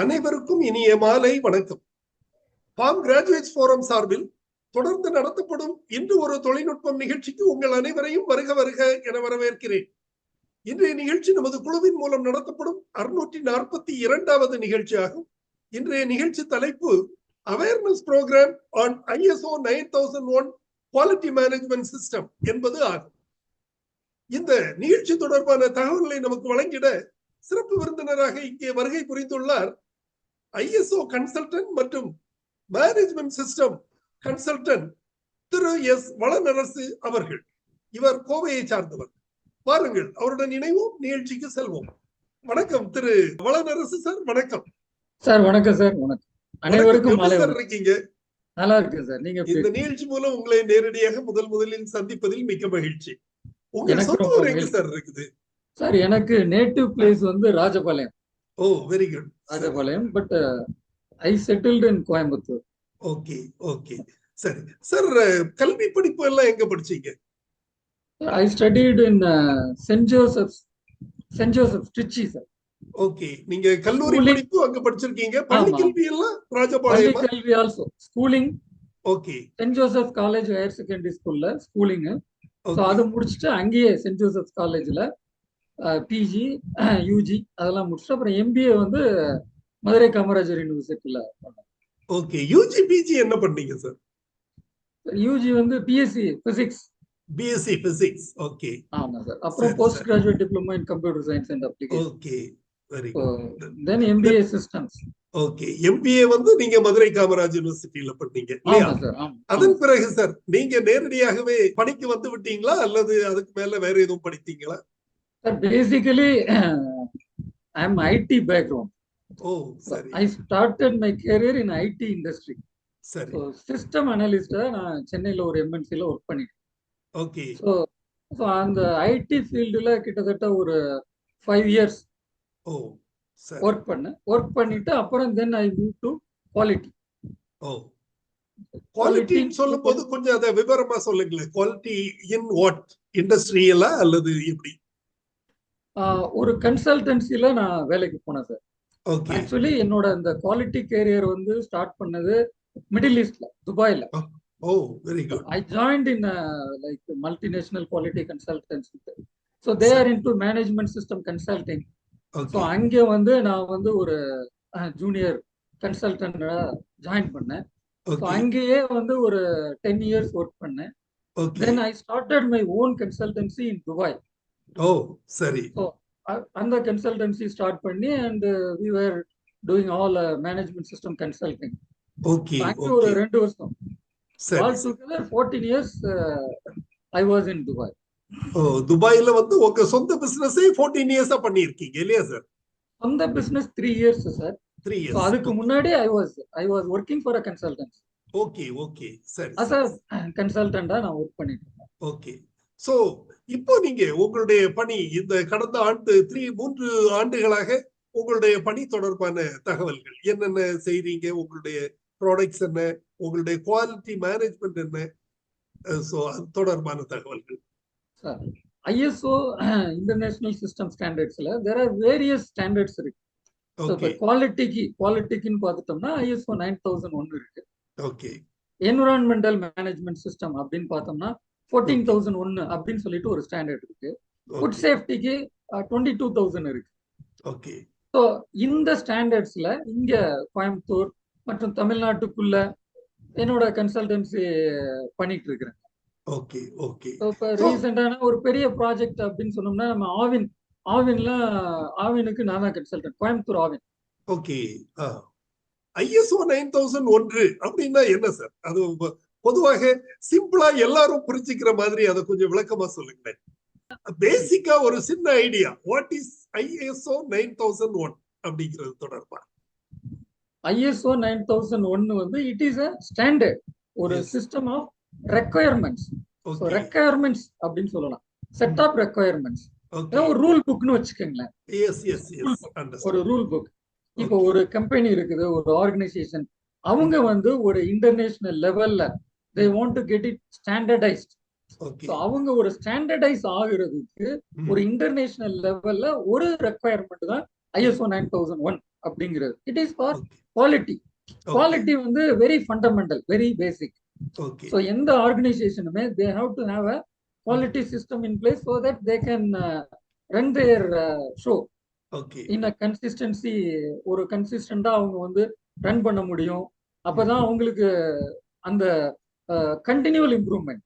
அனைவருக்கும் இனிய மாலை வணக்கம். பாம் கிராஜுவேட்ஸ் ஃபோரம் சார்பில் தொடர்ந்து நடத்தப்படும் இன்று ஒரு தொழில்நுட்பம் நிகழ்ச்சிக்கு உங்கள் அனைவரையும் வருக வருக என வரவேற்கிறேன். இன்றைய நிகழ்ச்சி நமது குழுவின் மூலம் நடத்தப்படும் 642வது நிகழ்ச்சியாகும். இன்றைய நிகழ்ச்சி தலைப்பு awareness programme on ISO 9001 quality management system என்பது ஆகும். இந்த நிகழ்ச்சி தொடர்பான தகவல்களை நமக்கு வழங்கிட சிறப்பு விருந்தினராக இங்கே வருகை புரிந்துள்ளார் ISO கன்சல்டன்ட் மற்றும் மேனேஜ்மெண்ட் சிஸ்டம் கன்சல்டன்ட் திரு எஸ் வளனரசு அவர்கள். இவர் கோவையை சார்ந்தவர். வாருங்கள், அவருடன் இணைவோம், நிகழ்ச்சிக்கு செல்வோம். வணக்கம் திரு வளனரசு சார். வணக்கம் சார். வணக்கம் சார். வணக்கம் அனைவருக்கும். இருக்கீங்க? நல்லா இருக்கு சார். நீங்க இந்த நிகழ்ச்சி மூலம் உங்களை நேரடியாக முதலில் சந்திப்பதில் மிக்க மகிழ்ச்சி. உங்க சொந்த ஊர் எங்க சார் இருக்குது? சார், எனக்கு நேட்டிவ் பிளேஸ் வந்து Rajapalayam. Oh, very good. Rajapalayam, but I settled in Coimbatore. Okay okay, சரி சார். கல்வி படிப்பு எல்லாம் எங்க படிச்சீங்க? I studied in Saint Joseph Trichy sir. Okay, நீங்க கல்லூரி படிப்பு அங்க படிச்சிருக்கீங்க. பள்ளி கல்வி எல்லாம் ராஜபாளையம். பள்ளி கல்வி also schooling. Okay, saint Joseph college higher secondary ஸ்கூல்ல ஸ்கூலிங். ஸோ அது முடிச்சுட்டு அங்கேயே சென்ட் ஜோசப் காலேஜ்ல பிஜி யூஜி அதெல்லாம் முடிச்சுட்டு அப்புறம் MBA வந்து மதுரை காமராஜர் யூனிவர்சிட்டியில பண்ணேன். ஓகே, யூஜி பிஜி என்ன பண்ணீங்க சார்? யூஜி வந்து பிஎஸ்சி பிசிக்ஸ். ஓகே, ஆமா சார். அப்புறம் post graduate diploma in computer science and application. Okay, very good. Then MBA systems. Okay, MBA வந்து நீங்க மதுரை காமராஜ் யூனிவர்சிட்டியில பண்ணீங்க இல்லையா? அதன் பிறகு சார் நீங்க நேரடியாகவே பணிக்கு வந்து விட்டீங்களா அல்லது அதுக்கு மேல வேற எதுவும் படித்தீங்களா? Basically, I am IT background. Oh, sorry. I started my career in IT industry. Sorry. So system analyst நான் சென்னையில ஒரு MNC ல ஒர்க் பண்ணிட்டேன். Okay. So அந்த IT ஃபீல்டுல கிட்டத்தட்ட ஒரு 5 years ஒர்க் பண்ணேன். ஒர்க் பண்ணிட்டு அப்புறம் then I moved to quality. குவாலிட்டின்னு சொல்லும்போது கொஞ்சம் அதை விவரமா சொல்லுங்களேன். குவாலிட்டி இன் வாட் இண்டஸ்ட்ரியலா அல்லது எப்படி? ஒரு கன்சல்டன்சில நான் வேலைக்கு போனேன் சார். ஆக்சுவலி என்னோட இந்த குவாலிட்டி கேரியர் வந்து ஸ்டார்ட் பண்ணது மிடில் ஈஸ்ட்ல, துபாயில. Oh, very good. I joined in like multinational quality consultancy. So they are into management system consulting. So அங்கே வந்து நான் வந்து ஒரு ஜூனியர் கன்சல்டன்டா ஜாயின் பண்ணேன். ஸோ அங்கேயே வந்து ஒரு 10 years ஒர்க் பண்ணேன். Then I started my own consultancy in Dubai. Oh, சரி. அந்த கன்சல்டன்சி ஸ்டார்ட் பண்ணி and we were doing all management system consulting. Okay, ஒரு 2 வருஷம். All together 14 years I was in Dubai. ஓ, துபாயில வந்து உங்க சொந்த பிசினஸே 14 இயர்ஸா பண்ணிருக்கீங்க இல்லையா சார்? சொந்த பிசினஸ் 3 years சார். 3 years. அதுக்கு முன்னாடி I was working for a consultancy. Okay okay, சரி. as a consultant-ஆ நான் வர்க் பண்ணிட்டு இருக்கேன். ஓகே. சோ இப்போ நீங்க உங்களுடைய பணி இந்த கடந்த 3 ஆண்டுகளாக உங்களுடைய பணி தொடர்பான தகவல்கள் என்னென்ன செய்றீங்க, உங்களுடைய ப்ராடக்ட்ஸ் என்ன, உங்களுடைய குவாலிட்டி மேனேஜ்மெண்ட் என்ன, சோ அது தொடர்பான தகவல்கள். சார், ISO இன்டர்நேஷனல் சிஸ்டம் ஸ்டாண்டர்ட்ஸ்ல there are various standards இருக்கு. இப்போ குவாலிட்டிக்குன்னு பார்த்துட்டோம்னா ISO 9001 இருக்கு. ஓகே. என்விரான்மெண்டல் மேனேஜ்மெண்ட் சிஸ்டம் அப்படின்னு பார்த்தோம்னா 14001 அப்படின்னு சொல்லிட்டு ஒரு ஸ்டாண்டர்ட் இருக்கு. ஃபுட் சேஃப்டிக்கு 22000 இருக்கு. ஓகே. ஸோ இந்த ஸ்டாண்டர்ட்ஸ்ல இங்க கோயம்புத்தூர் மற்றும் தமிழ்நாட்டுக்குள்ள என்னோட கன்சல்டன்சி பண்ணிட்டு இருக்கிறேன். Okay okay. இப்போ ரீசெண்டான ஒரு பெரிய ப்ராஜெக்ட் அப்படின்னு சொன்னோம்னா நம்ம ஆவினுக்கு நான் தான் consultant, Coimbatore Aavin. Okay. ISO 9001 அப்படின்னா என்ன சார்? அது பொதுவாக சிம்பிளா எல்லாரும் புரிஞ்சுக்கிற மாதிரி அதை கொஞ்சம் விளக்கமா சொல்லுங்களேன். பேசிக்கா ஒரு சின்ன ஐடியா, வாட் இஸ் ISO 9001 அப்படிங்கிறது தொடர்பா? ISO 9001 வந்து இட் இஸ் a ஸ்டாண்டர்ட், ஒரு சிஸ்டம் ஆஃப் ரெக்வயர்மெண்ட்ஸ். ரெக்வயர்மெண்ட்ஸ் அப்படின்னு சொல்லலாம், செட் ஆஃப் ரெக்வயர்மெண்ட்ஸ். ஒரு ரூல் புக்னு வச்சுக்கோங்களேன். ஒரு ரூல் புக். இப்போ ஒரு கம்பெனி இருக்குது, ஒரு ஆர்கனைசேஷன், அவங்க வந்து ஒரு இன்டர்நேஷனல் லெவல்ல they want to get it standardized. So அவங்க ஒரு ஸ்டாண்டர்டைஸ் ஆகுறதுக்கு ஒரு இன்டர்நேஷனல் லெவல்ல ஒரு ரெக்வயர்மெண்ட் தான் ISO 9001 அப்படிங்கிறது. It is for quality. Quality வந்து very fundamental, very basic. So எந்த ஆர்கனைசேஷனுமே they have to have a quality system in place so that they can run their show in a consistency. ஒரு கன்சிஸ்டண்டா அவங்க வந்து run பண்ண முடியும். அப்பதான் அவங்களுக்கு அந்த continual improvement,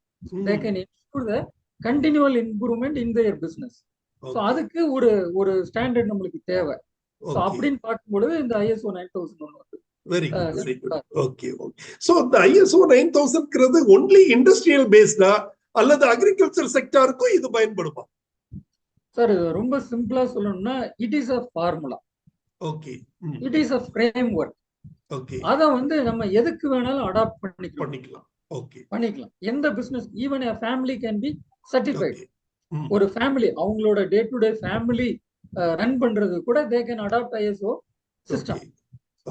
they can ensure the continual improvement in their business. So அதுக்கு ஒரு ஸ்டாண்டர்ட் நம்மளுக்கு தேவை. ஸோ அப்படின்னு பார்க்கும்பொழுது இந்த ISO 9001 வந்து very good, very good. Okay, okay. So இந்த ISO 9000ங்கிறது ஒன்லி இண்டஸ்ட்ரியல் பேஸ்டா அல்லது அக்ரிகல்ச்சர் செக்டாருக்கும் இது பயன்படுமா? சார் ரொம்ப சிம்பிளா சொல்லணும்னா it is a formula. Okay. It is a frame work. Okay. அத வந்து நம்ம எதுக்கு வேணாலும் அடாப்ட் பண்ணிக்கலாம். ஓகே. பண்ணிக்கலாம். எந்த business, even a family can be certified. ஒரு ஃபேமிலி அவங்களோட day to day family run பண்றது கூட they can adopt ISO system.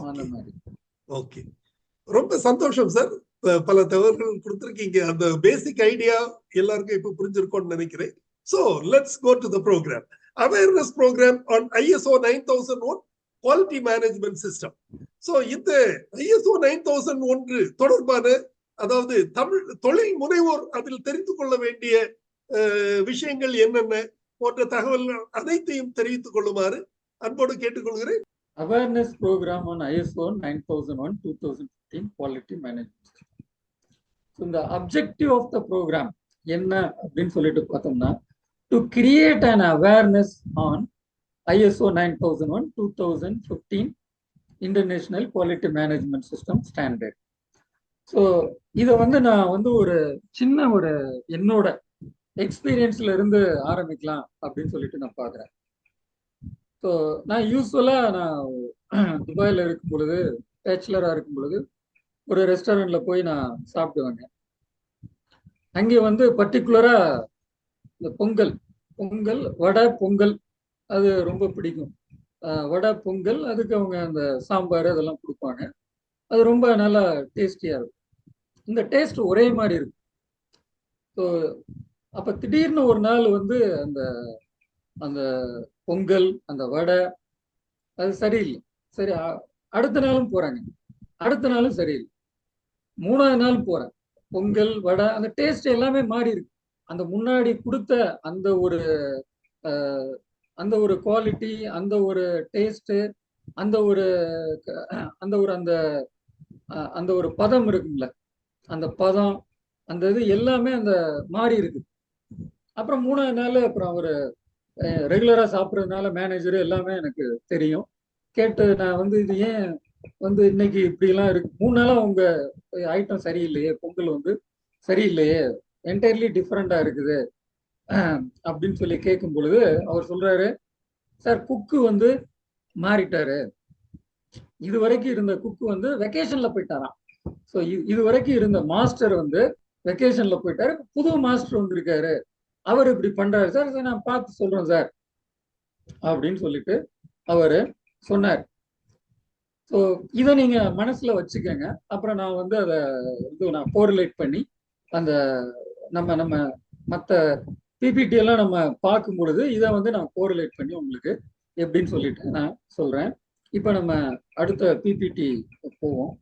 அந்த மாதிரி. ஓகே, ரொம்ப சந்தோஷம் சார். பல தகவல்கள் கொடுத்திருக்கீங்க. அந்த பேசிக் ஐடியா எல்லாருக்கும் இப்ப புரிஞ்சிருக்கும்னு நினைக்கிறேன். So let's go to the program. Awareness program on ISO 9001 quality management system. So இந்த ISO 9001 தொடர்பான, அதாவது தமிழ் தொழில் முனைவோர் அதில் தெரிந்து கொள்ள வேண்டிய விஷயங்கள் என்னென்ன போன்ற தகவல்கள் அனைத்தையும் தெரிவித்துக் கொள்ளுமாறு அன்போடு கேட்டுக்கொள்கிறேன். Awareness program on ISO 9001-2015 quality management. So the objective of the program என்ன அப்படின்னு சொல்லிட்டு பார்த்தோம்னா, to create an awareness on ISO 9001-2015 International Quality Management System Standard. So இதை வந்து நான் வந்து ஒரு சின்ன ஒரு என்னோட எக்ஸ்பீரியன்ஸ்ல இருந்து ஆரம்பிக்கலாம் அப்படின்னு சொல்லிட்டு நான் பார்க்குறேன். ஸோ நான் யூஸ்வலாக நான் துபாயில் இருக்கும் பொழுது, பேச்சுலராக இருக்கும் பொழுது ஒரு ரெஸ்டாரண்ட்ல போய் நான் சாப்பிடுவேங்க. அங்கே வந்து பர்டிகுலராக இந்த பொங்கல் வடை பொங்கல் அது ரொம்ப பிடிக்கும். வடை பொங்கல், அதுக்கு அவங்க அந்த சாம்பார் அதெல்லாம் கொடுப்பாங்க. அது ரொம்ப நல்லா டேஸ்டியாக இருக்கும். இந்த டேஸ்ட் ஒரே மாதிரி இருக்கும். ஸோ அப்போ திடீர்னு ஒரு நாள் வந்து அந்த அந்த பொங்கல் அந்த வடை அது சரியில்லை. சரி, அடுத்த நாளும் போறாங்க, அடுத்த நாளும் சரியில்லை, மூணாவது நாள் போறேன், பொங்கல் வடை அந்த டேஸ்ட் எல்லாமே மாறி இருக்கு. அந்த முன்னாடி கொடுத்த அந்த ஒரு குவாலிட்டி, அந்த ஒரு டேஸ்ட், அந்த ஒரு அந்த ஒரு பதம் இருக்குங்கள, அந்த பதம், அந்த இது எல்லாமே அந்த மாறி இருக்கு. அப்புறம் மூணாவது நாள் அப்புறம் ஒரு ரெகுலரா சாப்பிட்றதுனால மேனேஜர் எல்லாமே எனக்கு தெரியும். கேட்டு நான் வந்து இது ஏன் வந்து இன்னைக்கு இப்படிலாம் இருக்கு, 3 நாளா உங்க ஐட்டம் சரியில்லையே, பொங்கல் வந்து சரியில்லையே, என்டையர்லி டிஃப்ரெண்டா இருக்குது அப்படின்னு சொல்லி கேட்கும் பொழுது அவர் சொல்றாரு, சார் குக்கு வந்து மாறிட்டாரு, இது வரைக்கும் இருந்த குக்கு வந்து வெக்கேஷன்ல போயிட்டாராம். ஸோ இது வரைக்கும் இருந்த மாஸ்டர் வந்து வெக்கேஷன்ல போயிட்டாரு, புது மாஸ்டர் வந்திருக்காரு, அவர் இப்படி பண்றாரு சார், நான் பார்த்து சொல்றேன் சார் அப்படின்னு சொல்லிட்டு அவரு சொன்னார். ஸோ இதை நீங்க மனசுல வச்சுக்கோங்க. அப்புறம் நான் வந்து அதை நான் கோரிலேட் பண்ணி அந்த நம்ம மற்ற பிபிடி எல்லாம் நம்ம பார்க்கும் பொழுது இதை வந்து நான் கோரிலேட் பண்ணி உங்களுக்கு எப்படின்னு சொல்லிட்டு நான் சொல்றேன். இப்போ நம்ம அடுத்த பிபிடி போவோம்.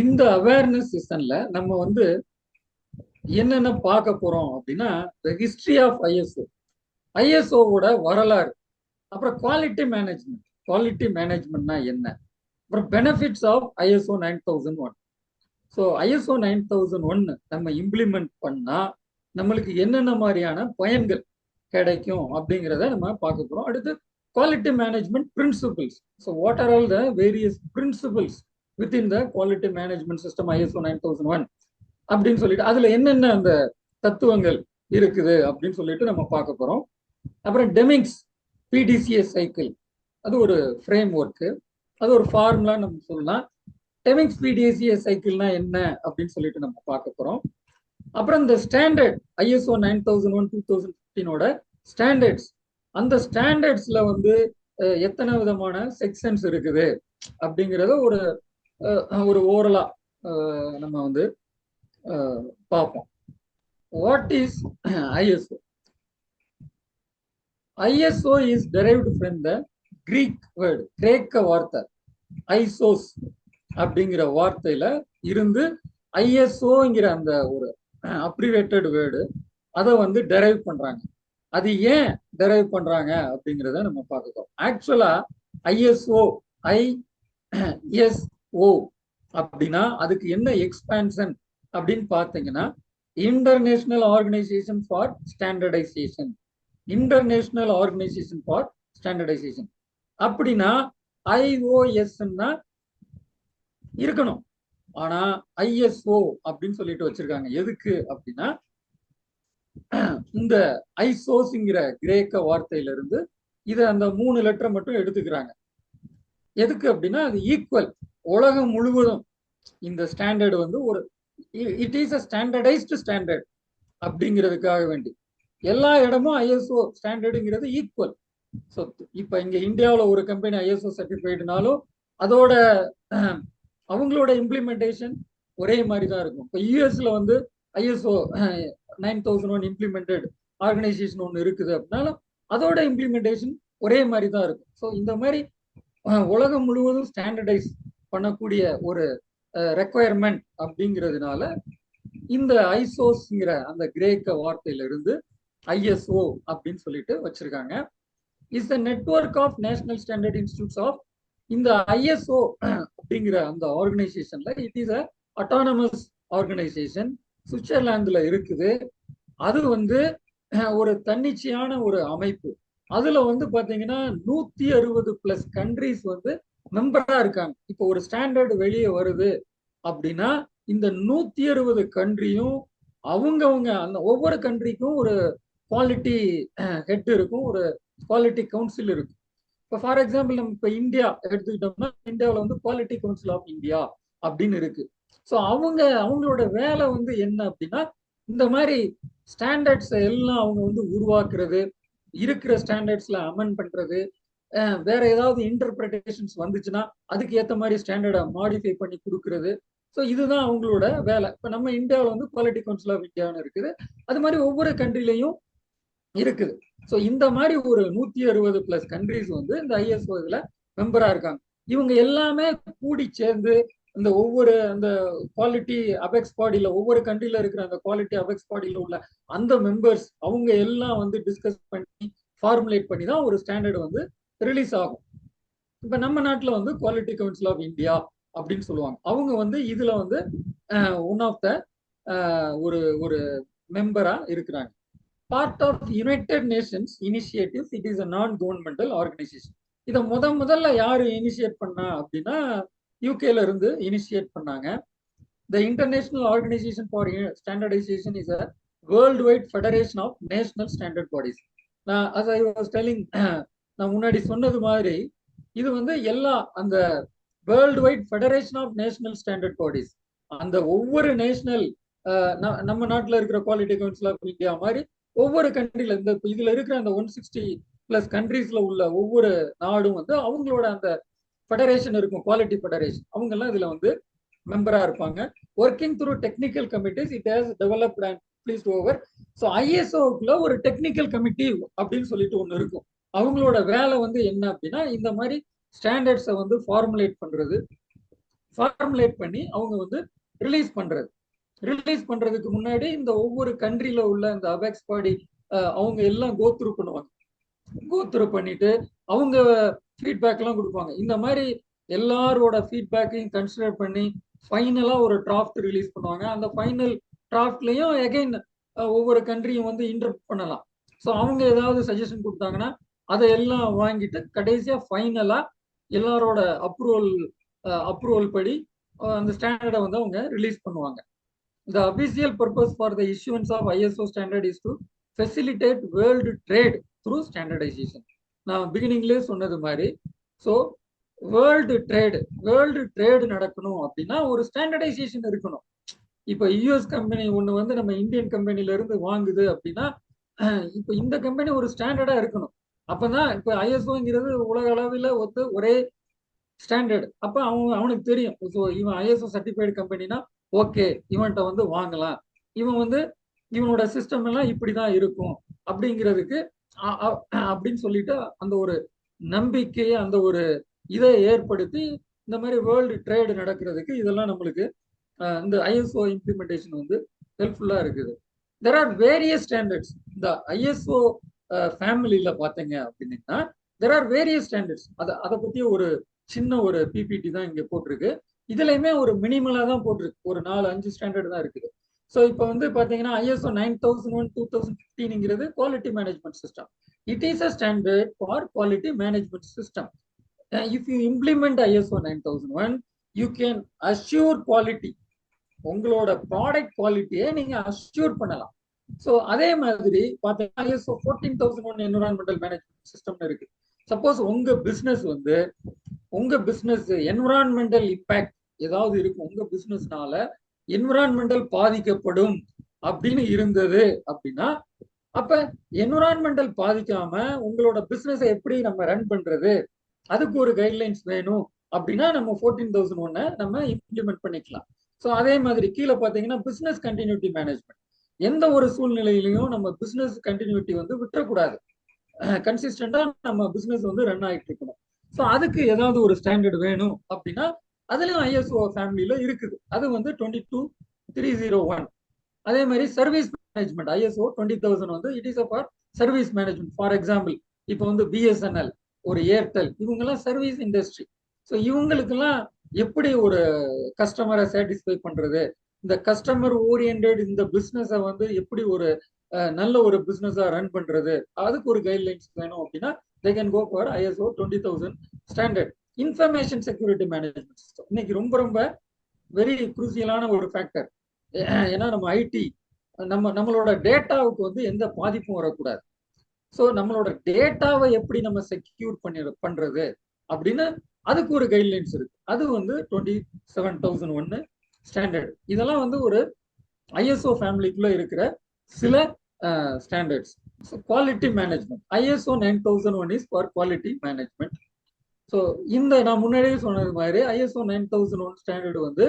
இந்த அவேர்னஸ் செஷன்ல நம்ம வந்து என்னென்ன பார்க்க போறோம் அப்படின்னா, the history of ஐஎஸ்ஓவோட வரலாறு, அப்புறம் குவாலிட்டி மேனேஜ்மெண்ட்னா என்ன, அப்புறம் benefits of ISO 9001. So ISO 9001 நம்ம இம்ப்ளிமெண்ட் பண்ணா நம்மளுக்கு என்னென்ன மாதிரியான பயன்கள் கிடைக்கும் அப்படிங்கிறத நம்ம பார்க்க போறோம். அடுத்து quality management principles. So what are all the various principles within the quality management system ISO 9001 அப்படின்னு சொல்லிட்டு அதுல என்னென்ன அந்த தத்துவங்கள் இருக்குது அப்படின்னு சொல்லிட்டு நம்ம பார்க்க போறோம். அப்புறம் டெமிங்ஸ் PDCA சைக்கிள், அது ஒரு ஃப்ரேம் ஒர்க்கு, அது ஒரு ஃபார்முலா நம்ம சொல்லலாம். டெமிங்ஸ் PDCA சைக்கிள்னா என்ன அப்படின்னு சொல்லிட்டு நம்ம பார்க்க போறோம். அப்புறம் இந்த ஸ்டாண்டர்ட் ISO 9001-2015 ஸ்டாண்டர்ட்ஸ், அந்த ஸ்டாண்டர்ட்ஸ்ல வந்து எத்தனை விதமான செக்ஷன்ஸ் இருக்குது அப்படிங்கிறத ஒரு ஓரலா நம்ம வந்து பார்ப்போம். What is ISO? ISO is derived from the Greek word, கிரேக்க வார்த்தை ஐசோஸ் அப்படிங்கிற வார்த்தையில இருந்து ஐஎஸ்ஓங்கிற அந்த ஒரு அப்ரிவேட்டட் வேர்டு அதை வந்து டெரைவ் பண்றாங்க. அது ஏன் டெரைவ் பண்றாங்க அப்படிங்கிறத நம்ம பார்க்கிறோம். ஆக்சுவலா ஐஎஸ்ஓ ஐஎஸ்ஓ அப்படின்னா அதுக்கு என்ன எக்ஸ்பான்ஷன் அப்படின்னு பார்த்தீங்கன்னா international Organization for standardisation. International Organization for standardisation அப்படின்னா ஐஓஎஸ்ன்னா இருக்கணும். ஆனா ஐஎஸ்ஓ அப்படின்னு சொல்லிட்டு வச்சிருக்காங்க. எதுக்கு அப்படின்னா இந்த ஐசோஸ்ங்கிற கிரேக்க வார்த்தையில இருந்து இதை அந்த 3 லெட்டரை மட்டும் எடுத்துக்கிறாங்க. எதுக்கு அப்படின்னா அது ஈக்குவல், உலகம் முழுவதும் இந்த ஸ்டாண்டர்டு வந்து ஒரு it is a standardised standard அப்படிங்கிறதுக்காக வேண்டி எல்லா இடமும் ஐஎஸ்ஓ ஸ்டாண்டர்டுங்கிறது ஈக்குவல். ஸோ இப்போ இங்க இந்தியாவில் ஒரு கம்பெனி ஐஎஸ்ஓ சர்டிஃபைடுனாலும் அதோட அவங்களோட இம்ப்ளிமெண்டேஷன் ஒரே மாதிரி தான் இருக்கும். இப்போ யூஎஸ்ல வந்து ஐஎஸ்ஓ 9001 இம்ப்ளிமெண்டட் ஆர்கனைசேஷன் ஒன்று இருக்குது அப்படின்னாலும் அதோட இம்ப்ளிமெண்டேஷன் ஒரே மாதிரி தான் இருக்கும். ஸோ இந்த மாதிரி உலகம் முழுவதும் ஸ்டாண்டர்டைஸ் பண்ணக்கூடிய ஒரு ரெக்குயர்மெண்ட் அப்படிங்கிறதுனால இந்த ஐசோஸ்ங்கிற அந்த கிரேக்க வார்த்தையில இருந்து ஐஎஸ்ஓ அப்படின்னு சொல்லிட்டு வச்சிருக்காங்க. Is the network of national standard institutes of. இந்த ஐஎஸ்ஓ அப்படிங்கிற அந்த ஆர்கனைசேஷன்ல it is a autonomous organisation, சுவிட்சர்லாந்துல இருக்குது. அது வந்து ஒரு தன்னிச்சையான ஒரு அமைப்பு. அதுல வந்து பாத்தீங்கன்னா 160+ கண்ட்ரிஸ் வந்து மெம்பரா இருக்காங்க. இப்போ ஒரு ஸ்டாண்டர்டு வெளியே வருது அப்படின்னா இந்த 160 கண்ட்ரியும் அவங்கவுங்க அந்த ஒவ்வொரு கண்ட்ரிக்கும் ஒரு குவாலிட்டி ஹெட் இருக்கும், ஒரு குவாலிட்டி கவுன்சில் இருக்கும். இப்போ ஃபார் எக்ஸாம்பிள் நம்ம இப்போ இந்தியா எடுத்துக்கிட்டோம்னா இந்தியாவில் வந்து குவாலிட்டி கவுன்சில் ஆஃப் இந்தியா அப்படின்னு இருக்கு. ஸோ அவங்களோட வேலை வந்து என்ன அப்படின்னா இந்த மாதிரி ஸ்டாண்டர்ட்ஸ் எல்லாம் அவங்க வந்து உருவாக்குறது, இருக்கிற ஸ்டாண்டர்ட்ஸ்ல அமெண்ட் பண்றது, வேற ஏதாவது இன்டர்பிரிட்டேஷன்ஸ் வந்துச்சுன்னா அதுக்கு ஏற்ற மாதிரி ஸ்டாண்டர்டை மாடிஃபை பண்ணி கொடுக்கறது. ஸோ இதுதான் அவங்களோட வேலை. இப்போ நம்ம இந்தியாவில் வந்து குவாலிட்டி கவுன்சில் ஆஃப் இந்தியான்னு இருக்குது, அது மாதிரி ஒவ்வொரு கண்ட்ரிலையும் இருக்குது. ஸோ இந்த மாதிரி ஒரு 160+ கண்ட்ரிஸ் வந்து இந்த ஐஎஸ்ஓ இதுல மெம்பரா இருக்காங்க. இவங்க எல்லாமே கூடி சேர்ந்து இந்த ஒவ்வொரு அந்த குவாலிட்டி அபெக்ஸ் பாடியில ஒவ்வொரு கண்ட்ரில இருக்கிற அந்த குவாலிட்டி அபெக்ஸ் பாடியில உள்ள அந்த மெம்பர்ஸ் அவங்க எல்லாம் வந்து டிஸ்கஸ் பண்ணி ஃபார்முலேட் பண்ணி தான் ஒரு ஸ்டாண்டர்டு வந்து ரிலீஸ் ஆகும். இப்ப நம்ம நாட்டுல வந்து குவாலிட்டி கவுன்சில் ஆஃப் இந்தியா அப்படின்னு சொல்லுவாங்க. அவங்க வந்து இதுல வந்து ஒன் ஆஃப் த ஒரு மெம்பரா இருக்கிறாங்க. Part of United Nations initiatives. It is a non governmental organisation. இதை முதல்ல யாரு இனிஷியேட் பண்ணா அப்படின்னா யூகேல இருந்து இனிஷியேட் பண்ணாங்க. The International Organization for Standardization is a world wide federation of national standard bodies. நான் as I was telling நான் முன்னாடி சொன்னது மாதிரி இது வந்து எல்லா அந்த world wide federation of national standard bodies அந்த ஒவ்வொரு நேஷனல் நம்ம நாட்டில் இருக்கிற குவாலிட்டி கவுன்சில் ஆஃப் இந்தியா மாதிரி ஒவ்வொரு கண்ட்ரில இந்த இதுல இருக்கிற அந்த 160+ கண்ட்ரீஸ்ல உள்ள ஒவ்வொரு நாடும் வந்து அவங்களோட அந்த ஃபெடரேஷன் இருக்கும், குவாலிட்டி ஃபெடரேஷன். அவங்க எல்லாம் இதுல வந்து மெம்பரா இருப்பாங்க. Working through technical committees it has developed and published over. So ஐஎஸ்ஓக்குள்ள ஒரு டெக்னிக்கல் கமிட்டி அப்படின்னு சொல்லிட்டு ஒன்று இருக்கும். அவங்களோட வேலை வந்து என்ன அப்படின்னா இந்த மாதிரி ஸ்டாண்டர்ட்ஸை வந்து ஃபார்முலேட் பண்ணி அவங்க வந்து ரிலீஸ் பண்றதுக்கு முன்னாடி இந்த ஒவ்வொரு கண்ட்ரில உள்ள இந்த அபெக்ஸ் பாடி அவங்க எல்லாம் கோத்ரூ பண்ணுவாங்க. கோத்ரூ பண்ணிட்டு அவங்க ஃபீட்பேக் எல்லாம் கொடுப்பாங்க. இந்த மாதிரி எல்லாரோட ஃபீட்பேக்கையும் கன்சிடர் பண்ணி ஃபைனலா ஒரு டிராஃப்ட் ரிலீஸ் பண்ணுவாங்க. அந்த ஃபைனல் டிராஃப்ட்லயும் அகைன் ஒவ்வொரு கண்ட்ரியும் வந்து இன்டர்ப்ட் பண்ணலாம். ஸோ அவங்க ஏதாவது சஜஷன் கொடுத்தாங்கன்னா அதை எல்லாம் வாங்கிட்டு கடைசியா ஃபைனலா எல்லாரோட அப்ரூவல் படி அந்த ஸ்டாண்டர்டை வந்து அவங்க ரிலீஸ் பண்ணுவாங்க. The official purpose for the issuance of ISO standard is to facilitate world trade through standardization. நான் பிகினிங்லேயே சொன்னது மாதிரி ஸோ வேர்ல்டு ட்ரேடு நடக்கணும் அப்படின்னா ஒரு ஸ்டாண்டர்டைசேஷன் இருக்கணும். இப்போ யூஎஸ் கம்பெனி ஒன்று வந்து நம்ம இந்தியன் கம்பெனில இருந்து வாங்குது அப்படின்னா இப்போ இந்த கம்பெனி ஒரு ஸ்டாண்டர்டா இருக்கணும். அப்பதான் இப்போ ஐஎஸ்ஓங்கிறது உலக அளவில் ஒரே ஸ்டாண்டர்ட். அப்போ அவனுக்கு தெரியும் ஸோ இவன் ஐஎஸ்ஓ சர்டிஃபைடு கம்பெனினா ஓகே இவன்கிட்ட வந்து வாங்கலாம், இவன் வந்து இவனோட சிஸ்டம் எல்லாம் இப்படிதான் இருக்கும் அப்படிங்கிறதுக்கு அப்படின்னு சொல்லிட்டு அந்த ஒரு நம்பிக்கையை அந்த ஒரு இதை ஏற்படுத்தி இந்த மாதிரி வேர்ல்டு ட்ரேடு நடக்கிறதுக்கு இதெல்லாம் நம்மளுக்கு இந்த ஐஎஸ்ஓ இம்ப்ளிமெண்டேஷன் வந்து ஹெல்ப்ஃபுல்லா இருக்குது. There are various standards. இந்த ஐஎஸ்ஓ ஃபேமிலியில பாத்தீங்க அப்படின்னா தெர் ஆர் வேரியஸ் ஸ்டாண்டர்ட்ஸ். அதை பத்தி ஒரு சின்ன ஒரு பிபிடி தான் இங்க போட்டிருக்கு. இதுலயுமே ஒரு மினிமலா தான் போட்டிருக்கு, ஒரு 4-5 ஸ்டாண்டர்ட் தான் இருக்குது. ஸோ இப்போ வந்து பாத்தீங்கன்னா ISO 9001 2015 quality management system. It is a standard for quality management system. If you implement ISO 9001 you can assure quality. உங்களோட ப்ராடக்ட் குவாலிட்டியை நீங்க அஷ்யூர் பண்ணலாம். ஸோ அதே மாதிரி பார்த்தீங்கன்னா ஐஎஸ்ஓ 14001 என்விரான்மெண்டல் மேனேஜ்மெண்ட் சிஸ்டம்னு இருக்கு. சப்போஸ் உங்க பிசினஸ் என்விரான்மெண்டல் இம்பாக்ட் ஏதாவது இருக்கும், உங்க பிசினஸ்னால என்விரான்மெண்டல் பாதிக்கப்படும் அப்படின்னு இருந்தது அப்படின்னா, அப்ப என்விரான்மெண்டல் பாதிக்காம உங்களோட பிசினஸை எப்படி நம்ம ரன் பண்றது, அதுக்கு ஒரு கைட்லைன்ஸ் வேணும் அப்படின்னா நம்ம 14001 நம்ம இம்ப்ளிமெண்ட் பண்ணிக்கலாம். ஸோ அதே மாதிரி கீழே பார்த்தீங்கன்னா பிசினஸ் கண்டினியூட்டி மேனேஜ்மெண்ட். எந்த ஒரு சூழ்நிலையிலையும் நம்ம பிசினஸ் கண்டினியூட்டி வந்து விட்டுறக்கூடாது. கன்சிஸ்டண்டா நம்ம பிசினஸ் வந்து ரன் ஆகிட்டு இருக்கணும். ஸோ அதுக்கு ஏதாவது ஒரு ஸ்டாண்டர்ட் வேணும் அப்படின்னா அதுலயும் ஐஎஸ்ஓ ஃபேமிலியில இருக்குது. அது வந்து 22301. அதே மாதிரி சர்வீஸ் மேனேஜ்மெண்ட் ஐஎஸ்ஓ 20000 வந்து it is for service management. For example இப்போ வந்து பிஎஸ்என்எல், ஒரு ஏர்டெல், இவங்கெல்லாம் சர்வீஸ் இண்டஸ்ட்ரி. ஸோ இவங்களுக்கெல்லாம் எப்படி ஒரு கஸ்டமரை சாட்டிஸ்ஃபை பண்றது, இந்த கஸ்டமர் ஓரியன்டட் இந்த பிசினஸை வந்து எப்படி ஒரு நல்ல ஒரு பிசினஸா ரன் பண்றது, அதுக்கு ஒரு கைட்லைன்ஸ் வேணும் அப்படின்னா they can go for ISO 20000 standard. Information security management system இன்னைக்கு ரொம்ப ரொம்ப வெரி குரூசியலான ஒரு ஃபேக்டர். ஏன்னா நம்ம ஐடி நம்மளோட டேட்டாவுக்கு வந்து எந்த பாதிப்பும் வரக்கூடாது. ஸோ நம்மளோட டேட்டாவை எப்படி நம்ம செக்யூர் பண்றது அப்படின்னு அதுக்கு ஒரு கைட்லைன்ஸ் இருக்கு. அது வந்து 27001 ஸ்டாண்டர்ட். இதெல்லாம் வந்து ஒரு ஐஎஸ்ஓ ஃபேமிலிக்குள்ள இருக்கிற சில standards. So quality management ISO 9001 is for quality management. So இந்த நான் முன்னாடியே சொன்னது மாதிரி ஐஎஸ்ஓ 9001 ஸ்டாண்டர்ட் வந்து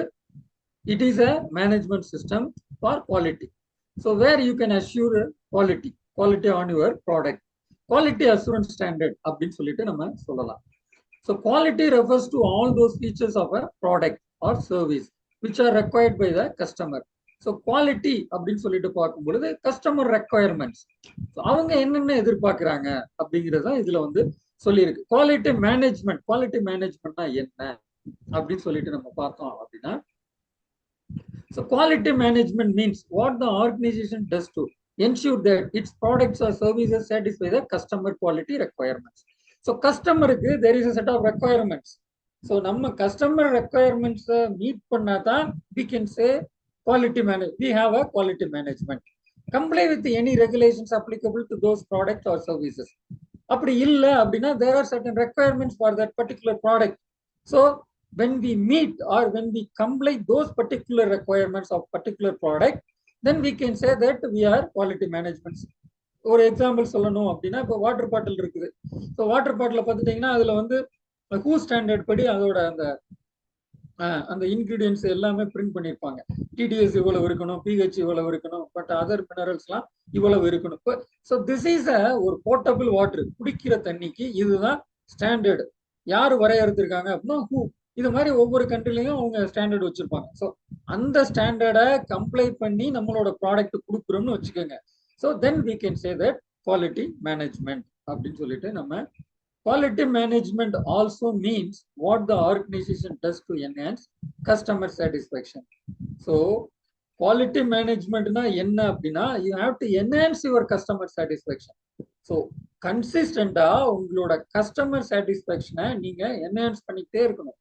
it is a management system for quality. So where you can assure quality on your product. Quality assurance standard அப்படின்னு சொல்லிட்டு நம்ம சொல்லலாம். So quality refers to all those features of a product or service which are required by the customer. So quality அப்படின்னு சொல்லிட்டு பார்க்கும் பொழுது customer requirements, அவங்க என்னென்ன எதிர்பார்க்கிறாங்க அப்படிங்கிறத இதுல வந்து சொல்லியிருக்கு. குவாலிட்டி மேனேஜ்மெண்ட்னா என்ன அப்படின்னு சொல்லிட்டு நம்ம பார்த்தோம் அப்படின்னா, so quality management means what the organization does to ensure that its products or services satisfy the customer quality requirements. So கஸ்டமருக்கு there is a set of requirements. So நம்ம கஸ்டமர் ரெக்குயர்மெண்ட்ஸ் மீட் பண்ணாதான் we can say quality management. We have a quality management. Comply with any regulations applicable to those products or services. அப்படி இல்லை அப்படின்னா there are certain requirements for that particular product. So when we meet or when we comply those particular requirements of particular product, then we can say that we are quality management. ஒரு example சொல்லணும் அப்படின்னா இப்போ water bottle இருக்குது. So water பாட்டில பார்த்துட்டீங்கன்னா அதுல வந்து who standard படி அதோட அந்த இன்கிரீடியன்ஸ் எல்லாமே பிரிண்ட் பண்ணியிருப்பாங்க. டிடிஎஸ் இவ்வளவு இருக்கணும், பிஹெச் இவ்வளவு இருக்கணும், பட் அதர் மினரல்ஸ்லாம் இவ்வளவு இருக்கணும். ஸோ திஸ் இஸ் ஒரு போர்ட்டபிள் வாட்டர், குடிக்கிற தண்ணிக்கு இதுதான் ஸ்டாண்டர்டு. யார் வரையறுத்திருக்காங்க அப்படின்னா ஹூ. இது மாதிரி ஒவ்வொரு கண்ட்ரிலையும் அவங்க ஸ்டாண்டர்ட் வச்சிருப்பாங்க. ஸோ அந்த ஸ்டாண்டர்டை கம்ப்ளை பண்ணி நம்மளோட ப்ராடக்ட் கொடுக்குறோம்னு வச்சுக்கோங்க. So then we can say that quality management அப்படின்னு சொல்லிட்டு நம்ம quality management also means what the organization does to enhance customer satisfaction. So quality management na enna appadina you have to enhance your customer satisfaction. So consistent ah ungaloda customer satisfaction நீங்க enhance பண்ணிட்டே இருக்கணும்.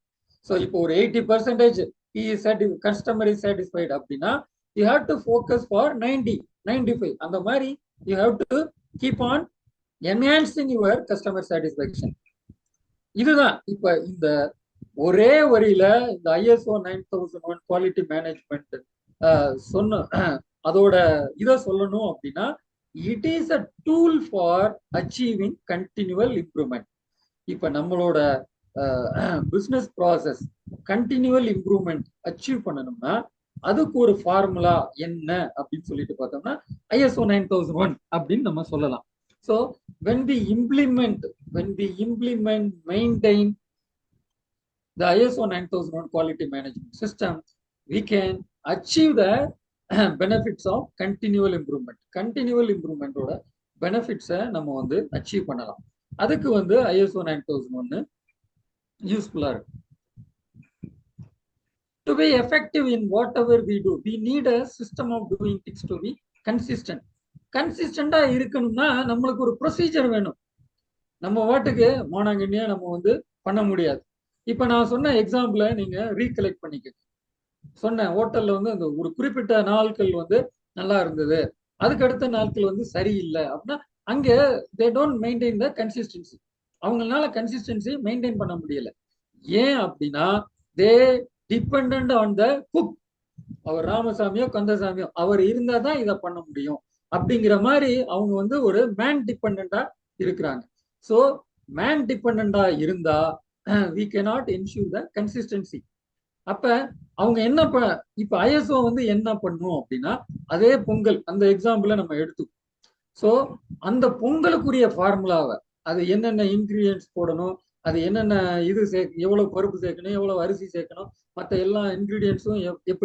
So இப்போ ஒரு 80% customer is satisfied அப்படின்னா you have to focus for 90-95. அந்த மாதிரி you have to keep on enhancing your customer satisfaction. இதுதான் இப்ப இந்த ஒரே வரியில இந்த ஐஎஸ்ஓ 9001 குவாலிட்டி மேனேஜ்மெண்ட் சொன்ன அதோட இதை சொல்லணும் அப்படின்னா it is a tool for achieving continual improvement. இப்ப நம்மளோட business process continual improvement achieve பண்ணணும்னா அதுக்கு ஒரு ஃபார்முலா என்ன அப்படின்னு சொல்லிட்டு பார்த்தோம்னா ஐஎஸ்ஓ 9001 அப்படின்னு நம்ம சொல்லலாம். So when we implement, maintain the ISO 9001 quality management system, we can achieve the benefits of continual improvement. Continual improvement ஓட benefits நம்ம வந்து achieve பண்ணலாம். அதுக்கு வந்து ISO 9001 யூஸ்ஃபுல்லா இருக்கு. To be effective in whatever we do, we need a system of doing things to be consistent. கன்சிஸ்டண்டா இருக்கணும்னா நம்மளுக்கு ஒரு ப்ரொசீஜர் வேணும். நம்ம வாட்டுக்கு மானாங்கண்ணியா நம்ம வந்து பண்ண முடியாது. இப்ப நான் சொன்ன எக்ஸாம்பிள நீங்க ரீகலெக்ட் பண்ணிக்க. சொன்ன ஹோட்டல்ல வந்து அந்த ஒரு குறிப்பிட்ட நாட்கள் வந்து நல்லா இருந்தது, அதுக்கு அடுத்த நாட்கள் வந்து சரியில்லை அப்படின்னா அங்க they don't maintain the consistency. அவங்களால கன்சிஸ்டன்சி மெயின்டைன் பண்ண முடியல. ஏன் அப்படின்னா they depend on the cook. அவர் ராமசாமியோ கந்தசாமியோ அவர் இருந்தா தான் இதை பண்ண முடியும் அப்படிங்கிற மாதிரி அவங்க வந்து ஒரு மேன் டிபெண்டா இருக்கிறாங்க. ஸோ மேன் டிபெண்டா இருந்தா we cannot ensure the consistency. அப்ப அவங்க என்ன இப்ப ஐஎஸ்ஓ வந்து என்ன பண்ணும் அப்படின்னா அதே பொங்கல் அந்த எக்ஸாம்பிள நம்ம எடுத்துக்கோம். ஸோ அந்த பொங்கலுக்குரிய ஃபார்முலாவை அது என்னென்ன இன்கிரீடியன்ஸ் போடணும், அது என்னென்ன இது எவ்வளவு பருப்பு சேர்க்கணும், எவ்வளவு அரிசி சேர்க்கணும், மற்ற எல்லா இன்கிரீடியன்ஸும்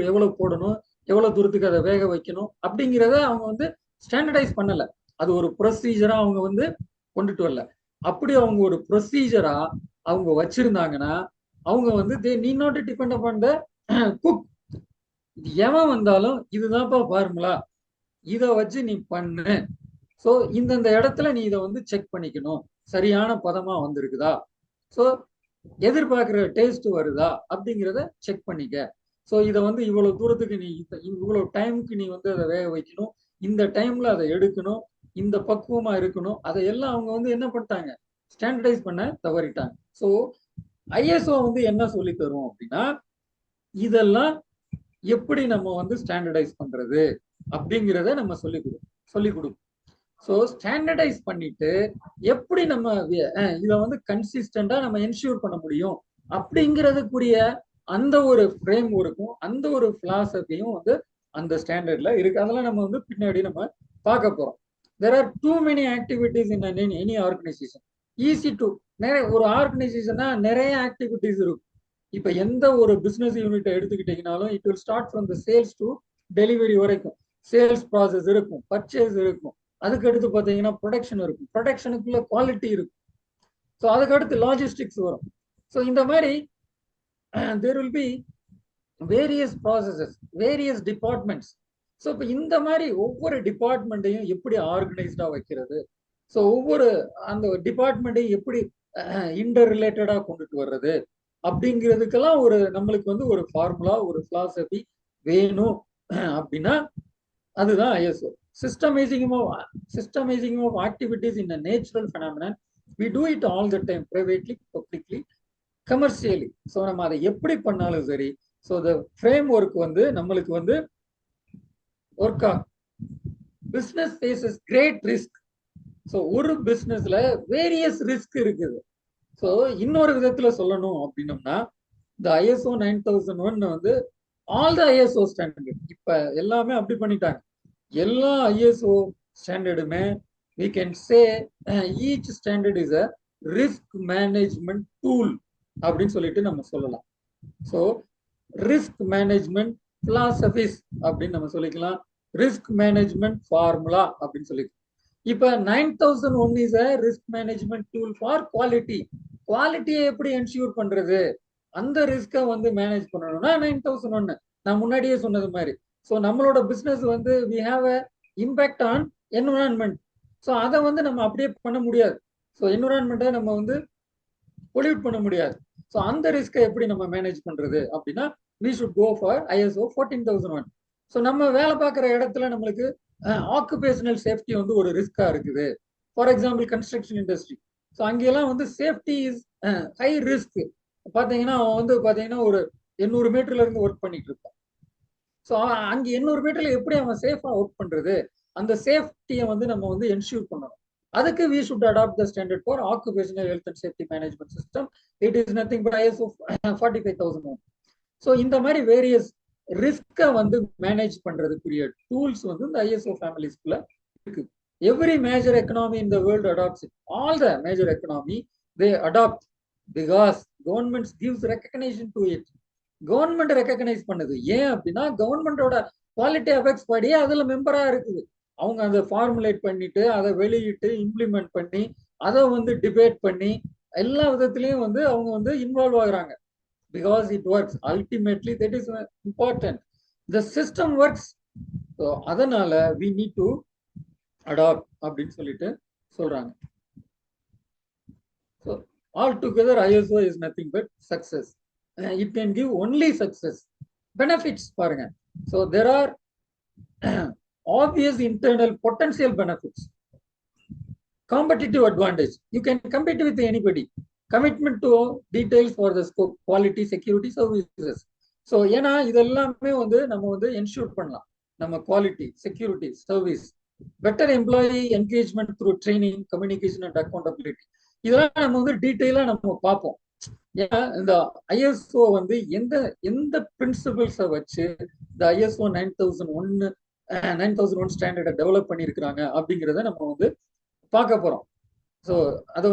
எவ்வளவு போடணும், எவ்வளவு தூரத்துக்கு அதை வேக வைக்கணும் அப்படிங்கிறத அவங்க வந்து ஸ்டாண்டர்டைஸ் பண்ணல. அது ஒரு ப்ரொசீஜரா அவங்க வந்து கொண்டுட்டு வரல. அப்படி அவங்க ஒரு ப்ரொசீஜரா அவங்க வச்சிருந்தாங்கன்னா அவங்க வந்து they need not depend upon the cook. எவன் வந்தாலும் இதுதான்ப்பா ஃபார்முலா, இதை வச்சு நீ பண்ணு. ஸோ இந்தந்த இடத்துல நீ இதை வந்து செக் பண்ணிக்கணும், சரியான பதமா வந்திருக்குதா, ஸோ எதிர்பார்க்கிற டேஸ்ட் வருதா அப்படிங்கிறத செக் பண்ணிக்க. ஸோ இதை வந்து இவ்வளவு தூரத்துக்கு நீ இவ்வளவு டைமுக்கு நீ வந்து அதை வேக வைக்கணும், இந்த டைம்ல அதை எடுக்கணும், இந்த பக்குவமா இருக்கணும். அதையெல்லாம் அவங்க வந்து என்ன பண்ணிட்டாங்க, ஸ்டாண்டர்டைஸ் பண்ண தவறிட்டாங்க. ஸோ ஐஎஸ்ஓ வந்து என்ன சொல்லி தரும் அப்படின்னா இதெல்லாம் எப்படி நம்ம வந்து ஸ்டாண்டர்டைஸ் பண்றது அப்படிங்கிறத நம்ம சொல்லி கொடுக்கும். ஸோ ஸ்டாண்டர்டைஸ் பண்ணிட்டு எப்படி நம்ம இதை வந்து கன்சிஸ்டண்டா நம்ம என்ஷூர் பண்ண முடியும் அப்படிங்கிறதுக்குரிய அந்த ஒரு ஃப்ரேம் ஒர்க்கும் அந்த ஒரு பிலாசபியும் வந்து அந்த ஸ்டாண்டர்ட்ல இருக்கு. அதெல்லாம் நம்ம வந்து பின்னாடி நம்ம பார்க்க போறோம். There are too many activities in any organization. Easy to ஒரு ஆர்கனைசேஷனா நிறைய ஆக்டிவிட்டிஸ் இருக்கும். இப்ப எந்த ஒரு பிசினஸ் யூனிட்டை எடுத்துக்கிட்டீங்கனாலும் it will start from the sales to delivery வரைக்கும் சேல்ஸ் ப்ராசஸ் இருக்கும், பர்ச்சேஸ் இருக்கும், அதுக்கு அடுத்து பார்த்தீங்கன்னா ப்ரொடக்ஷன் இருக்கும், ப்ரொடக்ஷனுக்குள்ள குவாலிட்டி இருக்கும், ஸோ அதுக்கு அடுத்து லாஜிஸ்டிக்ஸ் வரும். ஸோ இந்த மாதிரி there will be various processes, various departments. So இப்போ இந்த மாதிரி ஒவ்வொரு டிபார்ட்மெண்ட்டையும் எப்படி ஆர்கனைஸ்டா வைக்கிறது, ஸோ ஒவ்வொரு அந்த டிபார்ட்மெண்ட்டையும் எப்படி இன்டர் ரிலேட்டடா கொண்டுட்டு வர்றது அப்படிங்கிறதுக்கெல்லாம் ஒரு நம்மளுக்கு வந்து ஒரு ஃபார்முலா, ஒரு பிலாசபி வேணும் அப்படின்னா அதுதான் ISO. Systemizing of activities in a natural phenomenon. We do it all the time, privately, publicly, commercially. So நம்ம அதை எப்படி பண்ணாலும் சரி, ஸோ the framework வந்து நம்மளுக்கு வந்து ஒர்க் ஆகும். Business faces great risk. So ஒரு பிஸ்னஸ்ல வேரியஸ் ரிஸ்க் இருக்குது. ஸோ இன்னொரு விதத்துல சொல்லணும் அப்படின்னோம்னா இந்த ஐஎஸ்ஓ 9001 வந்து ஆல் த ஐஎஸ்ஓ ஸ்டாண்டர்ட் இப்ப எல்லாமே அப்படி பண்ணிட்டாங்க. எல்லா ISO ஸ்டாண்டர்டுமே we can say each standard is a risk management tool அப்படின்னு சொல்லிட்டு நம்ம சொல்லலாம். ஸோ ரிஸ்க் மேனேஜ்மெண்ட் பிலாசபிஸ் அப்படின்னு நம்ம சொல்லிக்கலாம், ரிஸ்க் மேனேஜ்மெண்ட் ஃபார்முலா அப்படின்னு சொல்லிக்கலாம். இப்ப 9001 is a risk management tool for quality. குவாலிட்டியை எப்படி என்ஷூர் பண்றது, அந்த ரிஸ்கை வந்து மேனேஜ் பண்ணணும்னா 9001 நான் முன்னாடியே சொன்னது மாதிரி. ஸோ நம்மளோட பிசினஸ் வந்து we have a impact on environment. So அதை வந்து நம்ம அப்படியே பண்ண முடியாது. ஸோ என்விரான்மெண்ட்டை நம்ம வந்து பொல்யூட் பண்ண முடியாது. ஸோ அந்த ரிஸ்கை எப்படி நம்ம மேனேஜ் பண்றது அப்படின்னா we should go for ISO 14001. So நம்ம வேலை பார்க்குற இடத்துல நம்மளுக்கு ஆக்குபேஷனல் சேஃப்டி வந்து ஒரு ரிஸ்கா இருக்குது. For example construction industry. So அங்கெல்லாம் வந்து சேஃப்டி இஸ் ஹை ரிஸ்க். பார்த்தீங்கன்னா அவன் வந்து பார்த்தீங்கன்னா ஒரு 800 மீட்டர்ல இருந்து ஒர்க் பண்ணிட்டு இருப்பான். ஸோ அங்கே 800 மீட்டர்ல எப்படி அவன் சேஃபா ஒர்க் பண்றது, அந்த சேஃப்டியை வந்து நம்ம வந்து என்ஷூர் பண்ணணும். அதுக்கு we should adopt the standard for occupational health and safety management system. It is nothing but ISO 45001. So இந்த மாதிரி வேரியஸ் ரிஸ்கை வந்து மேனேஜ் பண்றதுக்குரிய டூல்ஸ் வந்து இந்த ஐஎஸ்ஓ ஃபேமிலிஸ்குள்ள இருக்கு. Every major economy in the world adopts it. All the major economy, they adopt because governments gives recognition to it. Government recognise பண்ணுது. ஏன் அப்படின்னா கவர்மெண்டோட குவாலிட்டி எஃபெக்ட்ஸ் படி அதுல மெம்பரா இருக்குது. அவங்க அதை ஃபார்முலேட் பண்ணிட்டு அதை வெளியிட்டு இம்ப்ளிமெண்ட் பண்ணி அதை வந்து டிபேட் பண்ணி எல்லா விதத்திலையும் வந்து அவங்க வந்து இன்வால்வ் ஆகுறாங்க. Because it works. Ultimately that is important. The system works. So அதனால வி நீட் டு அடாப்ட் அப்படின்னு சொல்லிட்டு சொல்றாங்க. So all together ISO is nothing but success. It can give only success. Benefits பாருங்க. So there are obvious internal potential benefits. Competitive advantage. You can compete with anybody. Commitment to details for the scope, quality, security, services. So ஏன்னா இதெல்லாமே வந்து நம்ம வந்து ensure பண்ணலாம். நம்ம quality, security, service, better employee engagement through training, communication and accountability. இதெல்லாம் நம்ம வந்து டீட்டெயிலா நம்ம பார்ப்போம். ஏன்னா இந்த ISO வந்து எந்த பிரின்சிபிள்ஸை வச்சு இந்த ISO 9001 ஸ்டாண்டர்டை டெவலப் பண்ணியிருக்கிறாங்க அப்படிங்கிறத நம்ம வந்து பார்க்க போறோம். ஸோ அது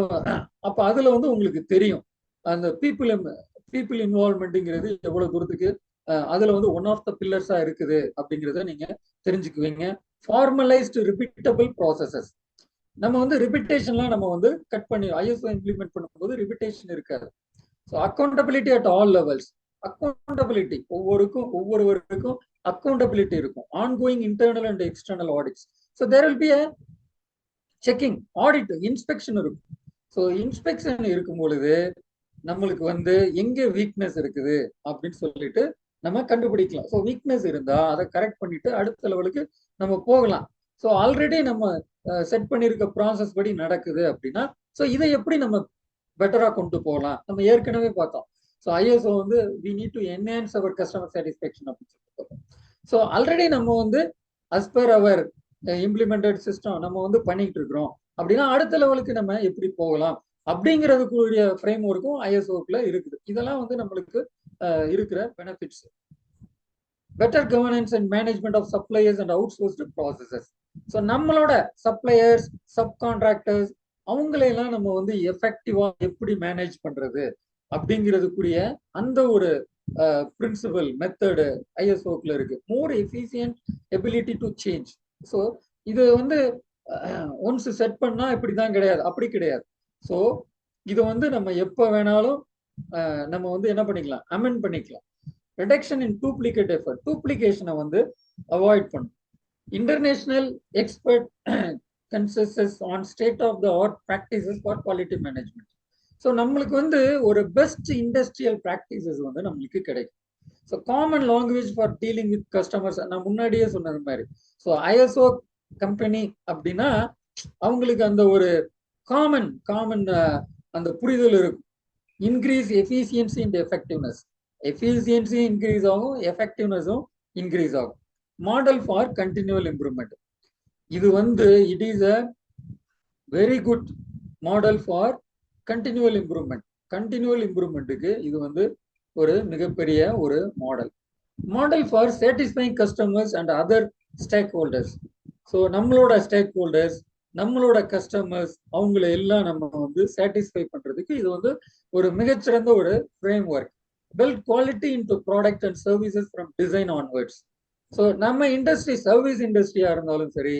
அப்போ அதுல வந்து உங்களுக்கு தெரியும் அந்த பீப்புள் இன்வால்வ்மெண்ட்ங்கிறது எவ்வளவு தூரத்துக்கு அதுல வந்து ஒன் ஆஃப் த பில்லர்ஸா இருக்குது அப்படிங்கிறத நீங்க தெரிஞ்சுக்குவீங்க. ஃபார்மலைஸ்டு ரிப்பீட்டபிள் ப்ராசஸஸ். நம்ம வந்து ரிப்பீட்டேஷன்லாம் நம்ம வந்து கட் பண்ணி ISO இம்ப்ளிமெண்ட் பண்ணும்போது ரிப்பீட்டேஷன் இருக்காது. So accountability at all levels. Accountability ஒவ்வொருவருக்கும் அக்கௌண்டபிலிட்டி இருக்கும். Ongoing internal and external audits. So there will be a checking, audit, inspection இருக்கும். ஸோ இன்ஸ்பெக்ஷன் இருக்கும் பொழுது நம்மளுக்கு வந்து எங்க வீக்னஸ் இருக்குது அப்படின்னு சொல்லிட்டு நம்ம கண்டுபிடிக்கலாம். ஸோ வீக்னஸ் இருந்தா அதை கரெக்ட் பண்ணிட்டு அடுத்த லெவலுக்கு நம்ம போகலாம். ஸோ ஆல்ரெடி நம்ம செட் பண்ணியிருக்க ப்ராசஸ் படி நடக்குது அப்படின்னா ஸோ இதை எப்படி நம்ம பெட்டரா கொண்டு போகலாம் நம்ம ஏற்கனவே பார்த்தோம். ஸோ ISO வந்து we need to enhance our customer satisfaction அப்படின்னு சொல்லிட்டு. ஸோ ஆல்ரெடி நம்ம வந்து as per our implemented system நம்ம வந்து பண்ணிட்டு இருக்கிறோம் அப்படின்னா அடுத்த லெவலுக்கு நம்ம எப்படி போகலாம் அப்படிங்கிறதுக்குரிய ஃப்ரேம் ஒர்க்கும் ISOக்குள்ள இருக்குது. இதெல்லாம் வந்து நம்மளுக்கு இருக்கிற benefits. Better governance and management of suppliers and outsourced processes. So நம்மளோட சப்ளையர்ஸ், சப்கான்ட்ராக்டர்ஸ் அவங்களையெல்லாம் நம்ம வந்து எஃபெக்டிவா எப்படி மேனேஜ் பண்றது அப்படிங்கிறதுக்குரிய அந்த ஒரு பிரின்சிபல் மெத்தடு ISOக்குள்ள இருக்கு. More efficient ability to change. So இது வந்து ஒன்ஸ் செட் பண்ணா இப்படிதான் கிடையாது, அப்படி கிடையாது. ஸோ இதை வந்து நம்ம எப்போ வேணாலும் நம்ம வந்து என்ன பண்ணிக்கலாம், அமெண்ட் பண்ணிக்கலாம். Reduction in duplicate effort. டூப்ளிகேஷனை வந்து அவாய்ட் பண்ணும். International expert consensus on state of the art practices for quality management. So நம்மளுக்கு வந்து ஒரு பெஸ்ட் இண்டஸ்ட்ரியல் ப்ராக்டிசஸ் வந்து நம்மளுக்கு கிடைக்கும். So common language for dealing with customers நான் முன்னாடியே சொன்னது மாதிரி. ஸோ ISO கம்பெனி அப்படின்னா அவங்களுக்கு அந்த ஒரு காமன் அந்த புரிதல் இருக்கும். Increase efficiency and effectiveness. Efficiency increase ஆகும், எஃபெக்டிவ்னஸும் இன்க்ரீஸ் ஆகும். Model for continual improvement. இது வந்து it is a very good model for continual improvement. Continual இம்ப்ரூவ்மெண்ட்டுக்கு இது வந்து ஒரு மிகப்பெரிய ஒரு model. Model for satisfying customers and other stakeholders. So நம்மளோட ஸ்டேக் ஹோல்டர்ஸ், நம்மளோட கஸ்டமர்ஸ் அவங்களை எல்லாம் நம்ம வந்து சாட்டிஸ்ஃபை பண்றதுக்கு இது வந்து ஒரு மிகச்சிறந்த ஒரு framework. Build quality into product and services from design onwards. So நம்ம இண்டஸ்ட்ரி, சர்வீஸ் இண்டஸ்ட்ரியா இருந்தாலும் சரி,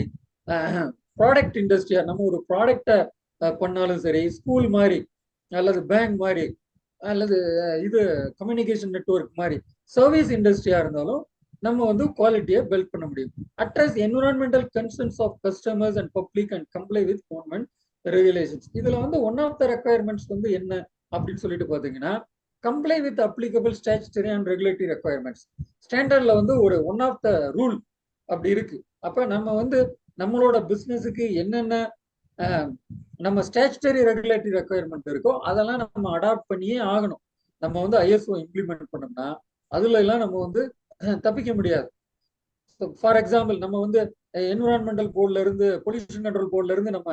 ப்ராடக்ட் இண்டஸ்ட்ரியா நம்ம ஒரு ப்ராடக்டை பண்ணாலும் சரி, ஸ்கூல் மாதிரி அல்லது பேங்க் மாதிரி அல்லது இது கம்யூனிகேஷன் நெட்வொர்க் மாதிரி சர்வீஸ் இண்டஸ்ட்ரியா இருந்தாலும் நம்ம வந்து குவாலிட்டியை பில்ட் பண்ண முடியும். Address environmental concerns of customers and public and comply with government regulations. இதுல வந்து ஒன் ஆஃப் த ரெக்குயர்மெண்ட்ஸ் வந்து என்ன அப்படின்னு சொல்லிட்டு பாத்தீங்கன்னா, comply with applicable statutory and regulatory requirements. ஸ்டாண்டர்ட்ல வந்து ஒரு ஒன் ஆஃப் த ரூல் அப்படி இருக்கு. அப்ப நம்ம வந்து நம்மளோட பிசினஸுக்கு என்னென்ன நம்ம ஸ்டாச்சுட்டரி ரெகுலேட்டரி ரெக்குயர்மெண்ட் இருக்கோ அதெல்லாம் நம்ம அடாப்ட் பண்ணியே ஆகணும். நம்ம வந்து ISO இம்ப்ளிமெண்ட் பண்ணோம்னா அதுல எல்லாம் நம்ம வந்து தப்பிக்க முடியாது. ஃபார் எக்ஸாம்பிள் நம்ம வந்து என்விரான்மெண்டல் போர்ட்ல இருந்து, பொல்யூஷன் கண்ட்ரோல் போர்ட்ல இருந்து நம்ம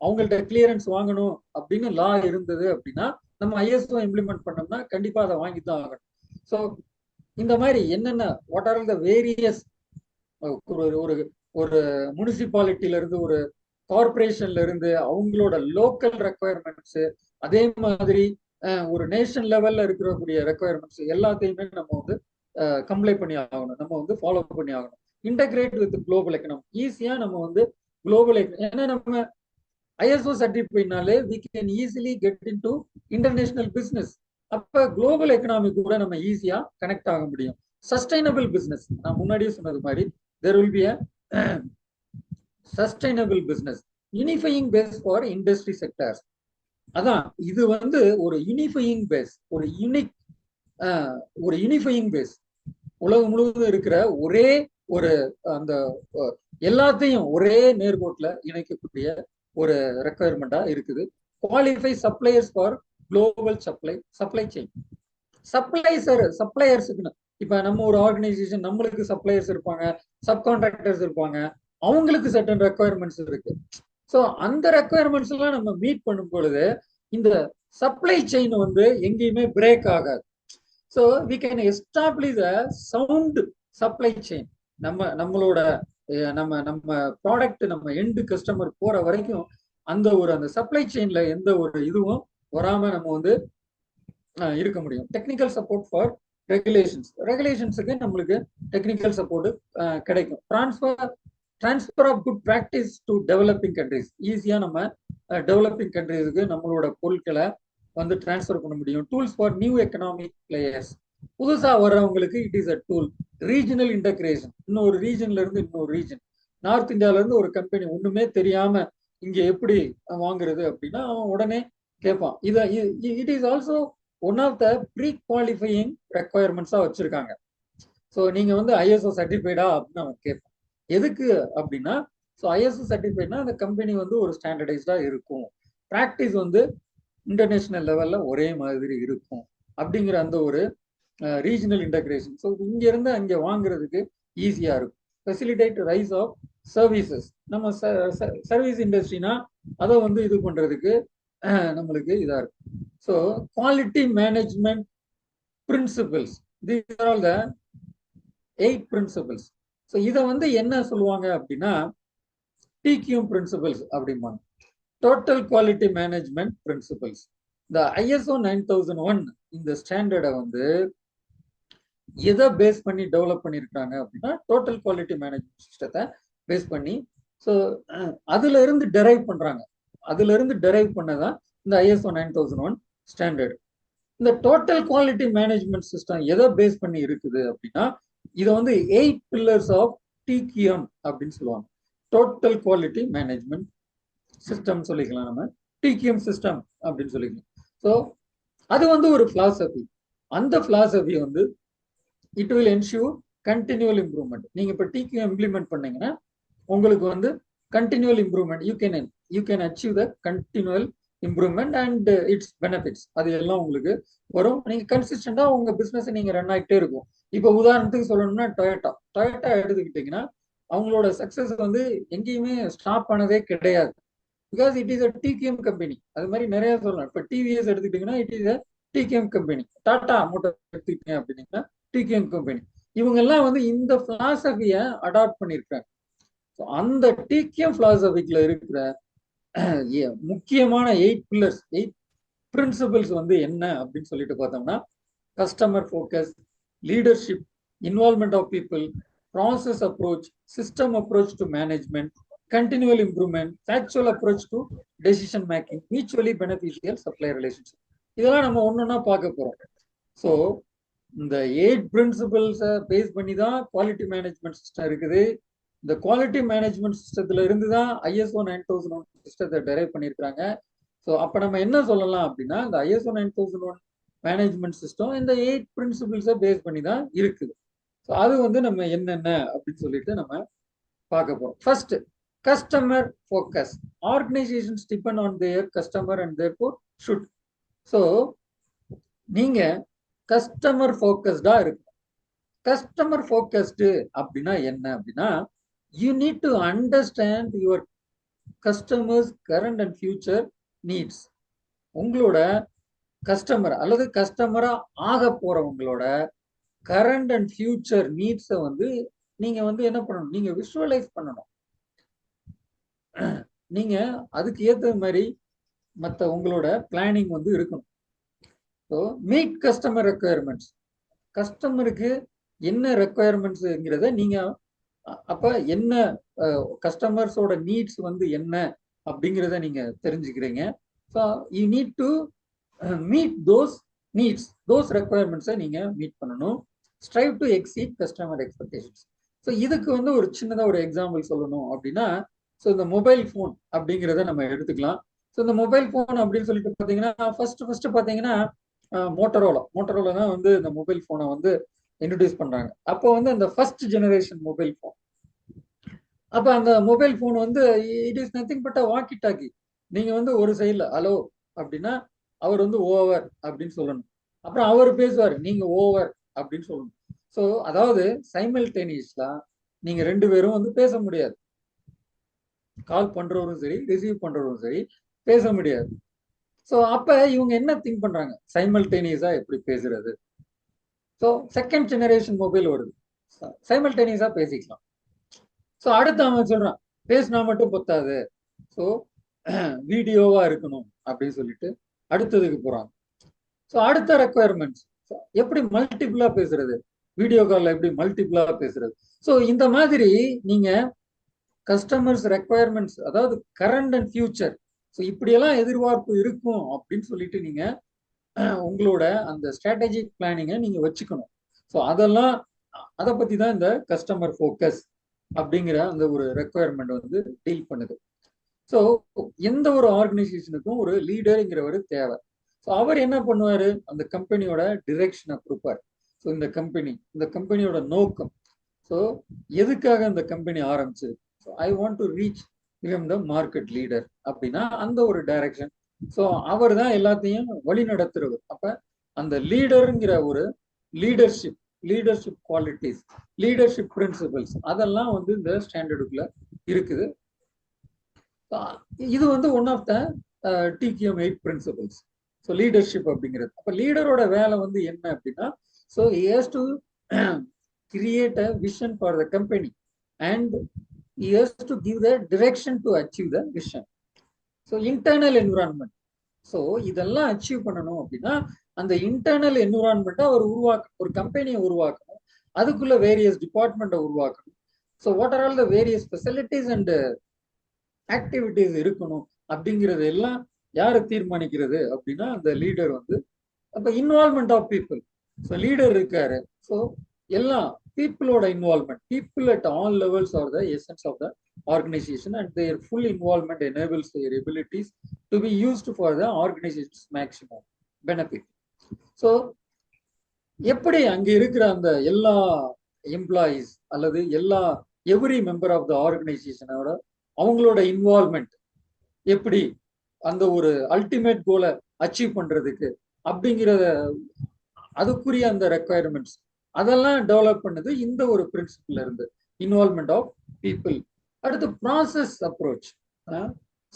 அவங்கள்ட்ட கிளியரன்ஸ் வாங்கணும் அப்படின்னு லா இருந்தது அப்படின்னா நம்ம ISO இம்ப்ளிமெண்ட் பண்ணோம்னா கண்டிப்பா அதை வாங்கி தான் ஆகணும். ஸோ இந்த மாதிரி என்னென்ன வாட் ஆர் த வேரியஸ் ஒரு ஒரு முனிசிபாலிட்டியில இருந்து ஒரு கார்பரேஷன்ல இருந்து அவங்களோட லோக்கல் ரெக்குவயர்மெண்ட்ஸ், அதே மாதிரி ஒரு நேஷன் லெவல்ல இருக்கக்கூடிய ரெக்குவயர்மெண்ட்ஸ் எல்லாத்தையுமே நம்ம வந்து கம்ப்ளை பண்ணி ஆகணும், நம்ம வந்து ஃபாலோ பண்ணி ஆகணும். இன்டகிரேட் வித் குளோபல் எக்கனாமி, ஈஸியா நம்ம வந்து குளோபல், ஏன்னா நம்ம ஐஎஸ்ஓ சர்டிஃபைட்னாலே we can easily get into international business. அப்ப குளோபல் எக்கனாமி கூட நம்ம ஈஸியா கனெக்ட் ஆக முடியும். சஸ்டைனபிள் பிசினஸ், நான் முன்னாடியே சொன்னது மாதிரி there will be a sustainable business unifying base for industry sectors. அதான் இது வந்து ஒரு யூனிஃபையிங் பேஸ், ஒரு யூனிஃபையிங் பேஸ், உலகம் முழுவதும் இருக்கிற ஒரே ஒரு அந்த எல்லாத்தையும் ஒரே நேர்கோட்டில் இணைக்கக்கூடிய ஒரு ரெக்குவயர்மெண்டா இருக்குது. Qualify suppliers for global supply chain. சப்ளையர்ஸுக்குன்னு இப்ப நம்ம ஒரு ஆர்கனைசேஷன், நம்மளுக்கு சப்ளையர்ஸ் இருப்பாங்க, சப்கான்ட்ராக்டர்ஸ் இருப்பாங்க, அவங்களுக்கு சர்டன் ரெக்குவயர்மெண்ட்ஸ் இருக்கு. ஸோ அந்த ரெக்குவயர்மெண்ட்ஸ் எல்லாம் நம்ம மீட் பண்ணும் பொழுது இந்த சப்ளை செயின் வந்து எங்கேயுமே பிரேக் ஆகாது. So we can establish a sound supply chain. நம்மளோட நம்ம ப்ராடக்ட் நம்ம எண்டு கஸ்டமர் போற வரைக்கும் அந்த சப்ளை செயின்ல எந்த ஒரு இதுவும் வராம நம்ம வந்து இருக்க முடியும். டெக்னிக்கல் சப்போர்ட் ஃபார் ரெகுலேஷன்ஸுக்கு நம்மளுக்கு டெக்னிக்கல் சப்போர்ட் கிடைக்கும். Transfer of good practice to developing countries, ஈஸியா நம்ம டெவலப்பிங் கண்ட்ரிஸுக்கு நம்மளோட பொருட்களை வந்து டிரான்ஸ்ஃபர் பண்ண முடியும். Tools for new economic players, புதுசா வர்றவங்களுக்கு it is a tool. Regional integration, இன்னொரு ரீஜன்ல இருந்து இன்னொரு ரீஜன், நார்த் இந்தியால இருந்து ஒரு கம்பெனி ஒண்ணுமே தெரியாம இங்க எப்படி வாங்குறது அப்படின்னா அவன் உடனே கேட்பான். It is also one of the prequalifying ரெக்குவயர்மெண்ட்ஸா வச்சிருக்காங்க. ஸோ நீங்க வந்து ஐஎஸ்ஓ சர்டிஃபைடா அப்படின்னு அவன் கேட்பான். எதுக்கு அப்படின்னா, ஸோ ஐஎஸ்ஓ சர்டிஃபைட்னா அந்த கம்பெனி வந்து ஒரு ஸ்டாண்டர்டைஸ்டா இருக்கும், ப்ராக்டிஸ் வந்து இன்டர்நேஷனல் லெவல்ல ஒரே மாதிரி இருக்கும் அப்படிங்கிற அந்த ஒரு ரீஜனல் இன்டகிரேஷன். ஸோ இங்க இருந்து அங்கே வாங்குறதுக்கு ஈஸியா இருக்கும். ஃபெசிலிட்டேட் ரைஸ் ஆஃப் சர்வீசஸ், நம்ம சர்வீஸ் இண்டஸ்ட்ரினா அதை வந்து இது பண்றதுக்கு நம்மளுக்கு இதா இருக்கும். So quality management principles, these are all the 8 principles. So இதை வந்து என்ன சொல்லுவாங்க அப்படின்னா டிக்யூஎம் பிரின்சிபிள்ஸ் அப்படிம்பாங்க, டோட்டல் குவாலிட்டி மேனேஜ்மெண்ட் பிரின்சிபிள்ஸ். இந்த ஐஎஸ்ஓ 9001 இந்த ஸ்டாண்டர்டை வந்து எதை பேஸ் பண்ணி டெவலப் பண்ணியிருக்காங்க அப்படின்னா டோட்டல் குவாலிட்டி மேனேஜ்மெண்ட் சிஸ்டத்தை பேஸ் பண்ணி, ஸோ அதுல இருந்து டெரைவ் பண்றாங்க. அதுல இருந்து டெரைவ் பண்ணதான் இந்த ஐஎஸ்ஓ 9001 ஸ்டாண்டர்ட். இந்த டோட்டல் குவாலிட்டி மேனேஜ்மெண்ட் சிஸ்டம் எதை பேஸ் பண்ணி இருக்குது அப்படின்னா இதை வந்து 8 பில்லர்ஸ் ஆஃப் டிக்யூஎம் அப்படின்னு சொல்லுவாங்க. டோட்டல் குவாலிட்டி மேனேஜ்மெண்ட் சிஸ்டம் சொல்லிக்கலாம், நம்ம டிக்யூஎம் சிஸ்டம் அப்படின்னு சொல்லிக்கலாம். ஸோ அது வந்து ஒரு பிலாசபி. அந்த பிலாசபி வந்து it will ensure continual improvement. நீங்க இப்போ டிக்யூஎம் இம்ப்ளிமெண்ட் பண்ணீங்கன்னா உங்களுக்கு வந்து continual improvement, you can achieve the continual improvement and it's benefits, அது எல்லாம் உங்களுக்கு வரும். நீங்க கன்சிஸ்டண்டா உங்க பிசினஸ் நீங்க ரன் ஆகிட்டே இருக்கும். இப்போ உதாரணத்துக்கு சொல்லணும்னா டொயோட்டா எடுத்துக்கிட்டீங்கன்னா அவங்களோட சக்சஸ் வந்து எங்கேயுமே ஸ்டாப் ஆனதே கிடையாது. Because it is a TQM company. அது மாதிரி நிறைய சொல்லலாம். இப்போ டிவிஎஸ் எடுத்துக்கிட்டீங்கன்னா it is a TQM company. Tata motor எடுத்துக்கிட்டீங்க அப்படின்னா டிக்யூஎம் கம்பெனி. இவங்க எல்லாம் வந்து இந்த பிலாசபியை அடாப்ட் பண்ணியிருக்காங்க. அந்த டிக்யூஎம் பிலாசபிக்குள்ள இருக்கிற முக்கியமான 8 பில்லர்ஸ், 8 பிரின்சிபிள்ஸ் வந்து என்ன அப்படின்னு சொல்லிட்டு பார்த்தோம்னா customer focus, leadership, involvement of people, process approach, system approach to management, continual improvement, factual approach to decision making, mutually beneficial supplier relationship. இதெல்லாம் நம்ம ஒன்னொன்னா பார்க்க போறோம். ஸோ இந்த 8 பிரின்சிபிள்ஸை பேஸ் பண்ணி தான் குவாலிட்டி மேனேஜ்மெண்ட் சிஸ்டம் இருக்குது. இந்த குவாலிட்டி மேனேஜ்மெண்ட் சிஸ்டத்துல இருந்து தான் ஐஎஸ்ஓ 9001 சிஸ்டத்தை டெரைவ் பண்ணியிருக்காங்க. ஸோ அப்போ நம்ம என்ன சொல்லலாம் அப்படின்னா இந்த ஐஎஸ்ஓ 9001 மேனேஜ்மெண்ட் சிஸ்டம் இந்த 8 பிரின்சிபிள்ஸை பேஸ் பண்ணி தான் இருக்குது. ஸோ அது வந்து நம்ம என்னென்ன அப்படின்னு சொல்லிட்டு நம்ம பார்க்க போறோம். First, customer focus. Organizations depend on their customer and therefore should. So நீங்க கஸ்டமர் ஃபோக்கஸ்டா இருக்கு. கஸ்டமர் ஃபோக்கஸ்டு அப்படின்னா என்ன அப்படின்னா you need to understand your customers current and future needs. உங்களோட கஸ்டமர் அல்லது கஸ்டமரா ஆக போறவங்களோட கரண்ட் அண்ட் ஃபியூச்சர் நீட்ஸை வந்து நீங்க வந்து என்ன பண்ணணும், நீங்க விஷுவலைஸ் பண்ணணும். நீங்க அதுக்கு ஏத்த மாதிரி மற்ற உங்களோட பிளானிங் வந்து இருக்கணும். ஸோ மீட் கஸ்டமர் ரெக்குயர்மெண்ட்ஸ், கஸ்டமருக்கு என்ன ரெக்குயர்மெண்ட்ஸுங்கிறத நீங்க அப்ப என்ன கஸ்டமர்ஸோட நீட்ஸ் வந்து என்ன அப்படிங்கிறத நீங்க தெரிஞ்சுக்கிறீங்க. So you need to meet those needs, those ரெக்குயர்மெண்ட்ஸை நீங்க மீட் பண்ணணும். Strive to exceed customer expectations. So இதுக்கு வந்து ஒரு சின்னதாக ஒரு எக்ஸாம்பிள் சொல்லணும் அப்படின்னா, ஸோ இந்த மொபைல் ஃபோன் அப்படிங்கிறத நம்ம எடுத்துக்கலாம். ஸோ இந்த மொபைல் ஃபோன் அப்படின்னு சொல்லிட்டு பார்த்தீங்கன்னா ஃபர்ஸ்ட் பார்த்தீங்கன்னா மோட்டரோலா தான் வந்து இந்த மொபைல் ஃபோனை வந்து இன்ட்ரடியூஸ் பண்றாங்க. அப்போ வந்து அந்த ஃபர்ஸ்ட் ஜெனரேஷன் மொபைல் ஃபோன். அப்ப அந்த மொபைல் ஃபோன் வந்து it is nothing but a walkie talkie. நீங்க வந்து ஒரு சைட்ல ஹலோ அப்படின்னா அவர் வந்து ஓவர் அப்படின்னு சொல்லணும். அப்புறம் அவர் பேசுவார், நீங்க ஓவர் அப்படின்னு சொல்லணும். ஸோ அதாவது சைமல்டேனியஸ்லா நீங்க 2 பேரும் வந்து பேச முடியாது. கால் பண்றவரும் சரி, ரிசீவ் பண்றவரும் சரி பேச முடியாது. ஸோ அப்ப இவங்க என்ன திங்க் பண்றாங்க, சைமல்டேனியஸா எப்படி பேசுறது. ஸோ செகண்ட் ஜெனரேஷன் மொபைல் வருது, சைமல்டேனியஸா பேசிக்கலாம். ஸோ அடுத்து அவன் சொல்றான், பேசினா மட்டும் பத்தாது, ஸோ வீடியோவா இருக்கணும் அப்படின்னு சொல்லிட்டு அடுத்ததுக்கு போறாங்க. ஸோ அடுத்த ரெக்குயர்மெண்ட்ஸ் எப்படி மல்டிபிளா பேசுறது, வீடியோ கால்ல எப்படி மல்டிபிளா பேசுறது. ஸோ இந்த மாதிரி நீங்க கஸ்டமர்ஸ் ரெக்குயர்மெண்ட்ஸ், அதாவது கரண்ட் அண்ட் ஃபியூச்சர், ஸோ இப்படியெல்லாம் எதிர்பார்ப்பு இருக்கும் அப்படின்னு சொல்லிட்டு நீங்க உங்களோட அந்த ஸ்ட்ராட்டஜிக் பிளானிங்கை நீங்க வச்சுக்கணும். ஸோ அதெல்லாம் அதை பத்தி தான் இந்த கஸ்டமர் ஃபோக்கஸ் அப்படிங்கிற அந்த ஒரு ரெக்குயர்மெண்ட் வந்து டீல் பண்ணுது. ஸோ எந்த ஒரு ஆர்கனைசேஷனுக்கும் ஒரு லீடருங்கிறவர் தேவை. ஸோ அவர் என்ன பண்ணுவாரு, அந்த கம்பெனியோட டிரெக்ஷனை கொடுப்பார். ஸோ இந்த கம்பெனியோட நோக்கம், ஸோ எதுக்காக இந்த கம்பெனி ஆரம்பிச்சது, so I want to reach become the market leader அப்படின்னா அந்த ஒரு டைரக்ஷன். ஸோ அவர் தான் எல்லாத்தையும் வழி நடத்துறவர். அப்ப அந்த லீடருங்கிற ஒரு லீடர்ஷிப் குவாலிட்டிஸ், லீடர்ஷிப் பிரின்சிபல்ஸ் அதெல்லாம் வந்து இந்த ஸ்டாண்டர்டுக்குள்ள இருக்குது. இது வந்து one of the TQM 8 principles. So leadership அப்படிங்கிறது. அப்ப லீடரோட வேலை வந்து என்ன அப்படின்னா, so he has to create a vision for the company and he has to give the direction to achieve the vision. So internal environment, so இதெல்லாம் achieve பண்ணணும் அப்படின்னா அந்த இன்டர்னல் என்விரான்மெண்ட்டை அவர் ஒரு கம்பெனியை உருவாக்கணும், அதுக்குள்ள வேரியஸ் டிபார்ட்மெண்ட்டை உருவாக்கணும். So what are all the various facilities and activities இருக்கணும் அப்படிங்கிறது எல்லாம் யாரு தீர்மானிக்கிறது அப்படின்னா அந்த லீடர் வந்து. அப்ப involvement of people, so leader இருக்காரு, ஸோ எல்லாம் பீப்புளோட involvement, people at all levels are the essence of the organisation and their full involvement enables their abilities to be used for the organisation's maximum benefit. So எப்படி அங்க இருக்கிற அந்த எல்லா employees அல்லது every member of the ஆர்கனைசேஷனோட அவங்களோட involvement எப்படி அந்த ஒரு அல்டிமேட் கோலை அச்சீவ் பண்றதுக்கு அப்படிங்கிறத அதுக்குரிய அந்த ரெக்குயர்மெண்ட்ஸ் அதெல்லாம் டெவலப் பண்ணது இந்த ஒரு பிரின்சிபிள் இருந்து, இன்வால்மெண்ட் ஆஃப் பீப்புள். அடுத்து ப்ராசஸ் அப்ரோச்.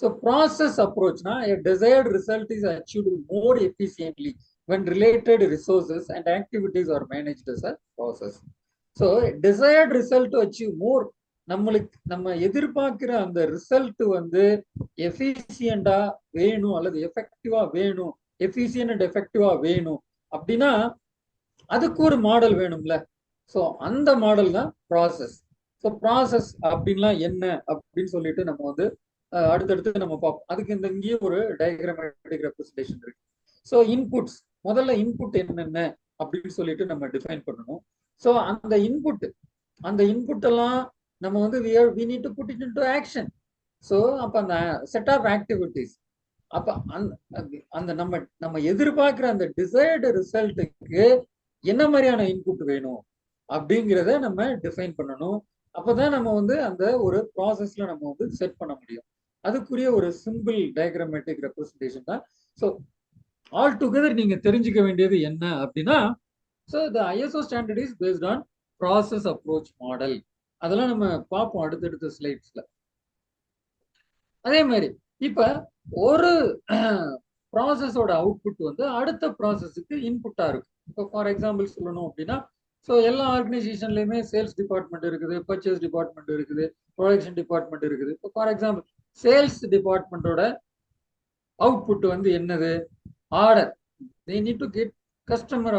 ஸோ ப்ராசஸ் அப்ரோச்னா desired result is achieved more efficiently when related resources and activities are managed as a process. So desired result to achieve more, நம்ம எதிர்பார்க்கிற அந்த result வந்து எஃபிஷியண்டா வேணும் அல்லது எஃபெக்டிவா வேணும், எஃபிஷியன்ட் அண்ட் எஃபெக்டிவா வேணும் அப்படின்னா அதுக்கு ஒரு மாடல் வேணும்ல. ஸோ அந்த மாடல் தான் ப்ராசஸ். ஸோ ப்ராசஸ் அப்படின்லாம் என்ன அப்படின்னு சொல்லிட்டு நம்ம வந்து அடுத்தடுத்து நம்ம பார்ப்போம். அதுக்கு இங்கேயே ஒரு டயக்ராமேட்டிக் ரெப்ரசன்டேஷன் இருக்கு. ஸோ இன்புட்ஸ், முதல்ல இன்புட் என்னென்ன அப்படின்னு சொல்லிட்டு நம்ம டிஃபைன் பண்ணணும். ஸோ அந்த இன்புட் எல்லாம் நம்ம வந்து we need to put it into action. So அப்ப அந்த செட் ஆஃப் ஆக்டிவிட்டிஸ், அப்ப அந்த நம்ம எதிர்பார்க்கிற அந்த டிசைர்டு ரிசல்ட்டுக்கு என்ன மாதிரியான இன்புட் வேணும் அப்படிங்கிறத நம்ம டிஃபைன் பண்ணணும். அப்பதான் நம்ம வந்து அந்த ஒரு ப்ராசஸ்ல நம்ம வந்து செட் பண்ண முடியும். அதுக்குரிய ஒரு சிம்பிள் டயக்ராமேட்டிக் ரெப்ரசன்டேஷன் தான். ஸோ ஆல் டுகெதர் நீங்க தெரிஞ்சுக்க வேண்டியது என்ன அப்படின்னா, so the ISO standard is based on process approach model. அதெல்லாம் நம்ம பார்ப்போம் அடுத்தடுத்த ஸ்லைட்ஸ்ல. அதே மாதிரி இப்ப ஒரு ப்ராசஸோட அவுட்புட் வந்து அடுத்த ப்ராசஸுக்கு இன்புட்டா இருக்கும். இப்போ ஃபார் எக்ஸாம்பிள் சொல்லணும் அப்படின்னா, ஸோ எல்லா ஆர்கனைசேஷன்லயுமே சேல்ஸ் டிபார்ட்மெண்ட் இருக்குது, பர்ச்சேஸ் டிபார்ட்மெண்ட் இருக்குது, ப்ரொடக்ஷன் டிபார்ட்மெண்ட் இருக்குது. இப்போ ஃபார் எக்ஸாம்பிள் சேல்ஸ் டிபார்ட்மெண்டோட அவுட்புட் வந்து என்னது? Order. they need to get customer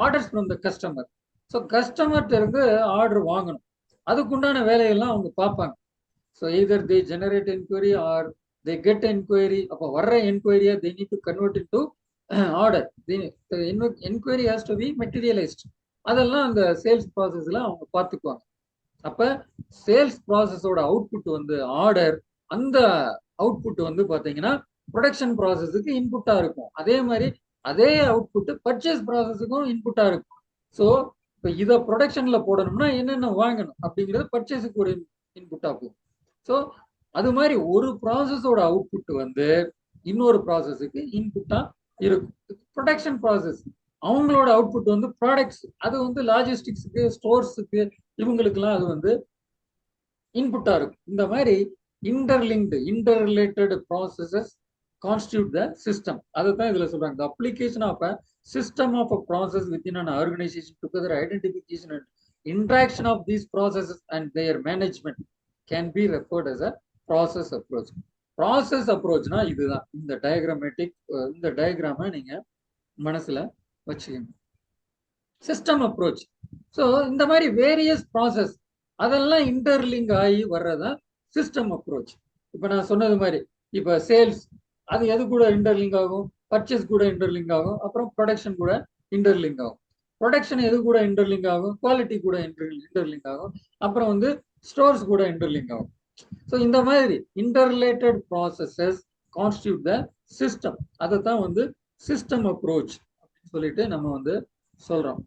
orders from the customer. So கஸ்டமர்கிட்ட இருந்து ஆர்டர் வாங்கணும், அதுக்குண்டான வேலையெல்லாம் அவங்க பார்ப்பாங்க. So either they generate enquiry or they get enquiry. அப்போ வர்ற என்கொயரியா they need to convert into order. Enquiry has to be materialised. அதெல்லாம் அந்த சேல்ஸ் ப்ராசஸ்ல அவங்க பார்த்துக்குவாங்க. அப்ப சேல்ஸ் ப்ராசஸோட அவுட்புட் வந்து ஆர்டர். அந்த அவுட்புட் வந்து பாத்தீங்கன்னா ப்ரொடக்ஷன் ப்ராசஸுக்கு இன்புட்டா இருக்கும். அதே மாதிரி அதே அவுட்புட் பர்ச்சேஸ் ப்ராசஸுக்கும் இன்புட்டா இருக்கும். ஸோ இப்போ இதை ப்ரொடக்ஷன்ல போடணும்னா என்னென்ன வாங்கணும் அப்படிங்கிறது பர்ச்சேஸுக்கு ஒரு இன்புட்டா போகும். ஸோ அது மாதிரி ஒரு ப்ராசஸோட அவுட்புட் வந்து இன்னொரு ப்ராசஸுக்கு இன்புட்டா இருக்கும். ப்ரொடக்ஷன் ப்ராசஸ் அவங்களோட அவுட்புட் வந்து ப்ராடக்ட்ஸ், அது வந்து லாஜிஸ்டிக்ஸுக்கு, ஸ்டோர்ஸுக்கு, இவங்களுக்குலாம் அது வந்து இன்புட்டா இருக்கும். இந்த மாதிரி interlinked interrelated processes constitute the system. அதை தான் இதுல சொல்றாங்க. The application of a system of a process within an organization together identification and interaction of these processes and their management can be referred as a process approach. Process அப்ரோச்னா இதுதான். இந்த diagrammatic இந்த டயக்ராமை நீங்க மனசுல வச்சுக்கோங்க. System approach. ஸோ இந்த மாதிரி various process அதெல்லாம் இன்டர்லிங்க் ஆகி வர்றதா சிஸ்டம் அப்ரோச். இப்போ நான் சொன்னது மாதிரி இப்போ சேல்ஸ் அது எது கூட இன்டர்லிங்க் ஆகும்? பர்ச்சேஸ் கூட இன்டர்லிங்க் ஆகும். அப்புறம் ப்ரொடக்ஷன் கூட இன்டர்லிங்க் ஆகும். ப்ரொடக்ஷன் எது கூட இன்டர்லிங்க் ஆகும்? குவாலிட்டி கூட இன்டர்லிங்க் ஆகும். அப்புறம் வந்து ஸ்டோர்ஸ் கூட இன்டர்லிங்க் ஆகும். ஸோ இந்த மாதிரி interrelated processes constitute the system. அதை தான் வந்து சிஸ்டம் அப்ரோச் அப்படின்னு சொல்லிட்டு நம்ம வந்து சொல்றோம்.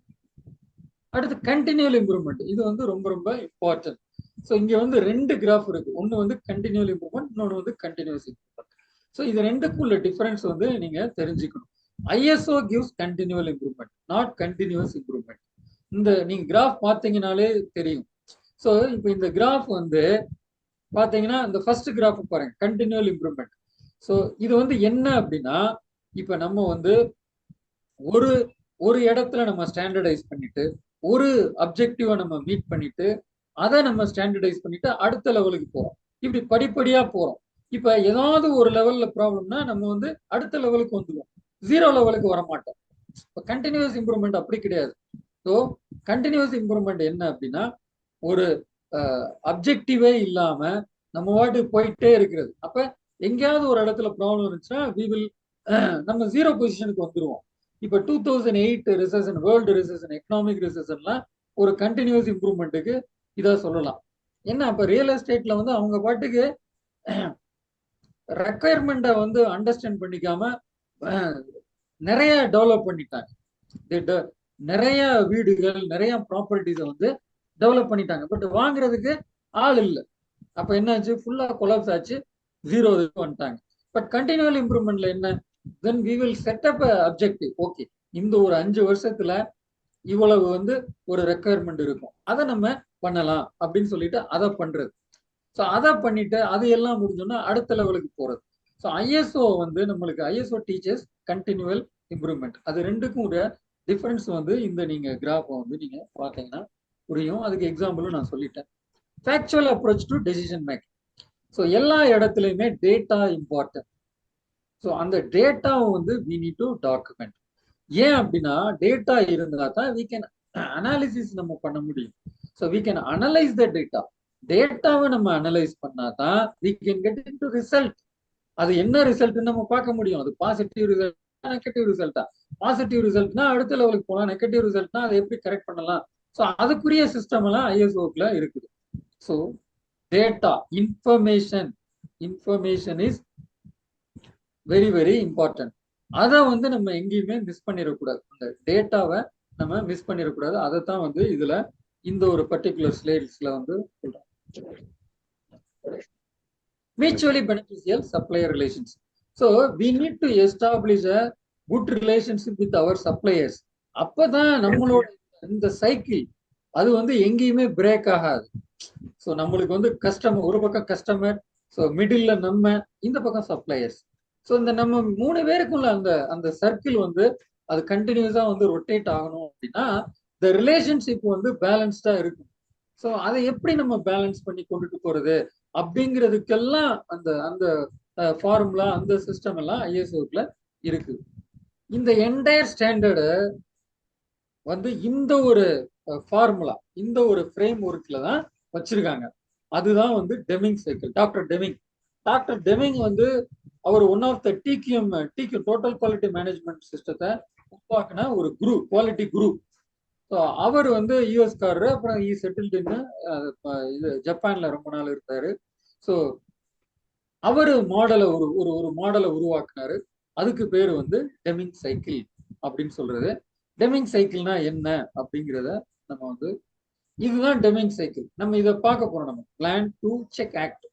அடுத்து கண்டினியூவல் இம்ப்ரூவ்மெண்ட். இது வந்து ரொம்ப ரொம்ப இம்பார்ட்டன்ட். ஸோ இங்க வந்து ரெண்டு கிராஃப் இருக்கு. ஒன்று வந்து கண்டினியூவல் இம்ப்ரூவ்மெண்ட், இன்னொன்று வந்து கண்டினியூஸ் இம்ப்ரூவ்மெண்ட். ஸோ இது ரெண்டுக்குள்ள டிஃபரன்ஸ் வந்து நீங்க தெரிஞ்சுக்கணும். ISO gives continual improvement, not continuous improvement. இந்த நீங்க கிராஃப் பார்த்தீங்கன்னாலே தெரியும். ஸோ இப்போ இந்த கிராஃப் வந்து பாத்தீங்கன்னா இந்த ஃபர்ஸ்ட் கிராஃப் பாருங்க, கண்டினியூவல் இம்ப்ரூவ்மெண்ட். ஸோ இது வந்து என்ன அப்படின்னா, இப்ப நம்ம வந்து ஒரு ஒரு இடத்துல நம்ம ஸ்டாண்டர்டைஸ் பண்ணிட்டு ஒரு அப்ஜெக்டிவா நம்ம மீட் பண்ணிட்டு அதை நம்ம ஸ்டாண்டர்டைஸ் பண்ணிட்டு அடுத்த லெவலுக்கு போறோம். இப்படி படிப்படியா போறோம். இப்ப ஏதாவது ஒரு லெவல்ல ப்ராப்ளம்னா நம்ம வந்து அடுத்த லெவலுக்கு வந்துடுவோம், ஜீரோ லெவலுக்கு வர மாட்டோம். இப்போ கண்டினியூஸ் இம்ப்ரூவ்மெண்ட் அப்படி கிடையாது. ஸோ கண்டினியூஸ் இம்ப்ரூவ்மெண்ட் என்ன அப்படின்னா, ஒரு அப்ஜெக்டிவே இல்லாம நம்ம வாட்டு போயிட்டே இருக்கிறது. அப்ப எங்கேயாவது ஒரு இடத்துல ப்ராப்ளம் இருந்துச்சுன்னா நம்ம ஜீரோ பொசிஷனுக்கு வந்துருவோம். இப்ப 2008 ரிசெஷன், வேர்ல்டு ரிசெஷன், எக்கனாமிக் ரிசெஷன்லாம் ஒரு கண்டினியூஸ் இம்ப்ரூவ்மெண்ட்டுக்கு இதா சொல்லலாம். என்ன அப்ப ரியல் எஸ்டேட்ல வந்து அவங்க பாட்டுக்கு ரெக்குயர்மெண்ட்டை வந்து அண்டர்ஸ்டாண்ட் பண்ணிக்காம நிறைய டெவலப் பண்ணிட்டாங்க. நிறைய வீடுகள், நிறைய ப்ராப்பர்ட்டிஸை வந்து டெவலப் பண்ணிட்டாங்க. பட் வாங்குறதுக்கு ஆள் இல்லை. அப்ப என்னாச்சு? ஃபுல்லா கொலாப்ஸ் ஆச்சு, ஜீரோ வந்துட்டாங்க. பட் கண்டினியூவல் இம்ப்ரூவ்மெண்ட்ல என்ன? Then we will set up objective. Okay, இந்த ஒரு 5 வருஷத்துல இவ்வளவு வந்து ஒரு ரெக்குயர்மெண்ட் இருக்கும், அதை நம்ம பண்ணலாம் அப்படின்னு சொல்லிட்டு அதை பண்றது. ஸோ அதை பண்ணிட்டு அது எல்லாம் முடிஞ்சோம்னா அடுத்த லெவலுக்கு போறது. ஸோ ஐஎஸ்ஓ வந்து நம்மளுக்கு ஐஎஸ்ஓ டீச்சர்ஸ் கண்டினியூவல் இம்ப்ரூவ்மெண்ட். அது ரெண்டுக்கும் ஒரு டிஃபரன்ஸ் வந்து இந்த நீங்க கிராஃப் வந்து நீங்க பார்த்தீங்கன்னா புரியும். அதுக்கு எக்ஸாம்பிளும் நான் சொல்லிட்டேன். Factual approach to decision making. So எல்லா இடத்துலையுமே டேட்டா இம்பார்ட்டன்ட். ஸோ அந்த டேட்டாவை வந்து வி நீட் டு டாக்குமெண்ட். ஏன் அப்படின்னா டேட்டா இருந்தா தான் வி கேன் அனாலிசிஸ் நம்ம பண்ண முடியும். So we can analyse the data. டேட்டாவை நம்ம அனலைஸ் பண்ணா தான் we can get into result. அது என்ன ரிசல்ட்னு நம்ம பார்க்க முடியும். அது பாசிட்டிவ் ரிசல்ட், நெகட்டிவ் ரிசல்ட்டா? பாசிட்டிவ் ரிசல்ட்னா அடுத்த லெவலுக்கு போகலாம், நெகட்டிவ் ரிசல்ட்னா அதை எப்படி கரெக்ட் பண்ணலாம். ஸோ அதுக்குரிய சிஸ்டம் எல்லாம் ஐஎஸ்ஓக்குள்ள இருக்குது. So data information is very very important. அதை வந்து நம்ம எங்கேயுமே மிஸ் பண்ணிடக்கூடாது. அந்த டேட்டாவை நம்ம மிஸ் பண்ணிடக்கூடாது. அதை தான் வந்து இதுல இந்த ஒரு பர்டிகுலர் ஸ்லைட்ஸ்ல வந்து சொல்றோம். Mutually beneficial supplier relations. So we need to establish a good relationship with our suppliers. அப்பதான் நம்மளோட இந்த சைக்கிள் அது வந்து எங்கேயுமே பிரேக் ஆகாது. ஸோ நம்மளுக்கு வந்து கஸ்டமர் ஒரு பக்கம், கஸ்டமர், ஸோ மிடில் நம்ம, இந்த பக்கம் சப்ளையர்ஸ். ஸோ இந்த நம்ம 3 பேருக்குள்ள அந்த சர்க்கிள் வந்து அது கண்டினியூஸா வந்து ரொட்டேட் ஆகணும் அப்படின்னா இந்த ரிலேஷன்ஷிப் வந்து பேலன்ஸ்டா இருக்கும். ஸோ அதை எப்படி நம்ம பேலன்ஸ் பண்ணி கொண்டுட்டு போறது அப்படிங்கிறதுக்கெல்லாம் அந்த அந்த ஃபார்முலா அந்த சிஸ்டம் எல்லாம் ஐஎஸ்ஓக்குள்ள இருக்கு. இந்த என்டையர் ஸ்டாண்டர்டு வந்து இந்த ஒரு ஃபார்முலா இந்த ஒரு ஃப்ரேம் ஒர்க்ல தான் வச்சிருக்காங்க. அதுதான் வந்து டெமிங் சைக்கிள். டாக்டர் டெமிங் வந்து அவர் one of the TQM total quality management சிஸ்டத்தை உருவாக்குன ஒரு குவாலிட்டி குரு. ஸோ அவர் வந்து யூஎஸ்காரரு, அப்புறம் செட்டில்டுன்னு இது ஜப்பான்ல ரொம்ப நாள் இருந்தாரு. ஸோ அவரு மாடலை ஒரு மாடலை உருவாக்குனாரு. அதுக்கு பேர் வந்து டெமிங் சைக்கிள் அப்படின்னு சொல்றது. டெமிங் சைக்கிள்னா என்ன அப்படிங்கிறத நம்ம வந்து இதுதான் டெமிங் சைக்கிள். நம்ம இதை பார்க்க போறோம். நம்ம பிளான் டு செக் ஆக்ட்.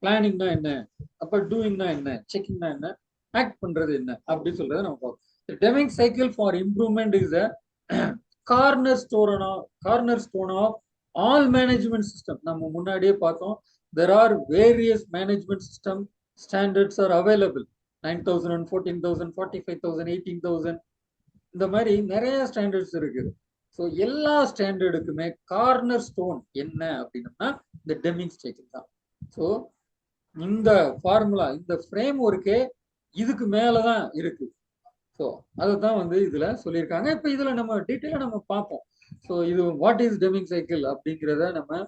பிளானிங்னா என்ன, அப்ப டூயிங்னா என்ன, செக்கிங்னா என்ன, ஆக்ட் பண்றது என்ன அப்படின்னு சொல்றதை நம்ம பார்ப்போம். Deming cycle for improvement is a cornerstone of all management system. நம்ம முன்னாடியே பார்த்தோம். There are various management system standards are available. 9,000, 14,000, 45,000, 18,000 இந்த மாதிரி நிறைய ஸ்டாண்டர்ட்ஸ் இருக்குது. ஸோ எல்லா ஸ்டாண்டர்டுக்குமே கார்னர் ஸ்டோன் என்ன அப்படின்னா இந்த டெமிங் சைக்கிள் தான். ஸோ இந்த ஃபார்முலா இந்த ஃப்ரேம் ஒர்க்கே இதுக்கு மேலதான் இருக்கு. ஸோ அதுதான் வந்து இதுல சொல்லியிருக்காங்க. இப்போ இதுல நம்ம டீட்டெயிலாக நம்ம பார்ப்போம். ஸோ இது வாட் இஸ் டெமிங் சைக்கிள் அப்படிங்கிறத நம்ம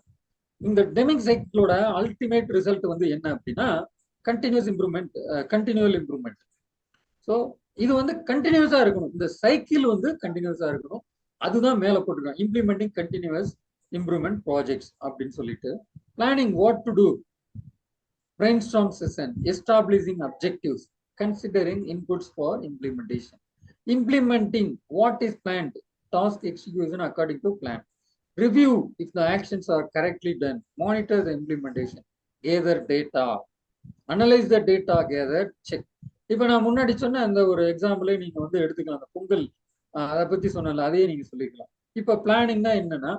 இந்த டெமிங் சைக்கிளோட அல்டிமேட் ரிசல்ட் வந்து என்ன அப்படின்னா கண்டினியூவல் இம்ப்ரூவ்மெண்ட். ஸோ இது வந்து கண்டினியூஸா இருக்கணும். இந்த சைக்கிள் வந்து கண்டினியூஸா இருக்கணும். அதுதான் மேல போட்டிருக்காங்க, இம்ப்ளிமெண்டிங் கண்டினியூஸ் இம்ப்ரூவ்மெண்ட் ப்ராஜெக்ட்ஸ் அப்படின்னு சொல்லிட்டு. Planning what to do, brainstorm session, establishing objectives, considering inputs for implementation, implementing what is planned, task execution according to plan, review if the actions are correctly done, monitor the implementation, gather data, analyze the data gathered, check. இப்போ நான் முன்னாடி சொன்ன அந்த ஒரு எக்ஸாம்பிளே நீங்க வந்து எடுத்துக்கலாம். அந்த பொங்கல் அதை பத்தி சொன்னல, அதையே நீங்க சொல்லிக்கலாம். இப்ப பிளானிங்னா என்னன்னா,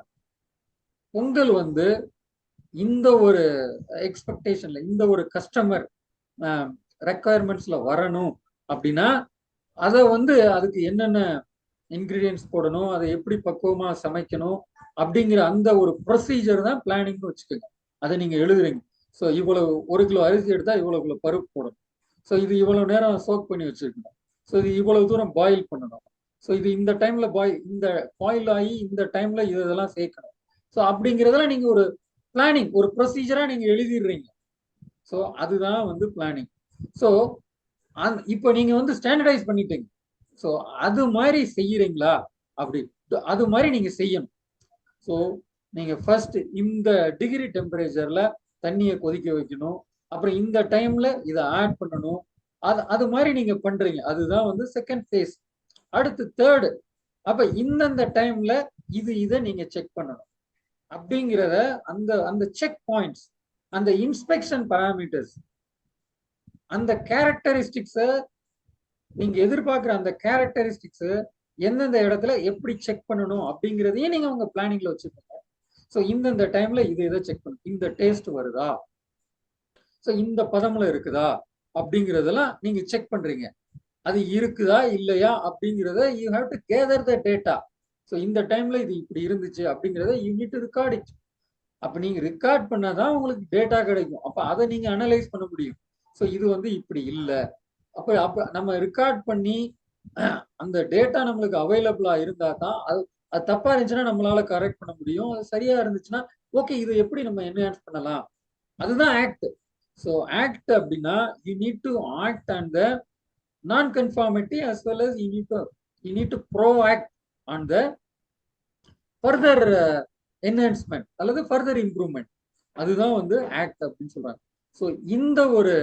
பொங்கல் வந்து இந்த ஒரு எக்ஸ்பெக்டேஷன்ல இந்த ஒரு கஸ்டமர் ரெக்குயர்மெண்ட்ஸ்ல வரணும் அப்படின்னா அதை வந்து அதுக்கு என்னென்ன இன்கிரீடியன்ஸ் போடணும், அதை எப்படி பக்குவமா சமைக்கணும் அப்படிங்கிற அந்த ஒரு ப்ரொசீஜர் தான் பிளானிங்னு வச்சுக்கோங்க. அதை நீங்க எழுதுறீங்க. ஸோ இவ்வளவு 1 கிலோ அரிசி எடுத்தா இவ்வளவு பருப்பு போடணும். ஸோ இது இவ்வளவு நேரம் சோக் பண்ணி வச்சிருக்கணும். ஸோ இது இவ்வளவு தூரம் பாயில் பண்ணணும். ஸோ இது இந்த டைம்ல பாயில் ஆகி இந்த டைம்ல இதெல்லாம் சேர்க்கணும். ஸோ அப்படிங்கிறதெல்லாம் நீங்க ஒரு பிளானிங் ஒரு ப்ரொசீஜரா நீங்க எழுதிடுறீங்க. ஸோ அதுதான் வந்து பிளானிங். ஸோ இப்போ நீங்க வந்து ஸ்டாண்டர்டைஸ் பண்ணிட்டீங்க. ஸோ அது மாதிரி செய்யறீங்களா, அப்படி அது மாதிரி நீங்க செய்யணும். ஸோ நீங்க ஃபர்ஸ்ட் இந்த டிகிரி டெம்பரேச்சர்ல தண்ணியை கொதிக்க வைக்கணும், அப்புறம் இந்த டைம்ல இதை ஆட் பண்ணணும். அது மாதிரி நீங்க பண்றீங்க. அதுதான் வந்து செகண்ட் ஃபேஸ். அடுத்து தேர்டு, அப்ப இந்தந்த டைம்ல இதை நீங்க செக் பண்ணணும் அப்படிங்கிறத அந்த செக் பாயிண்ட்ஸ், அந்த இன்ஸ்பெக்ஷன் பாராமீட்டர்ஸ், அந்த கேரக்டரிஸ்டிக்ஸ நீங்க எதிர்பார்க்கிற அந்த கேரக்டரிஸ்டிக்ஸ் எந்தெந்த இடத்துல எப்படி செக் பண்ணணும் அப்படிங்கிறதையும் நீங்க உங்க பிளானிங்ல வச்சுக்கோங்க. ஸோ இந்தந்த டைம்ல இதை செக் பண்ணணும். இந்த டேஸ்ட் வருதா, ஸோ இந்த பதம்ல இருக்குதா அப்படிங்கிறதெல்லாம் நீங்க செக் பண்றீங்க. அது இருக்குதா இல்லையா அப்படிங்கிறத you have to gather the data. So இந்த டைம்ல இது இப்படி இருந்துச்சு அப்படிங்கிறத you need to record it. அப்ப நீங்க ரெக்கார்ட் பண்ணாதான் உங்களுக்கு டேட்டா கிடைக்கும். அப்ப அதை நீங்க அனலைஸ் பண்ண முடியும். ஸோ இது வந்து இப்படி இல்லை, அப்ப நம்ம ரெக்கார்ட் பண்ணி அந்த டேட்டா நம்மளுக்கு அவைலபிளா இருந்தா தான் அது தப்பா இருந்துச்சுன்னா நம்மளால கரெக்ட் பண்ண முடியும். அது சரியா இருந்துச்சுன்னா ஓகே இதை எப்படி நம்ம என்ஹான்ஸ் பண்ணலாம், அதுதான் ஆக்ட். ஸோ ஆக்ட் அப்படின்னா you need to act on the non-conformity as well as you need to proact on the further enhancement அல்லது further improvement. அதுதான் வந்து ஆக்ட் அப்படின்னு சொல்றாங்க. ஸோ இந்த ஒரு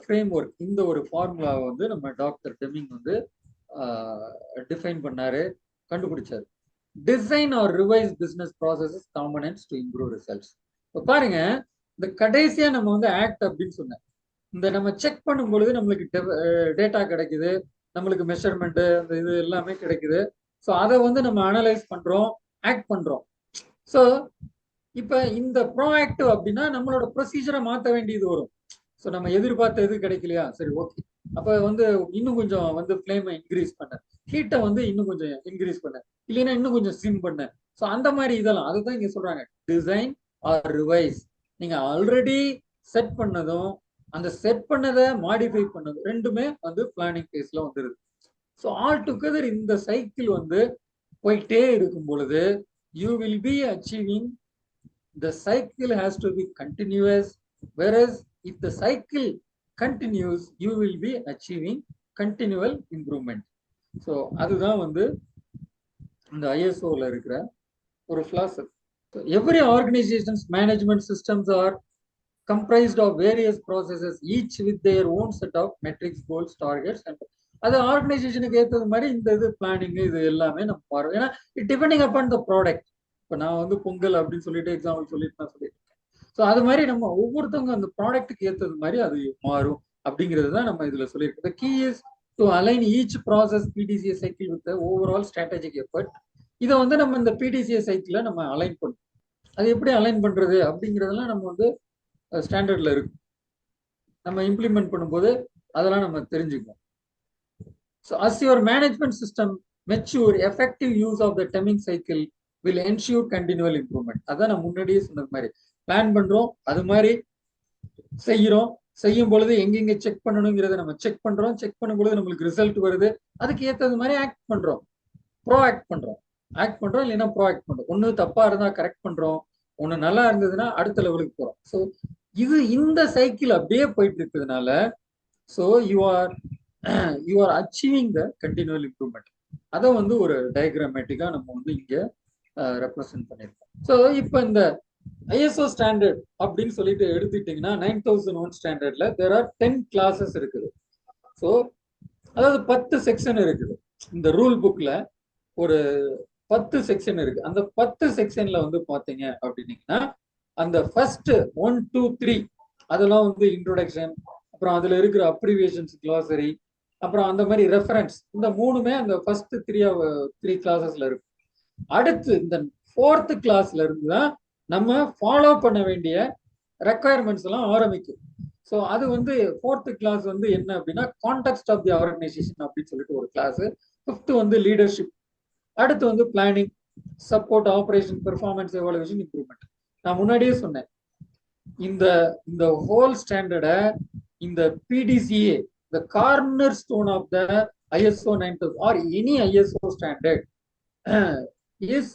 ஃப்ரேம் ஒர்க், இந்த ஒரு ஃபார்முலாவை வந்து நம்ம டாக்டர் டெமிங் வந்து டிஃபைன் பண்ணாரு, கண்டுபிடிச்சாரு. Design or revise business processes components to improve results. இப்போ பாருங்க, இந்த கடைசியா நம்ம வந்து ஆக்ட் அப்படின்னு சொன்னேன். இந்த நம்ம செக் பண்ணும் பொழுது நம்மளுக்கு டேட்டா கிடைக்குது, நம்மளுக்கு மெஷர்மெண்ட் அந்த இது எல்லாமே கிடைக்குது. ஸோ அதை வந்து நம்ம அனலைஸ் பண்றோம், ஆக்ட் பண்றோம். ஸோ இப்போ இந்த ப்ரோஆக்டிவ் அப்படின்னா நம்மளோட ப்ரொசீஜரை மாற்ற வேண்டியது வரும். ஸோ நம்ம எதிர்பார்த்த இது கிடைக்கலையா, சரி ஓகே, அப்போ வந்து இன்னும் கொஞ்சம் வந்து ஃப்ளேமை இன்க்ரீஸ் பண்ண, ஹீட்டை வந்து இன்னும் கொஞ்சம் இன்க்ரீஸ் பண்ண, இல்லைன்னா இன்னும் கொஞ்சம் ஸ்லிம் பண்ண. ஸோ அந்த மாதிரி இதெல்லாம் அதுதான் இங்க சொல்றாங்க, டிசைன் ஆர் ரிவைஸ் நீங்க ஆல்ரெடி செட் பண்ணதும் அந்த செட் பண்ணதை மாடிஃபை பண்ணதும் ரெண்டுமே வந்து பிளானிங் ஃபேஸ்ல வந்துருது. ஸோ ஆல் டுகெதர் இந்த சைக்கிள் வந்து போயிட்டே இருக்கும் பொழுது you will be achieving, the cycle has to be continuous, whereas if the cycle continues you will be achieving continual improvement. So அதுதான் வந்து இந்த ஐஎஸ்ஓல இருக்கிற ஒரு philosophy. So every organization's management systems are comprised of various processes, each with their own set of metrics, goals, targets, and அது ஆர்கனைசேஷனுக்கு ஏற்றது மாதிரி இந்த இது பிளானிங் இது எல்லாமே நம்ம பாருவோம். ஏன்னா it depending upon the product. இப்போ நான் வந்து பொங்கல் அப்படின்னு சொல்லிட்டு எக்ஸாம்பிள் சொல்லிட்டு நான் சொல்லியிருக்கேன். ஸோ அது மாதிரி நம்ம ஒவ்வொருத்தவங்க அந்த ப்ராடக்ட்டுக்கு ஏற்றது மாதிரி அது மாறும் அப்படிங்கிறது தான் நம்ம இதுல சொல்லியிருக்கோம். The key is to align each process PDCA cycle with the overall strategic effort. இதை வந்து நம்ம இந்த PDCA சைக்கிள நம்ம அலைன் பண்ணும். அது எப்படி அலைன் பண்றது அப்படிங்கிறதெல்லாம் நம்ம வந்து ஸ்டாண்டர்ட்ல இருக்கு. நம்ம இம்ப்ளிமெண்ட் பண்ணும்போது அதெல்லாம் நம்ம தெரிஞ்சுக்கணும். So as your management system mature, effective use of the Deming cycle will ensure continual improvement. அதான் நான் முன்னாடியே சொன்னது மாதிரி பிளான் பண்றோம், அது மாதிரி செய்யறோம், செய்யும் பொழுது எங்கெங்க செக் பண்ணணுங்கிறத நம்ம செக் பண்றோம், செக் பண்ணும் பொழுது நம்மளுக்கு ரிசல்ட் வருது, அதுக்கு ஏற்றது மாதிரி ஆக்ட் பண்றோம், ஆக்ட் பண்றோம் இல்லைன்னா ஆக்ட் பண்றோம். ஒண்ணு தப்பா இருந்தா கரெக்ட் பண்றோம், ஒண்ணு நல்லா இருந்ததுன்னா அடுத்த லெவலுக்கு போறோம். ஸோ இது இந்த சைக்கிள் அப்படியே போயிட்டு இருக்கிறதுனால so you are achieving the continual improvement. அதை வந்து ஒரு டயக்ராமேட்டிக்கா நம்ம வந்து இங்க ரெப்ரசென்ட் பண்ணிருக்கோம். ஸோ இப்போ இந்த ஐஎஸ்ஓ ஸ்டாண்டர்ட் அப்படின்னு சொல்லிட்டு எடுத்துக்கிட்டீங்கன்னா 9001 ஸ்டாண்டர்ட்ல தேர் ஆர் 10 கிளாஸஸ் இருக்குது. ஸோ அதாவது 10 செக்ஷன் இருக்குது. இந்த ரூல் புக்ல ஒரு 10 செக்ஷன் இருக்கு. அந்த 10 செக்ஷன்ல வந்து பாத்தீங்க அப்படின்னீங்கன்னா அந்த ஃபர்ஸ்ட் 1, 2, 3 அதெல்லாம் வந்து இன்ட்ரோடக்ஷன், அப்புறம் அதுல இருக்கிற அப்ரிவியேஷன்ஸ், கிளாசரி, அப்புறம் அந்த மாதிரி ரெஃபரன்ஸ், இந்த மூணுமே அந்த ஃபர்ஸ்ட் 3 கிளாஸஸ்ல இருக்கு. அடுத்து இந்த 4th கிளாஸ்ல இருந்து தான் நம்ம ஃபாலோ பண்ண வேண்டிய ரெக்குயர்மெண்ட்ஸ் எல்லாம் ஆரம்பிக்கும். ஸோ அது வந்து 4th கிளாஸ் வந்து என்ன அப்படின்னா கான்டெக்ஸ்ட் ஆஃப் தி ஆர்கனைசேஷன் அப்படின்னு சொல்லிட்டு ஒரு கிளாஸ். 5th வந்து லீடர்ஷிப், அடுத்து வந்து planning, support, operation, performance, evaluation, improvement. நான் முன்னாடியே சொன்னேன் இந்த ஹோல் ஸ்டாண்டர்ட இந்த PDCA the cornerstone of the ISO 9000 or any ISO standard is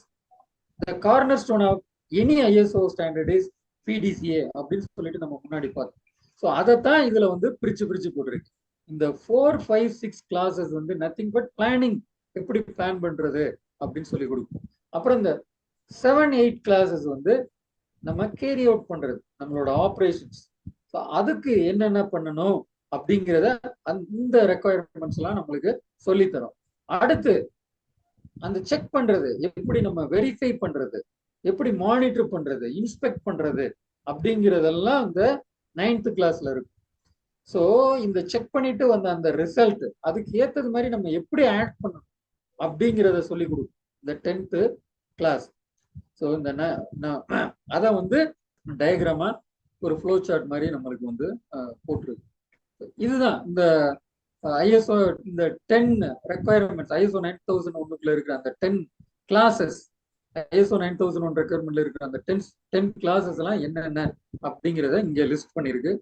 the cornerstone of any ISO standard is PDCA அப்படின்னு சொல்லிட்டு நம்ம முன்னாடி பார்த்தோம். ஸோ அதைத்தான் இதுல வந்து பிரிச்சு போட்டுருக்கு. இந்த 4, 5, 6 கிளாஸஸ் வந்து நத்திங் பட் பிளானிங், எப்படி பிளான் பண்றது அப்படின்னு சொல்லி கொடுக்கும். அப்புறம் இந்த 7, 8 கிளாஸஸ் வந்து நம்ம கேரி அவுட் பண்றது, நம்மளோட ஆப்ரேஷன்ஸ், அதுக்கு என்னென்ன பண்ணணும் அப்படிங்கிறத இந்த ரெக்குயர்மெண்ட்ஸ் எல்லாம் நம்மளுக்கு சொல்லித்தரோம். அடுத்து அந்த செக் பண்றது, எப்படி நம்ம வெரிஃபை பண்றது, எப்படி மானிட்டர் பண்றது, இன்ஸ்பெக்ட் பண்றது அப்படிங்கிறதெல்லாம் இந்த 9th கிளாஸ்ல இருக்கு. ஸோ இந்த செக் பண்ணிட்டு வந்த அந்த ரிசல்ட் அதுக்கு ஏற்றது மாதிரி நம்ம எப்படி ஆக்ட் பண்ணணும் அப்படிங்கிறத சொல்லி கொடுக்கும் இந்த 10th கிளாஸ். ஸோ இந்த அதை வந்து டயக்ராமா ஒரு ஃப்ளோ சார்ட் மாதிரி நம்மளுக்கு வந்து போட்டிருக்கு. இதுதான் இந்த ஐஎஸ்ஓ இந்த 10 ரெக்குயர்மெண்ட்ஸ், ஐஎஸ்ஓ 9001 இருக்கிற அந்த 10 கிளாஸஸ், ஐஎஸ்ஓ 9001 ரெக்குயர்மெண்ட்ல இருக்கிற அந்த 10 கிளாஸஸ் எல்லாம் என்னென்ன அப்படிங்கிறத இங்க லிஸ்ட் பண்ணிருக்கு.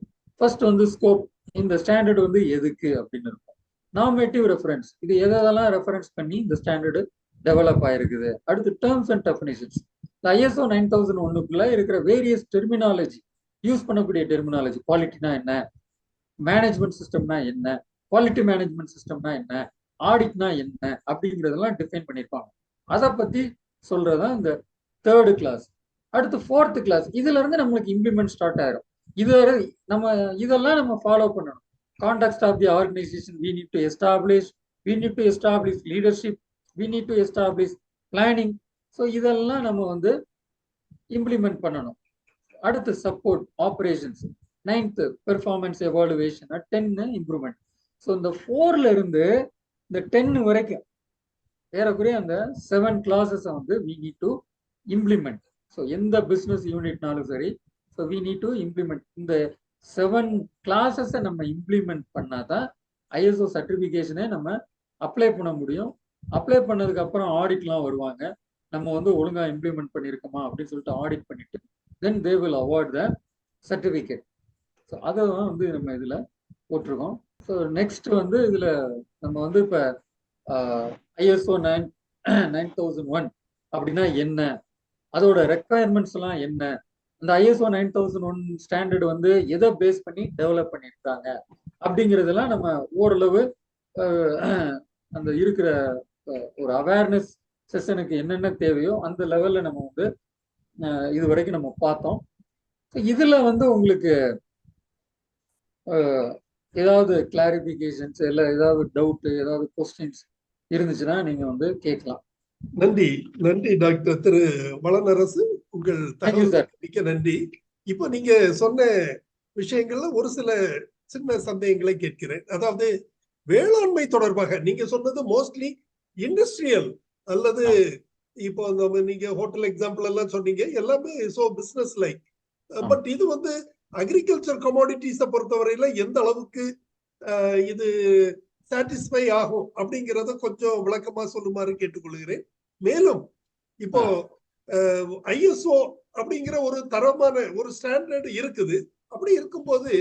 ஃபர்ஸ்ட் வந்து ஸ்கோப், இந்த ஸ்டாண்டர்ட் வந்து எதுக்கு அப்படின்னு இருக்கும். நார்மேட்டிவ் ரெஃபரன்ஸ், இது எதெல்லாம் ரெஃபரன்ஸ் பண்ணி இந்த ஸ்டாண்டர்டு டெவலப் ஆயிருக்குது. அடுத்து டேர்ம்ஸ் அண்ட் டெஃபினிஷன்ஸ், இந்த ஐஎஸ்ஓ 9001 இருக்கிற வேரியஸ் டெர்மினாலஜி, யூஸ் பண்ணக்கூடிய டெர்மினாலஜி, குவாலிட்டினா என்ன, மேனேஜ்மெண்ட் சிஸ்டம்னா என்ன, குவாலிட்டி மேனேஜ்மெண்ட் சிஸ்டம்னா என்ன, ஆடிட்னா என்ன அப்படிங்கிறதெல்லாம் டிஃபைன் பண்ணியிருப்பாங்க. அதை பத்தி சொல்றதுதான் இந்த 3rd கிளாஸ். அடுத்து 4th கிளாஸ், இதுல இருந்து நம்மளுக்கு இம்ப்ளிமெண்ட் ஸ்டார்ட் ஆயிரும். இதெல்லாம் நம்ம ஃபாலோ பண்ணணும். Context of the organisation we need to establish leadership, we need to establish planning. So இதெல்லாம் நம்ம வந்து இம்ப்ளிமெண்ட் பண்ணணும். அடுத்து support, operations, 9th performance evaluation, 10 improvement. So இந்த 4ல இருந்து இந்த 10 வரைக்கும் ஏறக்குறைய அந்த 7 கிளாஸஸ் வந்து we need to implement. So எந்த பிஸ்னஸ் யூனிட்னாலும் சரி, so we need to implement. இந்த 7 கிளாஸஸை நம்ம இம்ப்ளிமெண்ட் பண்ணாதான் ஐஎஸ்ஓ சர்டிஃபிகேஷனே நம்ம அப்ளை பண்ண முடியும். அப்ளை பண்ணதுக்கு அப்புறம் ஆடிட்லாம் வருவாங்க, நம்ம வந்து ஒழுங்கா இம்ப்ளிமெண்ட் பண்ணியிருக்கோமா அப்படின்னு சொல்லிட்டு ஆடிட் பண்ணிட்டு then they will award the certificate. So அதை வந்து நம்ம இதில் போட்டிருக்கோம். ஸோ நெக்ஸ்ட் வந்து இதில் நம்ம வந்து இப்போ ISO 9001 அப்படின்னா என்ன, அதோட ரெக்குவயர்மெண்ட்ஸ் எல்லாம் என்ன, அந்த ISO 9001 ஸ்டாண்டர்ட் வந்து எதை பேஸ் பண்ணி டெவலப் பண்ணியிருக்காங்க அப்படிங்கிறதெல்லாம் நம்ம ஓரளவு அந்த இருக்கிற ஒரு அவேர்னஸ் செஷனுக்கு என்னென்ன தேவையோ அந்த லெவல்ல நம்ம வந்து இது வரைக்கும் நம்ம பார்த்தோம். இதுல வந்து உங்களுக்கு ஏதாவது கிளாரிபிகேஷன்ஸ் இல்லை ஏதாவது டவுட் ஏதாவது கொஸ்டின்ஸ் இருந்துச்சுன்னா நீங்க வந்து கேட்கலாம். நன்றி நன்றி டாக்டர் திரு வளனரசு, உங்கள் தகவல் மிக்க நன்றி. இப்போ நீங்க சொன்ன விஷயங்கள்ல ஒரு சில சின்ன சந்தேகங்களை கேட்கிறேன். அதாவது வேளாண்மை தொடர்பாக நீங்க சொன்னது மோஸ்ட்லி இண்டஸ்ட்ரியல் அல்லது இப்போ நீங்க ஹோட்டல் எக்ஸாம்பிள் எல்லாம் சொன்னீங்க, எல்லாமே சோ பிசினஸ் லைக். பட் இது வந்து அக்ரிகல்ச்சர் கமாடிட்டிஸை பொறுத்தவரையில எந்த அளவுக்கு இது சாட்டிஸ்ஃபை ஆகும் அப்படிங்கிறத கொஞ்சம் விளக்கமா சொல்லுமாறு கேட்டுக்கொள்கிறேன். மேலும் இப்போ ISO அப்படிங்கிற ஒரு தரமான ஒரு ஸ்டாண்டர்ட் இருக்குது. அப்படி இருக்கும்போது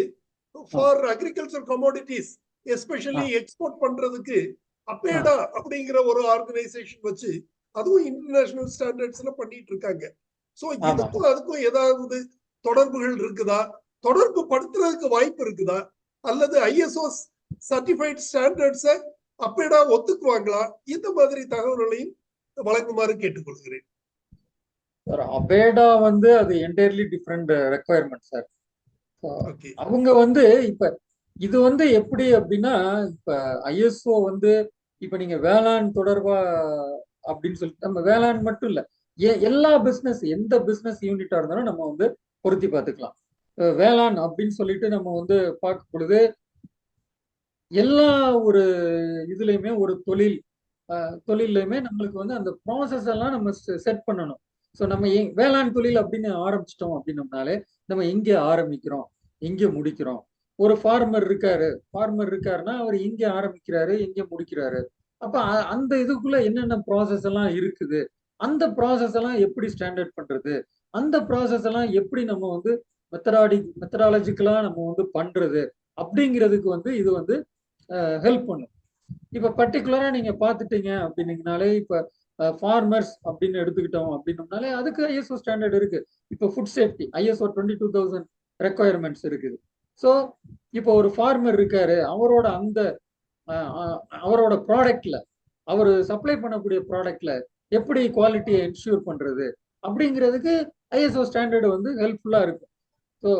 for agriculture commodities especially export பண்றதுக்கு அப்பேடா அப்படிங்கிற ஒரு ஆர்கனைசேஷன் வச்சு அதுவும் இன்டர்நேஷனல் ஸ்டாண்டர்ட்ஸ்ல பண்ணிட்டு இருக்காங்க. சோ இதுக்கும் அதுக்கும் ஏதாவது தொடர்புகள் இருக்குதா, தொடர்பு படுத்துறதுக்கு வாய்ப்பு இருக்குதா, அல்லது ISO சர்டிஃபைட் ஸ்டாண்டர்ட்ஸை அப்பேடா ஒத்துக்குவாங்களா, இந்த மாதிரி தகவல்களையும் வழங்குமாறு கேட்டுக்கொள்கிறேன். சார் அப்பேடா வந்து அது என்டையர்லி டிஃப்ரெண்ட் ரெக்குவயர்மெண்ட் சார். அவங்க வந்து இப்ப இது வந்து எப்படி அப்படின்னா, இப்ப ISO வந்து இப்ப நீங்க வேளாண் தொடர்பா அப்படின்னு சொல்லிட்டு நம்ம வேளாண் மட்டும் இல்ல, எல்லா பிசினஸ் எந்த பிசினஸ் யூனிட்டா இருந்தாலும் நம்ம வந்து பொருத்தி பார்த்துக்கலாம். வேளாண் அப்படின்னு சொல்லிட்டு நம்ம வந்து பார்க்கும் பொழுது எல்லா ஒரு இதுலயுமே ஒரு தொழிலையுமே நம்மளுக்கு வந்து அந்த ப்ராசஸ் எல்லாம் நம்ம செட் பண்ணணும். ஸோ நம்ம வேளாண் தொழில் அப்படின்னு ஆரம்பிச்சிட்டோம் அப்படின்னோம்னாலே நம்ம எங்கே ஆரம்பிக்கிறோம் எங்கே முடிக்கிறோம். ஒரு ஃபார்மர் இருக்காருன்னா அவர் எங்கே ஆரம்பிக்கிறாரு எங்கே முடிக்கிறாரு. அப்ப அந்த இதுக்குள்ள என்னென்ன ப்ராசஸ் எல்லாம் இருக்குது, அந்த ப்ராசஸ் எல்லாம் எப்படி ஸ்டாண்டர்ட் பண்றது, அந்த ப்ராசஸ் எல்லாம் எப்படி நம்ம வந்து மெத்தடாலஜிக்கலா நம்ம வந்து பண்றது அப்படிங்கிறதுக்கு வந்து இது வந்து ஹெல்ப் பண்ணும். இப்ப பர்டிகுலரா நீங்க பாத்துட்டீங்க அப்படின்னீங்கனாலே, இப்ப ஃபார்மர்ஸ் அப்படின்னு எடுத்துக்கிட்டோம் அப்படின்னோம்னாலே அதுக்கு ISO ஸ்டாண்டர்ட் இருக்கு. இப்போ ஃபுட் சேஃப்டி ISO 22000 ரெக்குவயர்மெண்ட்ஸ் இருக்குது. ஸோ இப்போ ஒரு ஃபார்மர் இருக்காரு, அவரோட ப்ராடக்ட்ல அவர் சப்ளை பண்ணக்கூடிய ப்ராடக்ட்ல எப்படி குவாலிட்டியை என்ஷூர் பண்றது அப்படிங்கிறதுக்கு ISO ஸ்டாண்டர்டு வந்து ஹெல்ப்ஃபுல்லா இருக்கும். ஸோ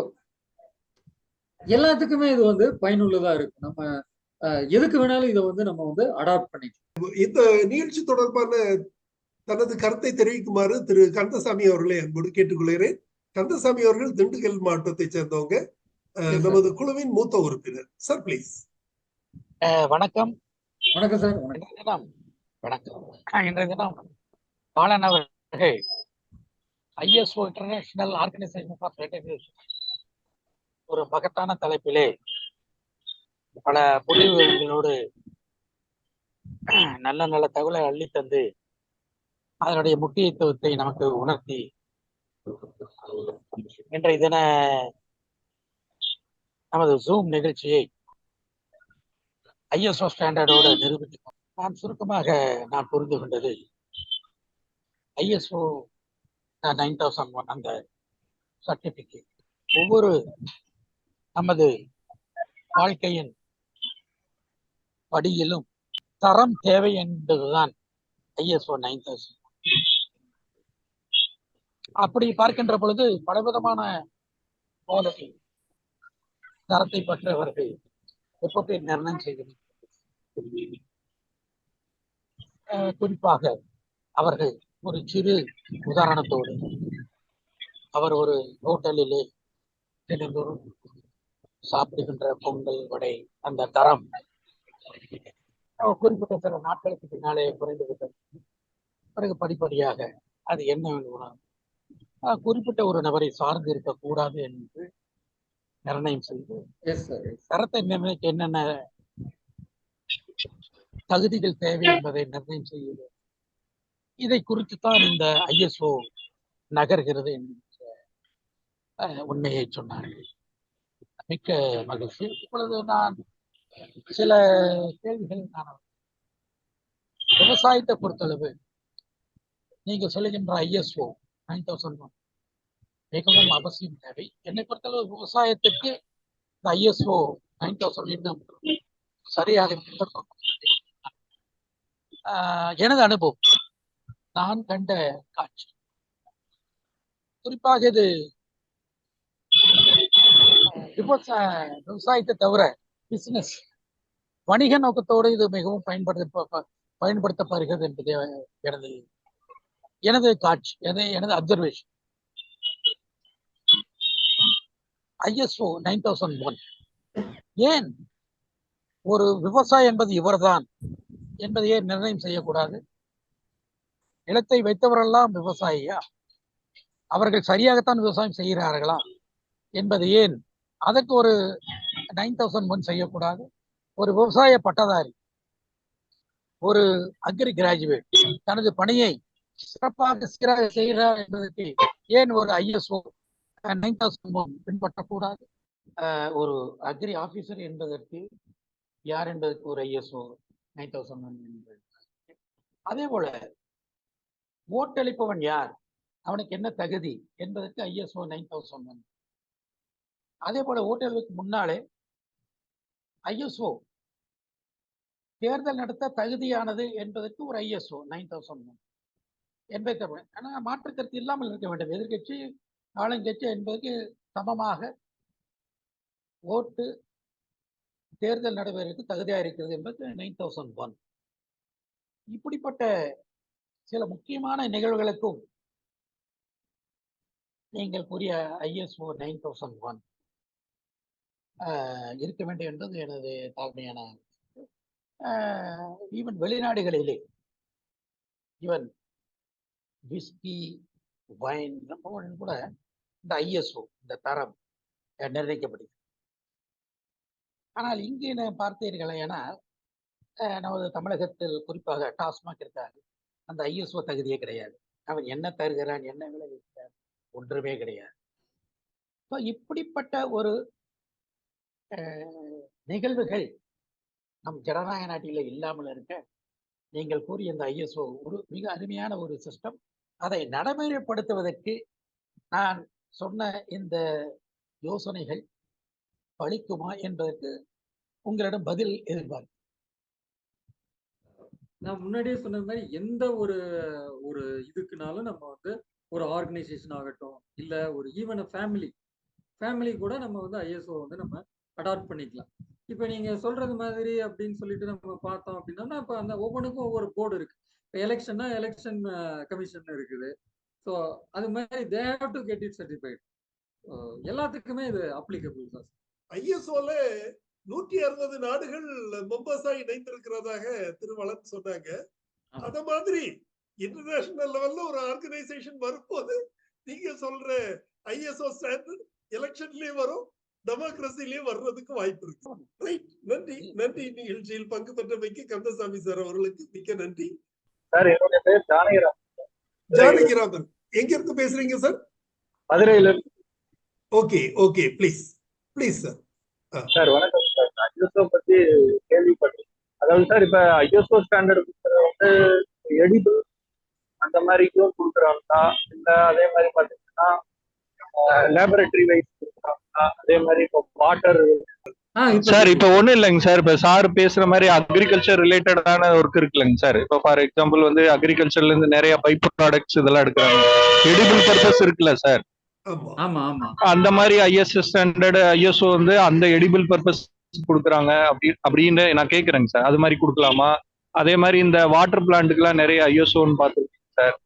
எல்லாத்துக்குமே இது வந்து பயனுள்ளதா இருக்கு. நம்ம எதுக்கு வேணாலும் இதை வந்து நம்ம வந்து அடாப்ட் பண்ணிக்கலாம். இந்த நிகழ்ச்சி தொடர்பான தனது கருத்தை தெரிவிக்குமாறு திரு கந்தசாமி அவர்களை அன்போடு கேட்டுக்கொள்கிறேன். கந்தசாமி அவர்கள் திண்டுக்கல் மாவட்டத்தை சேர்ந்தவங்க, நமது குழுவின் மூத்த உறுப்பினர். Sir please. வணக்கம். வணக்கம் சார். வணக்கம். இன்றைய தினம் பாலன் அவர்கள் ISO international Organization for certification ஒரு மகத்தான தலைப்பிலே பல புள்ளி விவரங்களோடு நல்ல நல்ல தகவலை அள்ளி தந்து அதனுடைய முக்கியத்துவத்தை நமக்கு உணர்த்தி இன்றைய தின நமது ஜூம் நிகழ்ச்சியை ISO ஸ்டாண்டர்டோடு நிரூபித்து நான் சுருக்கமாக நான் புரிந்து கொண்டது, ISO 9001 அந்த சர்டிபிகேட் ஒவ்வொரு நமது வாழ்க்கையின் படியிலும் தரம் தேவை என்பதுதான் ISO 9000. அப்படி பார்க்கின்ற பொழுது பலவிதமான குவாலிட்டி தரத்தை பற்றவர்கள் எப்படி நிர்ணயம் செய்கிறார்கள். குறிப்பாக அவர்கள் ஒரு சிறு உதாரணத்தோடு, அவர் ஒரு ஹோட்டலிலே தினந்தோறும் சாப்பிடுகின்ற பொங்கல் வடை அந்த தரம் குறிப்பிட்ட சில நாட்களுக்கு பின்னாலே குறைந்துவிட்டது. பிறகு படிப்படியாக அது என்ன உணவு குறிப்பிட்ட ஒரு நபரை சார்ந்து இருக்கக்கூடாது என்று நிர்ணயம் செய்து தரத்தை நிர்ணயிக்க என்னென்ன தகுதிகள் தேவை என்பதை நிர்ணயம் செய்யுது. இதை குறித்துத்தான் இந்த ISO நகர்கிறது என்கிற உண்மையை சொன்னார்கள். மிக்க மகிழ்ச்சி. இப்பொழுது நான் சில கேள்விகள் விவசாயத்தை பொறுத்தளவு நீங்க சொல்லுகின்ற ISO 9001 மிகவும் அவசியம் தேவை. என்னை பொறுத்தளவு விவசாயத்திற்கு இந்த ISO 9001 சரியாக எனது அனுபவம், நான் கண்ட காட்சி, குறிப்பாக இது விவசாயத்தை தவிர பிசினஸ் வணிக நோக்கத்தோடு இது மிகவும் பயன்படுத்தப்படுகிறது என்பது எனது காட்சி, எனது அப்சர்வேஷன். ISO 9001 ஏன் ஒரு விவசாயம் என்பது இவர்தான் என்பதையே நிர்ணயம் செய்யக்கூடாது? நிலத்தை வைத்தவரெல்லாம் விவசாயியா? அவர்கள் சரியாகத்தான் விவசாயம் செய்கிறார்களா என்பது ஏன் அதற்கு ஒரு 9001 செய்யக்கூடாது? ஒரு விவசாய பட்டதாரி, ஒரு அக்ரி கிராஜுவேட் தனது பணியை சிறப்பாக சீராக செய்கிறார் என்பதற்கு ஏன் ஒரு ISO 9001 பின்பற்றக்கூடாது? ஒரு அக்ரி ஆபீசர் என்பதற்கு யார் என்பதற்கு ஒரு ISO 9001 என்பது. அதே போல ஓட்டளிப்பவன் யார், அவனுக்கு என்ன தகுதி என்பதற்கு ISO 9001. அதே போல ஓட்டலுக்கு முன்னாலே ISO தேர்தல் நடத்த தகுதியானது என்பதற்கு ஒரு ISO 9001 என்பதை ஆனால் மாற்று கருத்து இல்லாமல் இருக்க வேண்டும். எதிர்கட்சி ஆளுங்கட்சி என்பதற்கு சமமாக ஓட்டு தேர்தல் நடைபெறுவதற்கு தகுதியாக இருக்கிறது என்பது 9001. இப்படிப்பட்ட சில முக்கியமான நிகழ்வுகளுக்கும் நீங்கள் கூறிய ISO 9001 இருக்க வேண்டும் என்பது எனது தாழ்மையான. ஈவன் வெளிநாடுகளிலே ஈவன் விஸ்கி, வைன் கூட இந்த ISO இந்த தரம் நிர்ணயிக்கப்படுகிறது. ஆனால் இங்கே பார்த்தீர்களே என நமது தமிழகத்தில் குறிப்பாக டாஸ்மாக் இருக்காது, அந்த ISO தகுதியே கிடையாது. அவன் என்ன தருகிறான், என்ன விளைவிக்கிறான், ஒன்றுமே கிடையாது. இப்படிப்பட்ட ஒரு நிகழ்வுகள் நம் ஜனநாயக நாட்டில இல்லாமல் இருக்க நீங்கள் கூறிய இந்த ISO ஒரு மிக அருமையான ஒரு சிஸ்டம். அதை நடைமுறைப்படுத்துவதற்கு நான் சொன்ன இந்த யோசனைகள் பலிக்குமா என்பதற்கு உங்களிடம் பதில் எதிர்பார்க்கிறேன். நான் முன்னாடியே சொன்னது மாதிரி எந்த ஒரு ஒரு இதுக்குனாலும் நம்ம வந்து ஒரு ஆர்கனைசேஷன் ஆகட்டும், இல்ல ஒரு ஈவன் ஃபேமிலி கூட நம்ம வந்து ISO வந்து நம்ம அடாப்ட் பண்ணிக்கலாம். இப்ப நீங்க சொல்றது மாதிரி அப்படின்னு சொல்லிட்டு நம்ம பார்த்தோம் அப்படின்னா, இப்ப அந்த ஒவ்வொன்றுக்கும் ஒவ்வொரு போர்டு இருக்கு. இப்போ எலெக்ஷன்னா எலெக்ஷன் கமிஷன் இருக்குது. ஸோ அது மாதிரி தே have to get it certified. எல்லாத்துக்குமே இது அப்ளிகபிள் தான். ISOல 160 நாடுகள் மெம்பர்ஸா இணைந்திருக்கிறதாக திருவளன் சொன்னாங்க. அத மாதிரி இன்டர்நேஷனல் லெவல்ல ஒரு ஆர்கனைசேஷன் வரும்போது நீங்க சொல்ற ISO ஸ்டாண்டர்ட் எலெக்ஷன்லயும் வரும், டெமோக்ரஸிலயும் வர்றதுக்கு வாய்ப்பு இருக்கு. ரைட், நன்றி. நிகழ்ச்சியில் பங்கு பெற்றமைக்கு கந்தசாமி சார் அவர்களுக்கு மிக்க நன்றி. சார், என்னுடைய பேர் ஜானகிராமன். எங்க இருந்து பேசுறீங்க சார்? மதுரையில. Okay please sir. சார் வணக்கம் சார். ISO பத்தி கேள்விப்பட்டேன். அதாவது சார், இப்ப ISO ஸ்டாண்டர்ட் வந்து எடிபிள் அந்த மாதிரிக்கும் கொடுக்குறாங்களா, இல்ல அதே மாதிரி பாத்தீங்கன்னா லேபரேட்டரி வைஸ் கொடுக்குறாங்களா, அதே மாதிரி இப்போ வாட்டர் சார் இப்ப ஒண்ணும் இல்லைங்க சார். இப்ப சார் பேசுற மாதிரி அக்ரிகல்ச்சர் ரிலேட்டடான ஒர்க் இருக்குல்லங்க சார். இப்ப ஃபார் எக்ஸாம்பிள் வந்து அக்ரிகல்ச்சர்ல இருந்து நிறைய பைப் ப்ராடக்ட்ஸ் இதெல்லாம் எடுக்கிறாங்க, எடிபிள் பர்பஸ் இருக்குல்ல சார். அந்த மாதிரி ISO ஸ்டாண்டர்ட் ISO வந்து அந்த எடிபிள் பர்பஸ் கொடுக்குறாங்க அப்படின்னு நான் கேக்குறேங்க சார். அது மாதிரி கொடுக்கலாமா? அதே மாதிரி இந்த வாட்டர் பிளான்ட்டுக்கு எல்லாம் நிறைய ISOன்னு பார்த்துருக்கேன் சார்,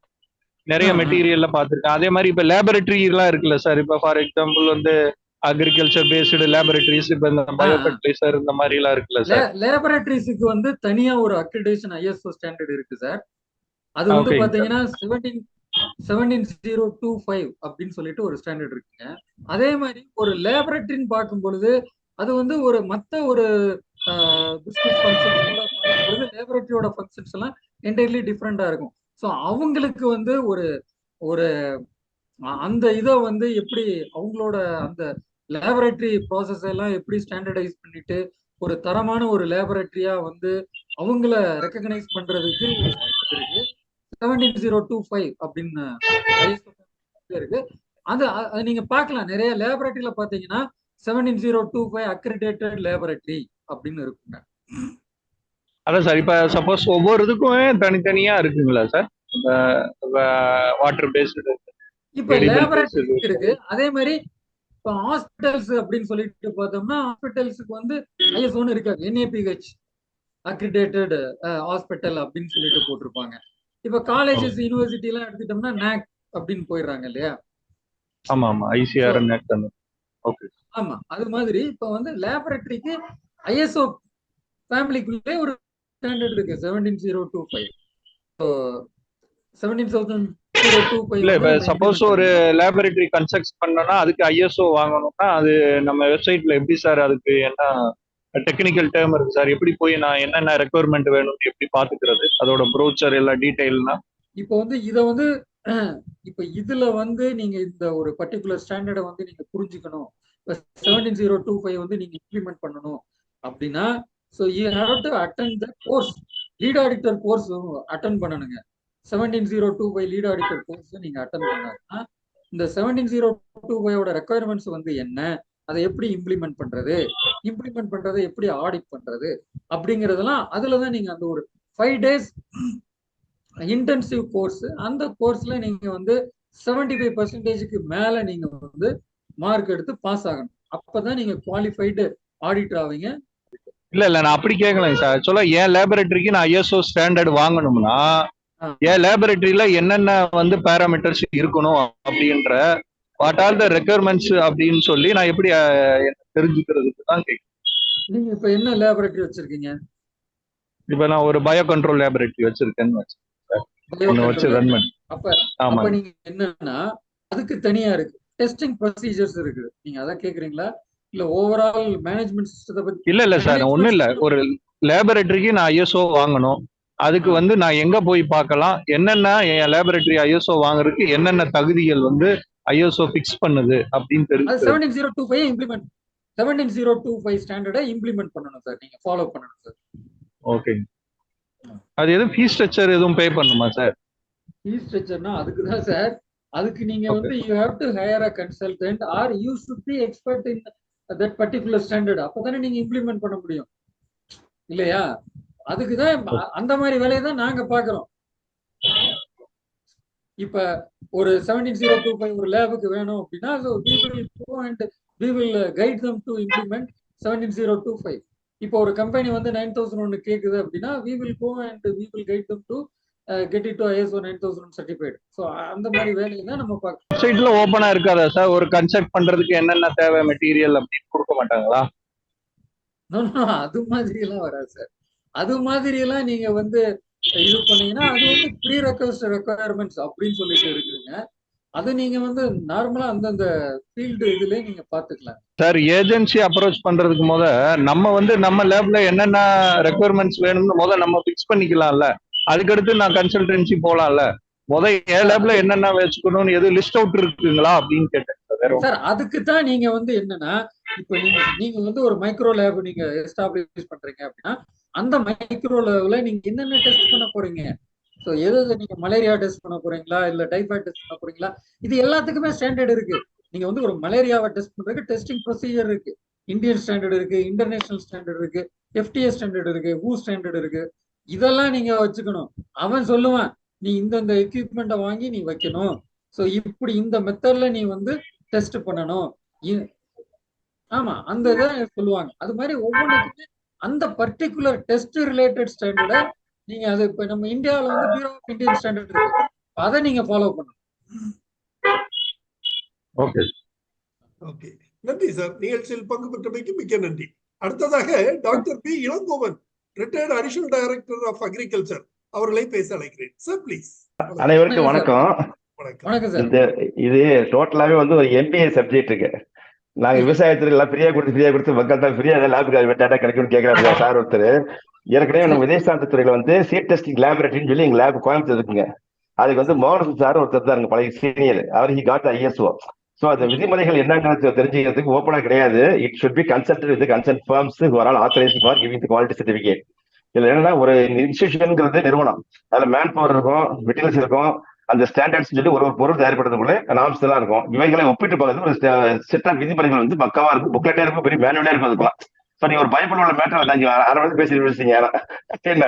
நிறைய மெட்டீரியல்ல பார்த்துருக்கேன். அதே மாதிரி இப்ப லேபரேட்டரி எல்லாம் இருக்குல்ல சார். இப்ப ஃபார் எக்ஸாம்பிள் வந்து அக்ரிகல்ச்சர் பேஸ்டு லேபரேட்டரிஸ், இப்ப இந்த பயோஃபர்டிலைசர் இந்த மாதிரி எல்லாம் இருக்குல்ல சார். லேபரேட்டரிஸ்க்கு வந்து தனியா ஒரு அக்ரிடேஷன் ISO ஸ்டாண்டர்ட் இருக்கு சார். அது வந்து பாத்தீங்கன்னா 17025 அப்படின்னு சொல்லிட்டு ஒரு ஸ்டாண்டர்ட் இருக்குங்க. அதே மாதிரி ஒரு லேபரேட்டரின்னு பார்க்கும் பொழுது அது வந்து ஒரு மற்ற ஒரு பிசினஸ் ஃபங்க்ஷன்ஸ் பார்க்கும் பொழுது லேபரேட்டரியோட ஃபங்க்ஷன்ஸ் எல்லாம் என்டையர்லி டிஃப்ரெண்டா இருக்கும். ஸோ அவங்களுக்கு வந்து ஒரு ஒரு அந்த இதை வந்து எப்படி அவங்களோட அந்த லேபரேட்டரி ப்ராசஸ் எல்லாம் எப்படி ஸ்டாண்டர்டைஸ் பண்ணிட்டு ஒரு தரமான ஒரு லேபரேட்டரியா வந்து அவங்கள ரெக்கக்னைஸ் பண்றதுக்கு ஒரு standard இருக்கு. 17025 அப்படின்னு ISO இருக்கு. அது நீங்க பார்க்கலாம், நிறைய லேபரேட்டரியில பாத்தீங்கன்னா 17025 அக்ரிடேட்டட் லேபரேட்டரி அப்படின்னு இருக்குங்க. அதான் சார், இப்ப சப்போஸ் ஒவ்வொரு இதுக்குமே தனித்தனியா இருக்குங்களா சார்? வாட்டர் பேஸ்டு, இப்ப லேபரேட்டரி இருக்கு. அதே மாதிரி இப்ப ஹாஸ்பிட்டல்ஸ் அப்படின்னு சொல்லிட்டு பார்த்தோம்னா ஹாஸ்பிட்டல்ஸுக்கு வந்து ஐஎஸ்ஓன்னு இருக்காது. NAPH அக்ரிடேட்டட் ஹாஸ்பிட்டல் அப்படின்னு சொல்லிட்டு போட்டிருப்பாங்க. இப்ப காலேஜஸ் யூனிவர்சிட்டி எல்லாம் எடுத்துட்டோம்னா NAC அப்படின்னு போயிடுறாங்க இல்லையா? ஆமா ஆமா, ICR NAC. ஓகே. ஆமா, அது மாதிரி இப்ப வந்து லேபரேட்டரிக்கு ஐஎஸ்ஓ ஃபேமிலிக்குள்ளே ஒரு ஸ்டாண்டர்ட் இருக்கு 17025. ஸோ 17025 இல்ல, இப்ப சப்போஸ் ஒரு லேபரேட்டரி கன்ஸ்ட்ரக்ட் பண்ணோம்னா அதுக்கு ISO வாங்கணும்னா அது நம்ம வெப்சைட்ல எப்படி சார் அதுக்கு என்ன டெக்னிக்கல் டேர்ம் இருக்கு சார்? எப்படி போய் நான் என்னென்ன ரெக்குவயர்மெண்ட் வேணும் எப்படி பாத்துக்கிறது, அதோட ப்ரோச்சர் எல்லாம் டீடைல்னா? இப்போ வந்து இதை வந்து இப்ப இதுல வந்து நீங்க இந்த ஒரு பர்டிகுலர் ஸ்டாண்டர்டை வந்து நீங்க புரிஞ்சுக்கணும். இப்போ 17025 வந்து நீங்க இம்ப்ளிமெண்ட் பண்ணணும் அப்படின்னா so you have to attend the course, lead auditor course attend பண்ணணுங்க. 17025 லீட் ஆடிட்டர் கோர்ஸ் நீங்க அட்டன் பண்ணாருன்னா இந்த 17025 ரெக்குயர்மெண்ட்ஸ் வந்து என்ன, அதை எப்படி இம்ப்ளிமெண்ட் பண்றது, எப்படி ஆடிட் பண்றது அப்படிங்கறதெல்லாம் அதுலதான் நீங்க அந்த ஒரு 5 days இன்டென்சிவ் கோர்ஸ், அந்த கோர்ஸ்ல நீங்க வந்து 75% மேல நீங்க வந்து மார்க் எடுத்து பாஸ் ஆகணும். அப்பதான் நீங்க குவாலிஃபைடு ஆடிட்டர் ஆவீங்க. இல்ல நான் அப்படி கேட்கலங்க சார். ஆக்சுவலா என் லேபரேட்டரிக்கு நான் ISO ஸ்டாண்டர்ட் வாங்கணும்னா என் லேபரேட்டரியில என்னென்ன வந்து பேராமீட்டர்ஸ் இருக்கணும் அப்படின்ற வாட் ஆர் த ரெக்குயர்மெண்ட்ஸ் அப்படின்னு சொல்லி நான் எப்படி தெரிஞ்சுக்கிறதுக்கு தான் கேட்குறேன். நீங்க இப்ப என்ன லேபரேட்டரி வச்சிருக்கீங்க? இப்ப நான் ஒரு பயோ கண்ட்ரோல் லேபரேட்டரி வச்சிருக்கேன்னு வச்சு ரன் பண்ணி. அப்ப நீங்க என்னன்னா அதுக்கு தனியா இருக்கு டெஸ்டிங் ப்ரொசீஜர்ஸ் இருக்கு. நீங்க அதான் கேக்குறீங்களா இல்ல ஓவரால் மேனேஜ்மெண்ட் சிஸ்டத்தை பத்தி? இல்ல சார், ஒண்ணும் இல்ல. ஒரு லேபரேட்டரிக்கு நான் ISO வாங்கணும், அதுக்கு வந்து நான் எங்க போய் பார்க்கலாம், என்னென்ன என் லேபரேட்டரி ISO வாங்குறதுக்கு என்னென்ன தகுதிகள் வந்து ISO ஃபிக்ஸ் பண்ணுது அப்படின்னு தெரிஞ்சு 17025 இம்ப்ளிமெண்ட் 17025 ஸ்டாண்டர்டை இம்ப்ளிமெண்ட் பண்ணணும் சார், நீங்க ஃபாலோ பண்ணணும் சார். ஓகே. அது எதுவும் ஃபீஸ் ஸ்ட்ரக்சர் எதுவும் பே பண்ணுமா சார்? ஃபீஸ் ஸ்ட்ரக்சர்னா அதுக்கு தான் சார், அதுக்கு நீங்க வந்து you have to higher a consultant are you should be expert in that particular standard. அப்பதானே நீங்க இம்ப்ளிமெண்ட் பண்ண முடியும் இல்லையா? அதுக்குதான் அந்த மாதிரி வேலையை தான் நாங்க பாக்குறோம். இப்ப ஒரு 17025 ஒரு லேபுக்கு வேணும் அப்படின்னா we will go and we will guide them to implement 17025. இப்போ ஒரு கம்பெனி வந்து 9001 கேக்குது அப்படின்னா we will go and we will guide them to get it to ISO 9001 certified. So அந்த மாதிரி வேலையை தான் நம்ம பார்க்கணும். வெப்சைட்ல ஓப்பனா இருக்காதா சார்? ஒரு கன்ஸ்ட்ரக்ட் பண்றதுக்கு என்னென்ன தேவை மெட்டீரியல் அப்படின்னு கொடுக்க மாட்டாங்களா? அது மாதிரி எல்லாம் வராது சார். அது மாதிரி எல்லாம் நீங்க வந்து இது பண்ணீங்கன்னா அது வந்து ப்ரீ ரெக்குயர்மெண்ட்ஸ் அப்படின்னு சொல்லிட்டு இருக்குங்க. அது நீங்க வந்து நார்மலா அந்தந்த ஃபீல்டு இதுல நீங்க பாத்துக்கலாம் சார். ஏஜென்சி அப்ரோச் பண்றதுக்கு நம்ம வந்து நம்ம லேப்ல என்னென்ன ரெக்குயர்மெண்ட்ஸ் வேணும்னு நம்ம ஃபிக்ஸ் பண்ணிக்கலாம்ல. அதுக்கடுத்து நான் கன்சல்டன்சி போலாம்ல. என் லேப்ல என்னென்ன வச்சுக்கணும்னு எது லிஸ்ட் அவுட் இருக்குங்களா அப்படின்னு கேட்டேன் சார். அதுக்கு தான் நீங்க வந்து என்னன்னா இப்ப நீங்க வந்து ஒரு மைக்ரோ லேப் நீங்க எஸ்டாப்ளிஷ் பண்றீங்க அப்படின்னா அந்த மைக்ரோ லேப்ல நீங்க என்னென்ன டெஸ்ட் பண்ண போறீங்க, ஸோ எது நீங்க மலேரியா டெஸ்ட் பண்ண போறீங்களா இல்ல டைஃபாய்டு டெஸ்ட் பண்ண போறீங்களா, இது எல்லாத்துக்குமே ஸ்டாண்டர்ட் இருக்கு. நீங்க வந்து ஒரு மலேரியாவை டெஸ்ட் பண்றதுக்கு டெஸ்டிங் ப்ரொசீஜர் இருக்கு. இந்தியன் ஸ்டாண்டர்ட் இருக்கு, இன்டர்நேஷனல் ஸ்டாண்டர்ட் இருக்கு, FTA ஸ்டாண்டர்ட் இருக்கு, WHO ஸ்டாண்டர்ட் இருக்கு. இதெல்லாம் நீங்க வச்சுக்கணும். அவன் சொல்லுவான் நீ இந்த எக்யூப்மெண்ட்டை வாங்கி நீ வைக்கணும், ஸோ இப்படி இந்த மெத்தட்ல நீ வந்து டெஸ்ட் பண்ணணும். ஆமா, அந்த இதை சொல்லுவாங்க. அது மாதிரி ஒவ்வொன்றுக்குமே அந்த பர்டிகுலர் டெஸ்ட் ரிலேட்டட் ஸ்டாண்டர்டை நீங்க அது இப்ப நம்ம இந்தியாவில் வந்து பியூரோ ஆஃப் இந்தியன் ஸ்டாண்டர்ட் இருக்கு, அதை நீங்க ஃபாலோ பண்ணணும். ஓகே ஓகே, நன்றி சார். நிகழ்ச்சியில் பங்கு பெற்றமைக்கு மிக்க நன்றி. அடுத்ததாக doctor P Ilangovan, retired additional director of agriculture அவர்களை பேச அழைக்கிறேன் சார், ப்ளீஸ். அனைவருக்கும் வணக்கம். வணக்கம் சார். இது டோட்டலாவே வந்து ஒரு MBA சப்ஜெக்ட் இருக்கு. நாங்க விவசாயத்துல எல்லாம் ஃப்ரீயா கொடுத்து மக்கள் தான் ஃப்ரீயா லேபுக்கு டேட்டா கிடைக்கும்னு கேட்கறாரு சார் ஒருத்தர். ஏற்கனவே நம்ம விதைசார்ந்த துறையில வந்து சீட் டெஸ்டிங் லேபரேட்டரின்னு சொல்லி எங்க லேப் கோயம்புத்தூர் இருக்குங்க. அதுக்கு வந்து மோகன் சார் ஒருத்தர் தான் இருக்கு பழைய சீனியர், அவர் ஹி காட் ஐஎஸ்ஓ. ஸோ அந்த விதிமுறைகள் என்னங்கிறது தெரிஞ்சுக்கிறதுக்கு ஓப்பனா கிடையாது. It should be consulted with consult firms who are all authorised for giving the quality certificate. இதுல என்னன்னா ஒரு இன்ஸ்டிடியூஷன்ங்கிறது நிறுவனம், அதுல மேன் பவர் இருக்கும், மெட்டீரியல்ஸ் இருக்கும், அந்த ஸ்டாண்டர்ட்ஸ் சொல்லி ஒரு பொருள் தயார்படுறதுக்குள்ள நாம்ஸ் எல்லாம் இருக்கும். இவைகளை ஒப்பிட்டு பார்க்கறது ஒரு செட் ஆஃப் விதிமுறைகள் வந்து பக்கவா இருக்கும், புக்லெட்டே இருக்கும், பெரிய மேனுவலே இருக்கும். அதுக்கெல்லாம் இப்போ நீங்க ஒரு பைபிள் உள்ள மேட்டர் வந்தாங்க 6 பேசி வச்சிங்க என்ன.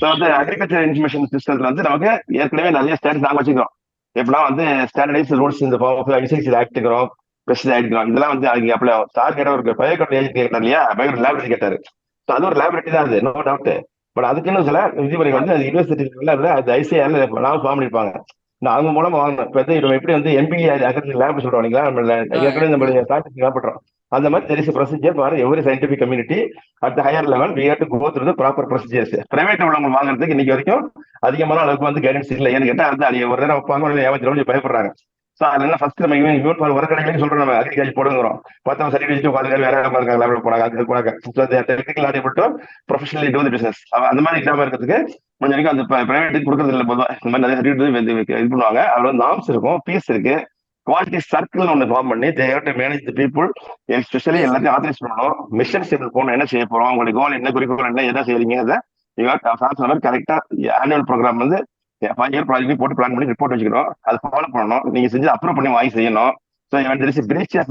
ஸோ வந்து அக்ரிகல்ச்சர் இன்ஃபர்மேஷன் சிஸ்டத்துல வந்து நமக்கு ஏற்கனவே நிறைய ஸ்டாண்டர்ட் நாங்கள் வச்சுக்கிறோம். எப்படின்னா வந்து ஸ்டாண்டர்டைஸ் ரூல்ஸ் இந்த ஐசிஐசி ஆக்டுக்கிறோம், பெஸ்ட் ஆக்டுக்கிறோம், இதெல்லாம் வந்து அவங்க அப்படி சார் கேட்ட ஒரு பயோகட் ஏஜென்ட் கேட்டார் இல்லையா, பயோகட் லேபரேட்டரி கேட்டாரு. ஸோ அது ஒரு லேபரேட்டரி தான், அது நோ டவுட். பட் அதுக்குன்னு சில விதிமுறை வந்து அது யூனிவர்சிட்டில அது ஐசிஐஆர்ல நான் ஃபார்ம் பண்ணிருப்பாங்க. நான் அவங்க மூலமா வாங்கணும். இப்போ நம்ம எப்படி வந்து எம்பிஏ அக்ரிகல்ச்சர் லேப் சொல்றோம் இல்லைங்களா, நம்ம நம்மளுடைய லேபடுறோம். அந்த மாதிரி there is a procedure for every scientific community at the higher level. We have to go through the proper procedures. Private உள்ளவங்க வாங்குறதுக்கு இன்னைக்கு வரைக்கும் அதிகமான அளவுக்கு வந்து கைடன்ஸ் இல்லை. ஏன்னு கேட்டா அந்த ஒரு நேரம் வைப்பாங்க, ஏமாத்திரம் பயப்படுறாங்க. ஸோ அதனால ஃபர்ஸ்ட் நம்ம இவன் வர கடைகளையும் சொல்றோம், நம்ம அக்ரிகல்ச்சர் போடுங்கிறோம். பார்த்தா சர்டிஃபிகேட் உட்காந்து வேற இருக்காங்க, லேபில் போனாங்க, அது போனாங்க. டெக்னிக்கல் ஆடி மட்டும் ப்ரொஃபஷனலி டூ தி பிசினஸ். அந்த மாதிரி இல்லாம இருக்கிறதுக்கு கொஞ்சம் வரைக்கும் அந்த பிரைவேட்டுக்கு கொடுக்கறது இல்லை. பொதுவாக இந்த மாதிரி நிறைய சர்டிஃபிகேட் இது பண்ணுவாங்க. அதுல வந்து நாம்ஸ் இருக்கும், பீஸ் இருக்கு, குவாலிட்டி சர்க்கிள் ஒன்று ஃபார்ம் பண்ணி they have to manage the people, especially எல்லாத்தையும் ஆத்தரைஸ் பண்ணணும். மிஷன் ஸ்டேபிள் போகணும், என்ன செய்ய போறோம், உங்களுக்கு கோல் என்ன, குறிக்கோள் என்ன, எதை செய்யறீங்க, அதை கரெக்டா ஆனுவல் ப்ரோக்ராம் வந்து 5 year ப்ராஜெக்ட் போட்டு பிளான் பண்ணி ரிப்போர்ட் வச்சுக்கணும். அதை ஃபாலோ பண்ணணும். நீங்க செஞ்சு அப்ரூவ் பண்ணி வாங்கி செய்யணும். So breach of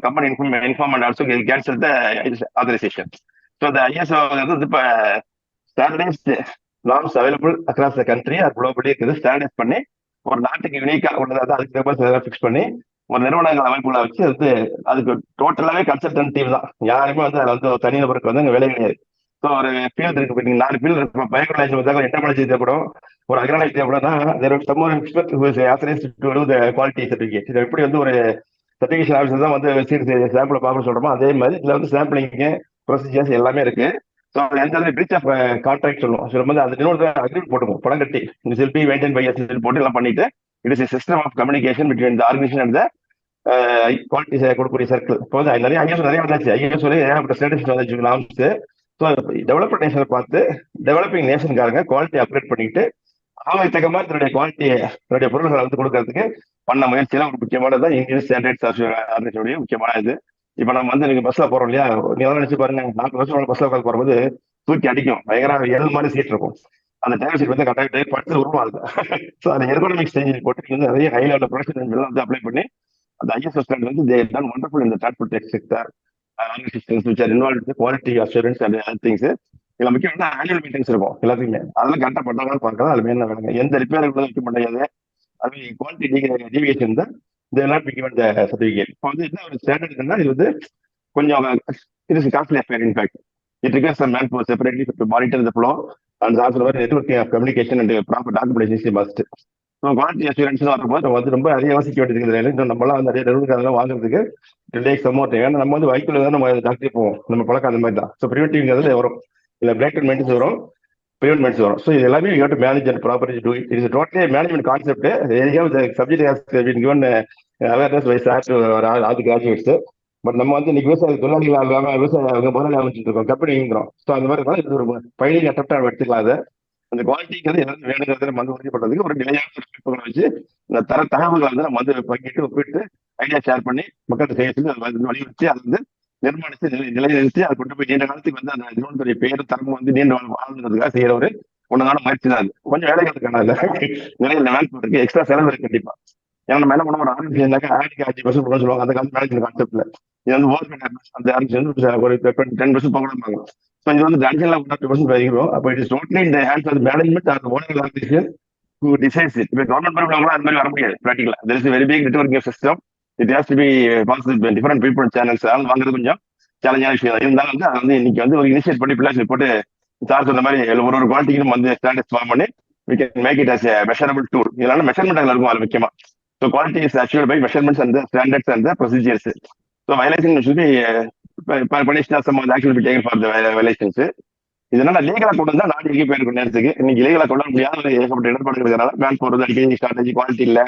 company inform and also cancel the authorisation. So இந்த ஐஎஸ்ஓ வந்து இப்போ standardised norms available across the country or globally இருக்குது. ஸ்டாண்டர்டைஸ் பண்ணி ஒரு நாட்டுக்கு யூனிக்கா உள்ளது அதுக்கு ஃபிக்ஸ் பண்ணி ஒரு நிறுவனங்கள் அமைப்புகளை வச்சு வந்து அதுக்கு டோட்டலாவே கன்சல்டன்ட் டீம் தான். யாருமே வந்து அதில் வந்து தனிநபருக்கு வந்து அங்கே வேலை கிடையாது. ஸோ ஒரு ஃபீல்டு இருக்கு, நீங்க 4 ஃபீல்டு இருக்கு. பயோகனாலஜி வந்தாங்க, என்டமாலஜி தேவைப்படும், ஒரு அக்ராலஜி தேவைப்படும்னா குவாலிட்டி சர்டிஃபிகேட். இது எப்படி வந்து ஒரு சர்டிஃபிகேஷன் ஆஃபீஸர் தான் வந்து சாம்பிள் பார்க்க சொல்றோமோ அதே மாதிரி இதுல வந்து சாம்பிளிங் ப்ரொசீஜர்ஸ் எல்லாமே இருக்கு. ஸோ எந்த பிரீச் ஆஃப் கான்ட்ராக்ட் சொல்லுவோம். ஸோ வந்து அது இன்னொரு அக்ரிமெண்ட் போட்டுக்கும், படம் கட்டி செல்பி மெயின்டைன் பை போட்டு எல்லாம் பண்ணிட்டு it is system of communication between the organisation and the quality கொடுக்கக்கூடிய சர்க்கிள். இப்போ வந்து நிறைய ஐஎஸ் நிறைய வந்தாச்சு, ஐஎஸ் சொல்லி ஏகப்பட்ட ஸ்டேட்டஸ் வந்துச்சு நாம்ஸ். ஸோ டெவலப்டு நேஷனை பார்த்து டெவலப்பிங் நேஷனுக்காரங்க குவாலிட்டி அப்கிரேட் பண்ணிட்டு அவங்க தக்க மாதிரி தன்னுடைய குவாலிட்டி தன்னுடைய பொருள்களை வந்து கொடுக்கறதுக்கு பண்ண முயற்சியெல்லாம் ஒரு முக்கியமானதான் இந்தியன் ஸ்டாண்டர்ட்ஸ் ஆர்கனைசேஷனுடைய முக்கியமான இது. இப்ப நம்ம வந்து நீங்க பஸ்ல போறோம் இல்லையா, நீங்க நினைச்சு பாருங்க, 40 வருஷம் பஸ்ல உட்காந்து போகும்போது தூக்கி அடிக்கும், பயங்கர 7 மாதிரி சீட் இருக்கும். அந்த டைம் சீட் வந்து கரெக்டாக படுத்து உருவம் ஆகுது. ஸோ அந்த எர்கோனமிக் ஸ்டேஜ் போட்டு நிறைய ஹை லெவல் ப்ரொடக்ஷன் எல்லாம் வந்து அப்ளை பண்ணி அந்த ஐஎஸ்ஓ ஸ்டாண்டர்ட் வந்து தே டன் வண்டர்ஃபுல் இந்த transport sector organisations which are involved in quality assurance and other things. இதுல முக்கியமான ஆனுவல் மீட்டிங்ஸ் இருக்கும் எல்லாத்துக்குமே. அதெல்லாம் கரெக்டாக பண்ணாங்கன்னு பார்க்கலாம். அது மெயின் வேணுங்க, எந்த ரிப்பேர் வைக்க முடியாது. அது குவாலிட்டி டீவியேஷன் தான் they will not be given the certificate. இப்போ வந்து என்ன ஒரு ஸ்டாண்டர்ட் இருக்குன்னா இது வந்து கொஞ்சம் it is a costly affair. In fact, it requires some manpower separately to monitor the flow and also networking of communication and proper documentation must. So quality assurance வரும்போது நம்ம வந்து ரொம்ப நிறைய யோசிக்க வேண்டியது. நம்மளாம் நிறைய நிறுவனங்கள் வாங்குறதுக்கு டேக் சமோட். ஏன்னா நம்ம வந்து வைக்கிள் தான் நம்ம டாக்டர் போவோம், நம்ம பழக்கம் அந்த மாதிரி தான். ஸோ ப்ரிவென்டிவ்ங்கிறது வரும், இல்லை பிளேக் மெயின்டென்ஸ் வரும், ப்ரிவென்ட்மெண்ட்ஸ் வரும். ஸோ இது எல்லாமே you have to manage and properly do it. Is totally management concept. Subject has been given awareness by SAT to all the graduates. But நம்ம வந்து இன்னைக்கு விவசாய தொழிலாளிகள் ஆகாம விவசாய முதல்ல அமைச்சிட்டு இருக்கோம், கம்பெனிங்கிறோம். ஸோ அந்த மாதிரி இருந்தாலும் இது ஒரு பைலிங் அட்டப்டா எடுத்துக்கலாம். அதை அந்த குவாலிட்டிங்கிறது எல்லாரும் வேணுங்கிறத நம்ம வந்து உறுதி பண்றதுக்கு ஒரு நிலையான அமைப்புகளை வச்சு இந்த தகவல்களை வந்து நம்ம வந்து பங்கிட்டு ஒப்பிட்டு ஐடியா ஷேர் பண்ணி மக்களுக்கு செய்ய சொல்லி அதை வலியுறுத்தி அதை வந்து நிர்மாணித்து நிலைநிறுத்தி அதை கொண்டு போய் நீண்ட காலத்துக்கு வந்து அந்த நிறுவனத்துடைய பேரு தரமும் வந்து நீண்ட வாழ்ந்ததுக்காக செய்யற ஒரு ஒன்றான முயற்சி தான். அது கொஞ்சம் வேலைகளுக்கான நிறைய வேலை இருக்கு, எக்ஸ்ட்ரா செலவு இருக்கு கண்டிப்பா. ஏன்னா நம்ம என்ன பண்ண ஒரு ஆரம்பிச்சு இருந்தாக்கா ஆடிக்கு 5% சொல்லுவாங்க, அந்த காலத்து மேனேஜ்மெண்ட் கான்செப்ட்ல. இது வந்து அந்த ஆரம்பிச்சு வந்து ஒரு 10% போகணும்பாங்க. ஸோ இது வந்து அடிஷனலா 2% அதிகம். அப்போ இட் இஸ் டோட்டலி இந்த hands of management or owner organisation who decides it. இப்போ கவர்மெண்ட் பரவாயில்ல அந்த மாதிரி வர முடியாது ப்ராக்டிகலா. there is a very big networking system. It has to be possible different people channels. அதனால வாங்குறது கொஞ்சம் சேலஞ்சான விஷயம் தான். இருந்தாலும் வந்து அதை வந்து இன்னைக்கு வந்து ஒரு இனிஷியேட் பண்ணி பிள்ளைங்க போட்டு சார் சொன்ன மாதிரி ஒரு குவாலிட்டிக்கு வந்து ஸ்டாண்டர்ட்ஸ் ஃபார்ம் பண்ணி we can make it as a measurable tool. இதனால மெஷர்மெண்ட் அதில் இருக்கும், அது முக்கியமா. So quality is assured by measurements and the standards and the procedures. So violation should be punished as some of the action will be taken for the violations. இதனால லீகலா கொண்டு வந்தா நாடு எங்கே போயிருக்கும் நேரத்துக்கு. இன்னைக்கு லீகலா கொண்டு வர முடியாத ஏகப்பட்ட இடர்பாடு இருக்கிறதுனால மேன் போறது அடிக்கடி ஸ்ட்ராட்டஜி குவாலிட்டி இல்லை,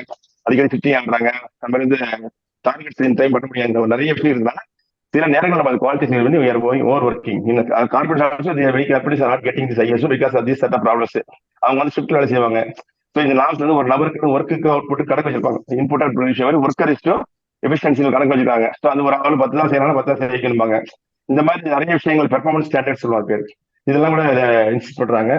அடிக்கடி சுற்றி ஆகுறாங்க. நம்ம வந்து டார்கெட்ஸ் டைம் பண்ண முடியாது, நிறைய விஷயம் இருந்தாலும் சில நேரங்கள் நம்ம குவாலிட்டி வந்து we are going over working. Corporate also they are very companies are not getting this ISO because of this set of problems. அவங்க வந்து ஷிஃப்ட் வேலை செய்வாங்க, ஸோ இந்த நார்ம்ஸ் வந்து ஒரு நபருக்கு ஒர்க்குக்கு அவுட்புட் கணக்கு வச்சிருப்பாங்க. இன்புட் அண்ட் ப்ரொடியூஷன் ஒர்க்கர் இஸ்டும் எஃபிஷியன்சியில் கணக்கு வச்சிருக்காங்க. ஸோ அது ஒரு ஆள் 10 தான் செய்யறாங்க, 10 தான் செய்யணும்பாங்க. இந்த மாதிரி நிறைய விஷயங்கள் பெர்ஃபார்மன்ஸ் ஸ்டாண்டர்ட் சொல்லுவாங்க பேர். இதெல்லாம் கூட இன்சிஸ்ட் பண்றாங்க.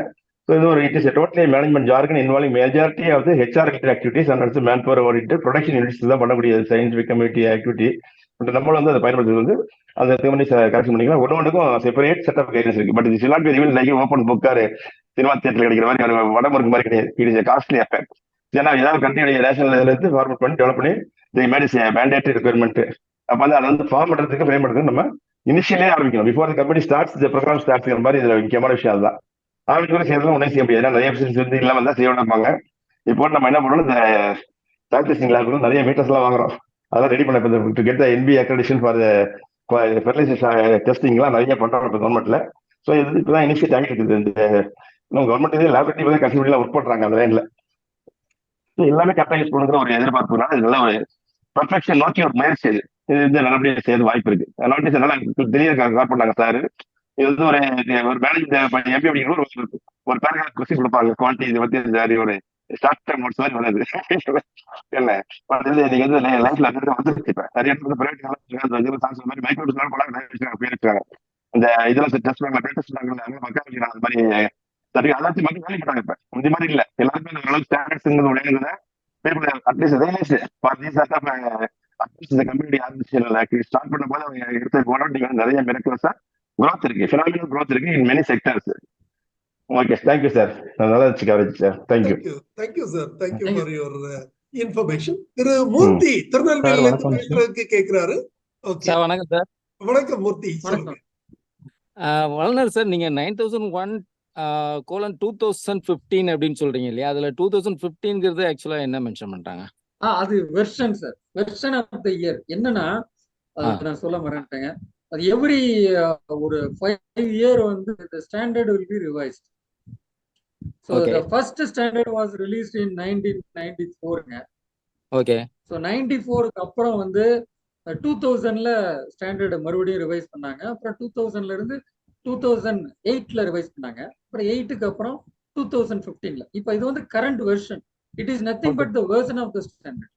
ஸோ இது ஒரு it is totally management jargon involving majority of the HR related activities and also man power oriented production units தான் பண்ணக்கூடிய சயின்டிஃபிக் கம்யூனிட்டி ஆக்டிவிட்டி. பட் நம்மளும் வந்து அதை பயன்படுத்துறது வந்து அந்த கம்யூனிட்டி கரெக்ஷன் பண்ணிக்கலாம். ஒன்றுக்கும் செப்பரேட் செட் ஆஃப் கைடன்ஸ் இருக்கு. பட் இது shall not be revealed like open புக்காரு சினிமா தியேட்டர் கிடைக்கிற மாதிரி ஒரு வடமுறுக்கு மாதிரி கிடையாது. It is costly effect. ஏன்னா ஏதாவது கண்ட்ரியோட ரேஷனல் இதுல இருந்து ஃபார்மேட் பண்ணி டெவலப் பண்ணி தி மேட் இஸ் மேண்டேட்டரி ரெக்யர்மெண்ட். அப்போ வந்து அதை வந்து ஃபார்ம் பண்ணுறதுக்கு ஃப்ரேம் பண்ணுறதுக்கு நம்ம இனிஷியலே ஆரம்பிக்கணும். Before the company starts the programme starts மாதிரி இதுல முக்கியமான விஷயம் அதுதான். ஆரம்பிக்கிற செய்யறதுலாம் ஒன்றே செய்ய முடியாது. ஏன்னா நிறைய எஃபிஷியன்சி வந்து இல்லாமல் தான் செய்ய விடாப்பாங்க. இப்போ நம்ம என்ன பண்ணணும், இந்த டாக்டர்ஸிங் லேப்ல நிறைய மீட்டர்ஸ் எல்லாம் வாங்குறோம். அதெல்லாம் ரெடி பண்ண to get the NB accreditation for fertilisation டெஸ்டிங்லாம் நிறைய பண்றோம் இப்போ கவர்மெண்ட்ல. ஸோ இது இப்பதான் இனிஷியேட் ஆகிட்டு இருக்குது. இந்த நம்ம கவர்மெண்ட் இதே லேபரேட்டரி தான் கன்சிடர்லாம் ஒர்க் பண்றாங்க அந்த லைன்ல. எல்லாமே கரெக்டாக யூஸ் பண்ணுங்கிற ஒரு எதிர்பார்ப்புனால இது நல்ல ஒரு பர்ஃபெக்ஷன் நோக்கி ஒரு முயற்சி. இது வந்து நல்லபடியாக செய்ய வாய்ப்பு இருக்கு. நோட்டீஸ் நல்லா தெளிவாக கால் பண்ணாங்க சார். இது வந்து ஒரு மேனேஜ்மெண்ட் எம்பி அப்படிங்கிற ஒரு பேராகிராஃப் கொஸ்டின் கொடுப்பாங்க. குவாலிட்டி இதை பத்தி ஒரு ஷார்ட் டைம் நோட்ஸ் மாதிரி வராது. என்ன நீங்க வந்து லைஃப்ல வந்துருச்சு. இப்ப நிறைய இடத்துல பிரைவேட் மாதிரி மைக்ரோஸ் பேர் இருக்காங்க. இந்த இதெல்லாம் டெஸ்ட் பண்ணாங்க, டெஸ்ட் பண்ணாங்க, மக்கள் அந்த மாதிரி சரி அதாச்சும் மக்கள் வேலை போட்டாங்க. இப்ப இந்த மாதிரி இல்ல, எல்லாருமே ஓரளவுக்கு ஸ்டாண்டர்ட்ஸ்ங்கிறது உடையதுல அட்லீஸ்ட் கம்யூனிட்டி ஆர்கனைசேஷன் ஸ்டார்ட் பண்ணும் போது அவங்க எடுத்த போராட்டி நிறைய மிரக்கலஸா growth இருக்கு, phenomenal growth இருக்கு in many sectors. Okay, thank you sir. நல்லா இருந்துச்சு coverage sir. Thank you. Thank you sir. Thank you for your information. திரு மூர்த்தி திருநெல்வேலியில இருந்து பேசுறதுக்கு கேக்குறாரு. ஓகே சார், வணக்கம் சார். வணக்கம் மூர்த்தி, சொல்லுங்க. வளர்னர் சார், நீங்க 9001:2015 அப்படின்னு சொல்றீங்க இல்லையா? அதுல 2015ங்கிறது ஆக்சுவலா என்ன மென்ஷன் பண்றாங்க? அது version sir, version of the year. என்னன்னா நான் சொல்ல மறந்துட்டேங்க. அது எவ்ரி ஒரு 5 இயர் வந்து the standard will be revised. So the first standard was released in 1994ங்க. ஓகே. ஸோ 94க்கு அப்புறம் வந்து 2000ல ஸ்டாண்டர்டு மறுபடியும் ரிவைஸ் பண்ணாங்க. அப்புறம் 2000ல இருந்து 2008ல ரிவைஸ் பண்ணாங்க. அப்புறம் 8க்கு அப்புறம் 2015ல. இப்போ இது வந்து current version. It is nothing but the version of the standard.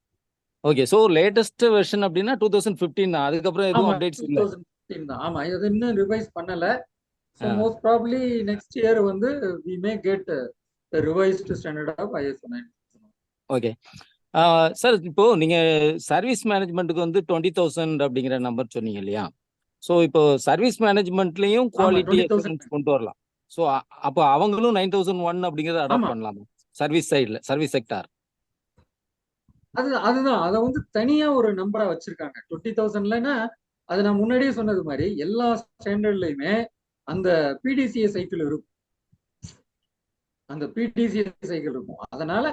Okay. So latest version அப்படின்னா 2015 தான். அதுக்கப்புறம் எதுவும் அப்டேட்ஸ் இல்ல. 2015 தான். ஆமா, இது இன்னும் ரிவைஸ் பண்ணல. So most probably next year வந்து we may get the revised standard of ISO 9000. Okay sir, இப்போ நீங்க சர்வீஸ் மேனேஜ்மெண்ட்டுக்கு வந்து 20,000 அப்படிங்கிற நம்பர் சொன்னீங்க இல்லையா? ஸோ இப்போ சர்வீஸ் மேனேஜ்மெண்ட்லயும் குவாலிட்டி கொண்டு வரலாம். ஸோ அப்போ அவங்களும் 9001 அப்படிங்கிறத அடாப்ட் பண்ணலாம் சர்வீஸ் சைட்ல, சர்வீஸ் செக்டார். அதுதான் அதை வந்து தனியா ஒரு நம்பரா வச்சிருக்காங்க 20,000லன்னா. அது நான் முன்னாடியே சொன்னது மாதிரி எல்லா ஸ்டாண்டர்ட்லயுமே அந்த PDCA சைக்கிள் இருக்கும். அந்த PDCA சைக்கிள் இருக்கும். அதனால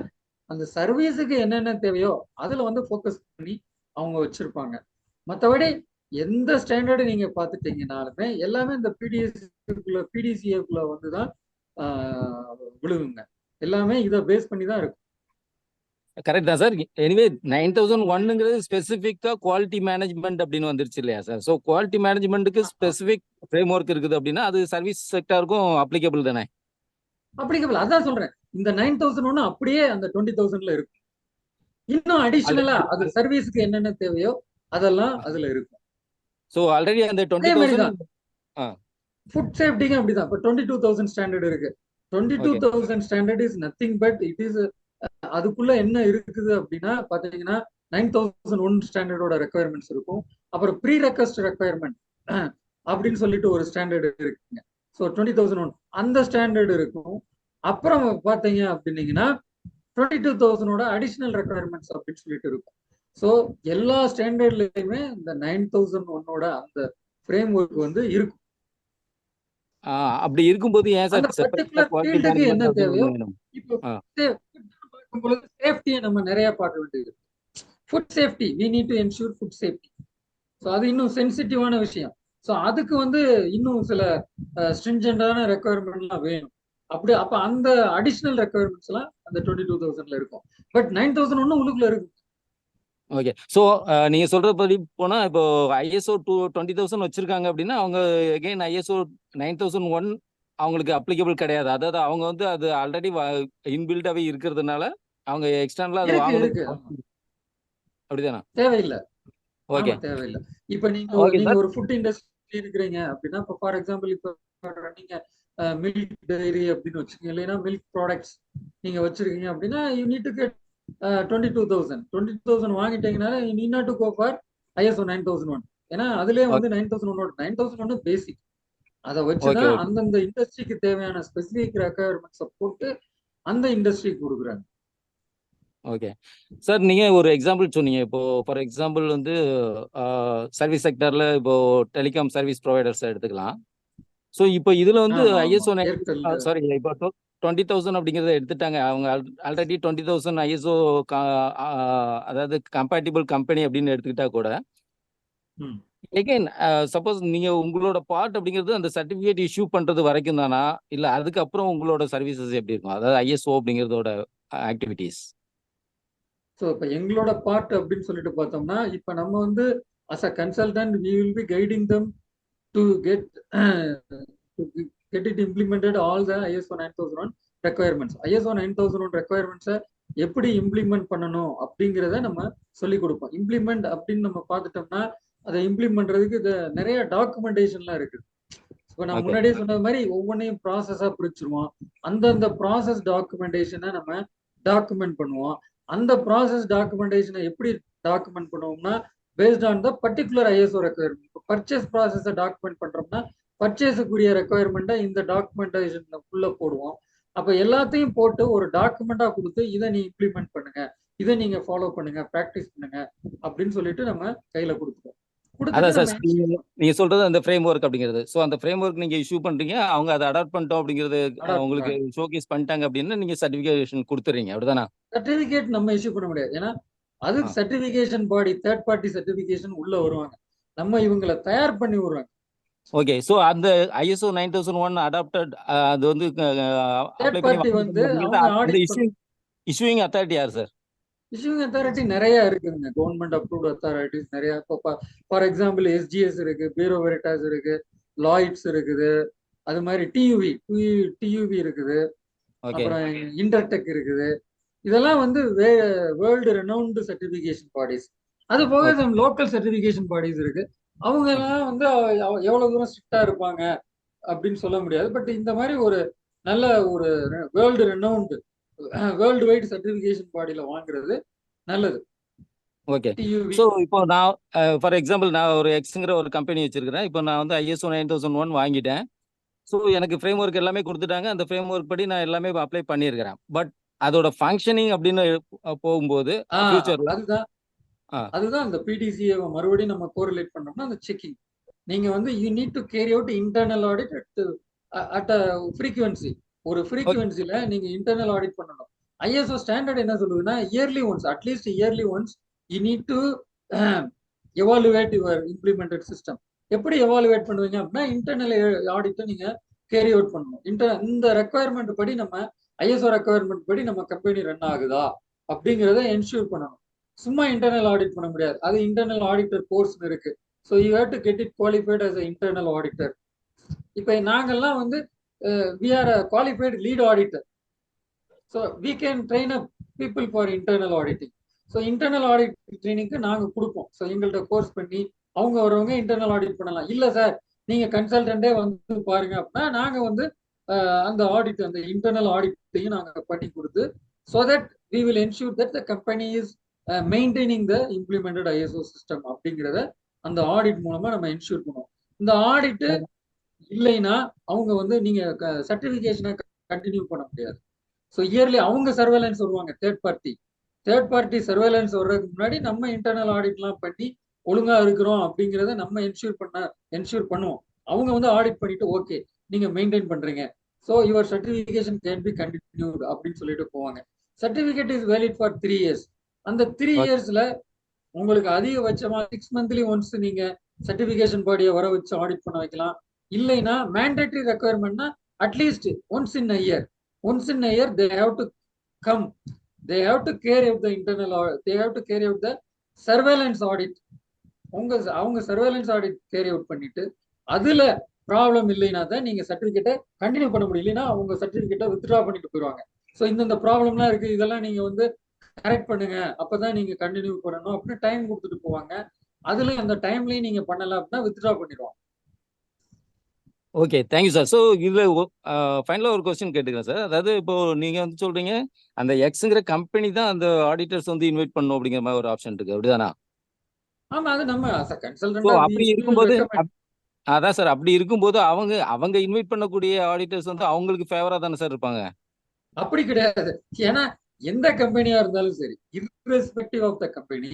அந்த சர்வீஸுக்கு என்னென்ன தேவையோ அதுல வந்து ஃபோக்கஸ் பண்ணி அவங்க வச்சிருப்பாங்க. மற்றபடி எந்த ஸ்டாண்டர்டு நீங்க பார்த்துட்டீங்கனாலுமே எல்லாமே இந்த PDCA-க்குள்ள வந்துதான் விழுகுங்க. எல்லாமே இதை பேஸ் பண்ணி தான் இருக்கும். கரெக்ட் தான் சார். எனிவே 9001ங்கிறது ஸ்பெசிஃபிக்கா குவாலிட்டி மேனேஜ்மெண்ட் அப்படின்னு வந்துருச்சு இல்லையா சார்? ஸோ குவாலிட்டி மேனேஜ்மெண்ட்டுக்கு ஸ்பெசிஃபிக் ஃப்ரேம் ஒர்க் இருக்குது அப்படின்னா அது சர்வீஸ் செக்டாருக்கும் அப்ளிகபிள் தானே? அப்ளிகபிள், அதான் சொல்றேன். இந்த 9001 அப்படியே அந்த 20,000ல இருக்கும். இன்னும் அடிஷனலா அது சர்வீஸுக்கு என்னென்ன தேவையோ அதெல்லாம் அதுல இருக்கும். ஸோ ஆல்ரெடி அந்த 20,000 ஃபுட் சேஃப்டிக்கு அப்படிதான். இப்போ 22,000 ஸ்டாண்டர்ட் இருக்கு. 22,000 standard is nothing but it is அதுக்குள்ள என்ன இருக்குது அப்படின்னா பாத்தீங்கன்னா 9001 ஸ்டாண்டர்டோட ரெக்குயர்மெண்ட்ஸ் இருக்கும். அப்புறம் ப்ரீ ரெக்வெஸ்ட் ரெக்குயர்மெண்ட் அப்படின்னு சொல்லிட்டு ஒரு ஸ்டாண்டர்டு இருக்குங்க. ஸோ 20,001 அந்த ஸ்டாண்டர்டு இருக்கும். அப்புறம் பாத்தீங்க அப்படின்னீங்கன்னா 22,000ஓட அடிஷனல் ரெக்குயர்மெண்ட்ஸ் அப்படின்னு சொல்லிட்டு இருக்கும். ஸோ எல்லா ஸ்டாண்டர்ட்லயுமே இந்த 9001ஓட அந்த ஃப்ரேம் ஒர்க் வந்து இருக்கும். அப்படி இருக்கும்போது ஏன் சார் என்ன தேவையோ இப்போ சேஃப்டியை நம்ம நிறைய பார்க்க வேண்டியது. Food safety, we need to ensure food safety. So அது இன்னும் சென்சிட்டிவான விஷயம். ஸோ அதுக்கு வந்து இன்னும் சில ஸ்ட்ரிஞ்சண்டான ரெக்குயர்மெண்ட்லாம் வேணும். அப்ப அந்த அடிஷனல் ரெக்குயர்மெண்ட்ஸ் எல்லாம் அந்த 22,000ல இருக்கும். பட் 9001 உள்ளுக்குள்ள இருக்கும். ஓகே. ஸோ நீங்க சொல்றபடி போனா இப்போ ISO 20,000 வச்சிருக்காங்க அப்படின்னா அவங்க அகைன் ISO 9001 அவங்களுக்கு அப்ளிகபிள் கிடையாது. அதாவது அவங்க வந்து அது ஆல்ரெடி இன்பில்டாவே இருக்கிறதுனால அவங்க எக்ஸ்டர்னலா அது இருக்கு வாங்கணும் இருக்கு அப்படிதானா? தேவையில்லை. ஓகே ஆமா தேவையில்லை. இப்ப நீங்க ஓகே நீங்க சார். ஒரு ஃபுட் இண்டஸ்ட்ரி இருக்கிறீங்க அப்படின்னா, இப்போ ஃபார் எக்ஸாம்பிள் இப்போ நீங்க மில்க் டைரி அப்படின்னு வச்சுக்கோங்க, இல்லைன்னா மில்க் ப்ராடக்ட்ஸ் நீங்க வச்சிருக்கீங்க அப்படின்னா, யூ நீட் டு கெட் 22,000 வாங்கிட்டீங்கனால you need not to go for ISO 9001. ஏன்னா அதுலயே வந்து 9001 பேசிக். அதை ஓகே வச்சுதான் ஓகே அந்தந்த இண்டஸ்ட்ரிக்கு தேவையான ஸ்பெசிபிக் ரெக்குயர்மெண்ட்ஸை போட்டு அந்த இண்டஸ்ட்ரிக்கு கொடுக்குறாங்க. ஓகே சார், நீங்க ஒரு எக்ஸாம்பிள் சொன்னீங்க. இப்போ ஃபார் எக்ஸாம்பிள் வந்து சர்வீஸ் செக்டர்ல இப்போ டெலிகாம் சர்வீஸ் ப்ரொவைடர்ஸ் எடுத்துக்கலாம். ஸோ இப்போ இதுல வந்து ஆமா ஆமா ஐஎஸ்ஓ ஏர்டெல் சாரி இப்போ 20,000 அப்படிங்கிறத எடுத்துட்டாங்க. அவங்க ஆல்ரெடி 20,000 ஐஎஸ்ஓ அதாவது கம்பேட்டிபிள் கம்பெனி அப்படின்னு எடுத்துக்கிட்டா கூட ம். எகைன் சப்போஸ் நீங்க உங்களோட பார்ட் அப்படிங்கிறது அந்த சர்டிபிகேட் இஷ்யூ பண்றது வரைக்கும் தானா, இல்ல அதுக்கப்புறம் உங்களோட சர்வீசஸ் எப்படி இருக்கும்? அதாவது ஐஎஸ்ஓ அப்படிங்கிறதோட ஆக்டிவிட்டீஸ். ஸோ இப்போ எங்களோட பார்ட் அப்படின்னு சொல்லிட்டு பார்த்தோம்னா, இப்போ நம்ம வந்து as a consultant we will be guiding them to get it implemented all the ISO 9001 requirements. ISO 9001 ரெக்குயர்மெண்ட்ஸை எப்படி இம்ப்ளிமெண்ட் பண்ணணும் அப்படிங்கிறத நம்ம சொல்லிக் கொடுப்போம். இம்ப்ளிமெண்ட் அப்படின்னு நம்ம பார்த்துட்டோம்னா, அதை இம்ப்ளிமெண்ட் பண்றதுக்கு நிறைய டாக்குமெண்டேஷன்லாம் இருக்குது. இப்போ நான் முன்னாடியே சொன்னது மாதிரி ஒவ்வொன்றையும் ப்ராசஸா பிரிச்சிருவோம். அந்தந்த ப்ராசஸ் டாக்குமெண்டேஷனை நம்ம டாக்குமெண்ட் பண்ணுவோம். அந்த ப்ராசஸ் டாக்குமெண்டேஷனை எப்படி டாக்குமெண்ட் பண்ணுவோம்னா, based on the particular ISO requirement. இப்போ பர்ச்சேஸ் ப்ராசஸை டாக்குமெண்ட் பண்றோம்னா பர்ச்சேஸுக்குரிய ரெக்குயர்மெண்ட்டை இந்த டாக்குமெண்டேஷனுக்குள்ள போடுவோம். அப்போ எல்லாத்தையும் போட்டு ஒரு டாக்குமெண்டா கொடுத்து இதை நீ இம்ப்ளிமெண்ட் பண்ணுங்க, இதை நீங்க ஃபாலோ பண்ணுங்க, ப்ராக்டிஸ் பண்ணுங்க அப்படின்னு சொல்லிட்டு நம்ம கையில கொடுத்துருவோம். அதான் சார், நீங்க சொல்றது அந்த ஃப்ரேம் ஒர்க் அப்படிங்கிறது. ஸோ அந்த ஃப்ரேம் ஒர்க் நீங்க இஷ்யூ பண்றீங்க, அவங்க அதை அடாப்ட் பண்ணிட்டோம் அப்படிங்கிறது உங்களுக்கு ஷோகேஸ் பண்ணிட்டாங்க அப்படின்னா நீங்க சர்டிபிகேஷன் கொடுத்துறீங்க, அப்படிதானா? சர்டிபிகேட் நம்ம இஷ்யூ பண்ண முடியாது. ஏன்னா அதுக்கு சர்டிபிகேஷன் பாடி, தேர்ட் பார்ட்டி சர்டிபிகேஷன் உள்ள வருவாங்க. நம்ம இவங்களை தயார் பண்ணி விடுறாங்க. ஓகே, சோ அந்த ISO 9001 அடாப்டட் அது வந்து அப்ளை பண்ணி வந்து அவங்க இஷ்யூயிங் அத்தாரிட்டி யார் சார்? இஷ்யூயிங் அத்தாரிட்டி நிறைய இருக்குங்க. கவர்மெண்ட் அப்ரூவ்ட் அத்தாரிட்டிஸ் நிறைய. இப்போ ஃபார் எக்ஸாம்பிள் SGS இருக்கு, பியூரோ வெரிட்டாஸ் இருக்கு, லாய்ட்ஸ் இருக்குது, அது மாதிரி TUV இருக்குது, அப்புறம் இன்டர்டெக் இருக்குது. இதெல்லாம் வந்து வேர்ல்டு ரெனவுண்ட் சர்டிபிகேஷன் பாடிஸ். அது போக லோக்கல் சர்டிபிகேஷன் பாடிஸ் இருக்கு. அவங்க எல்லாம் வந்து எவ்வளவு தூரம் ஸ்ட்ரிக்டா இருப்பாங்க அப்படின்னு சொல்ல முடியாது. பட் இந்த மாதிரி ஒரு நல்ல ஒரு world renowned world wide certification பாடியில வாங்குறது நல்லது. ஓகே, ஸோ இப்போ நான் ஃபார் எக்ஸாம்பிள் நான் ஒரு எக்ஸ்ங்கிற ஒரு கம்பெனி வச்சிருக்கிறேன். இப்போ நான் வந்து ISO 9001 வாங்கிட்டேன். ஸோ எனக்கு ஃப்ரேம் ஒர்க் எல்லாமே கொடுத்துட்டாங்க. அந்த ஃப்ரேம் ஒர்க் படி நான் எல்லாமே அப்ளை பண்ணியிருக்கிறேன். பட் அதோட ஃபங்க்ஷனிங் அப்படின்னு போகும்போது ஃபியூச்சர்ல அதுதான் அந்த PDCA மறுபடியும் நம்ம கோரிலேட் பண்ணோம்னா அந்த செக்கிங். நீங்க வந்து you need to carry out internal audit at frequency. ஒரு ஃப்ரீக்வன்சில நீங்க இன்டர்னல் ஆடிட் பண்ணணும். ISO ஸ்டாண்டர்ட் என்ன சொல்லுதுன்னா yearly once, at least yearly once you need to evaluate your implemented system. எப்படி எவாலுவேட் பண்ணுவீங்க அப்படின்னா இன்டர்னல் ஆடிட்டை நீங்க கேரி அவுட் பண்ணணும். இந்த ரெக்குயர்மெண்ட் படி நம்ம ISO ரெக்குயர்மெண்ட் படி நம்ம கம்பெனி ரன் ஆகுதா அப்படிங்கிறத என்ஷூர் பண்ணணும். சும்மா இன்டர்னல் ஆடிட் பண்ண முடியாது. அது இன்டர்னல் ஆடிட்டர் கோர்ஸ் இருக்கு. So you have to get it qualified as internal auditor. இப்போ நாங்கெல்லாம் வந்து we are a qualified lead auditor. So we can train up people for internal auditing. So internal audit ட்ரைனிங்க்கு நாங்க கொடுப்போம். So எங்கள்கிட்ட course பண்ணி அவங்க வரவங்க இன்டர்னல் ஆடிட் பண்ணலாம். இல்ல சார் நீங்க கன்சல்டன்டே வந்து பாருங்க அப்படின்னா நாங்க வந்து அந்த ஆடிட், அந்த இன்டர்னல் ஆடிட்டையும் நாங்க பண்ணி கொடுத்து so that we will ensure that the company is maintaining the implemented ISO system அப்படிங்கிறத அந்த ஆடிட் மூலமா நம்ம என்ஷூர் பண்ணுவோம். இந்த ஆடிட் இல்லைன்னா அவங்க வந்து நீங்க சர்டிபிகேஷனை கண்டினியூ பண்ண முடியாது. ஸோ இயர்லி அவங்க சர்வேலன்ஸ் வருவாங்க. தேர்ட் பார்ட்டி சர்வேலன்ஸ் வர்றதுக்கு முன்னாடி நம்ம இன்டர்னல் ஆடிட்லாம் பண்ணி ஒழுங்கா இருக்கிறோம் அப்படிங்கிறத நம்ம என்ஷூர் பண்ணுவோம். அவங்க வந்து ஆடிட் பண்ணிட்டு ஓகே நீங்க மெயின்டைன் பண்றீங்க, so your certification can be continued அப்படின்னு சொல்லிட்டு போவாங்க. Certificate is valid for 3 years. அந்த 3 yearsல உங்களுக்கு அதிகபட்சமா 6 monthly ஒன்ஸ் நீங்க சர்டிபிகேஷன் பாடியை வர வச்சு ஆடிட் பண்ண வைக்கலாம். இல்லைன்னா மேண்டேட்டரி ரெக்குயர்மெண்ட்னா at least once in a year they have to come, they have to carry out the internal audit, they have to carry out the surveillance audit. அவங்க சர்வேலன்ஸ் ஆடிட் கேரி அவுட் பண்ணிட்டு அதுல problem இல்லைன்னா தான் நீங்க சர்டிபிகேட்டை continue பண்ண முடியும். இல்லைன்னா அவங்க சர்டிபிகேட்டை வித்ட்ரா பண்ணிட்டு போயிடுவாங்க. ஸோ இந்த ப்ராப்ளம்லாம் இருக்கு, இதெல்லாம் நீங்க வந்து கரெக்ட் பண்ணுங்க, அப்பதான் நீங்க கண்டினியூ பண்ணணும் அப்படின்னு டைம் கொடுத்துட்டு போவாங்க. அதுலயும் அந்த டைம்லயும் நீங்க பண்ணல அப்படின்னா வித்ட்ரா பண்ணிடுவாங்க. Okay, thank you sir. ஸோ இதுல ஃபைனலாக ஒரு கொஸ்டின் கேட்டுக்கிறேன் சார். அதாவது இப்போ நீங்க வந்து சொல்றீங்க அந்த எக்ஸுங்கிற கம்பெனி தான் அந்த ஆடிட்டர்ஸ் வந்து இன்வைட் பண்ணணும் அப்படிங்கிற மாதிரி ஒரு ஆப்ஷன் இருக்கு, அப்படிதானா? ஆமா, அது நம்ம ஸோ கன்சல்டன்டா அப்படி இருக்கும்போது அதான் சார், அப்படி இருக்கும்போது அவங்க இன்வைட் பண்ணக்கூடிய ஆடிட்டர்ஸ் வந்து அவங்களுக்கு ஃபேவரா தானே சார் இருப்பாங்க? அப்படி கிடையாது. ஏன்னா எந்த கம்பெனியா இருந்தாலும் சரி, irrespective of the company,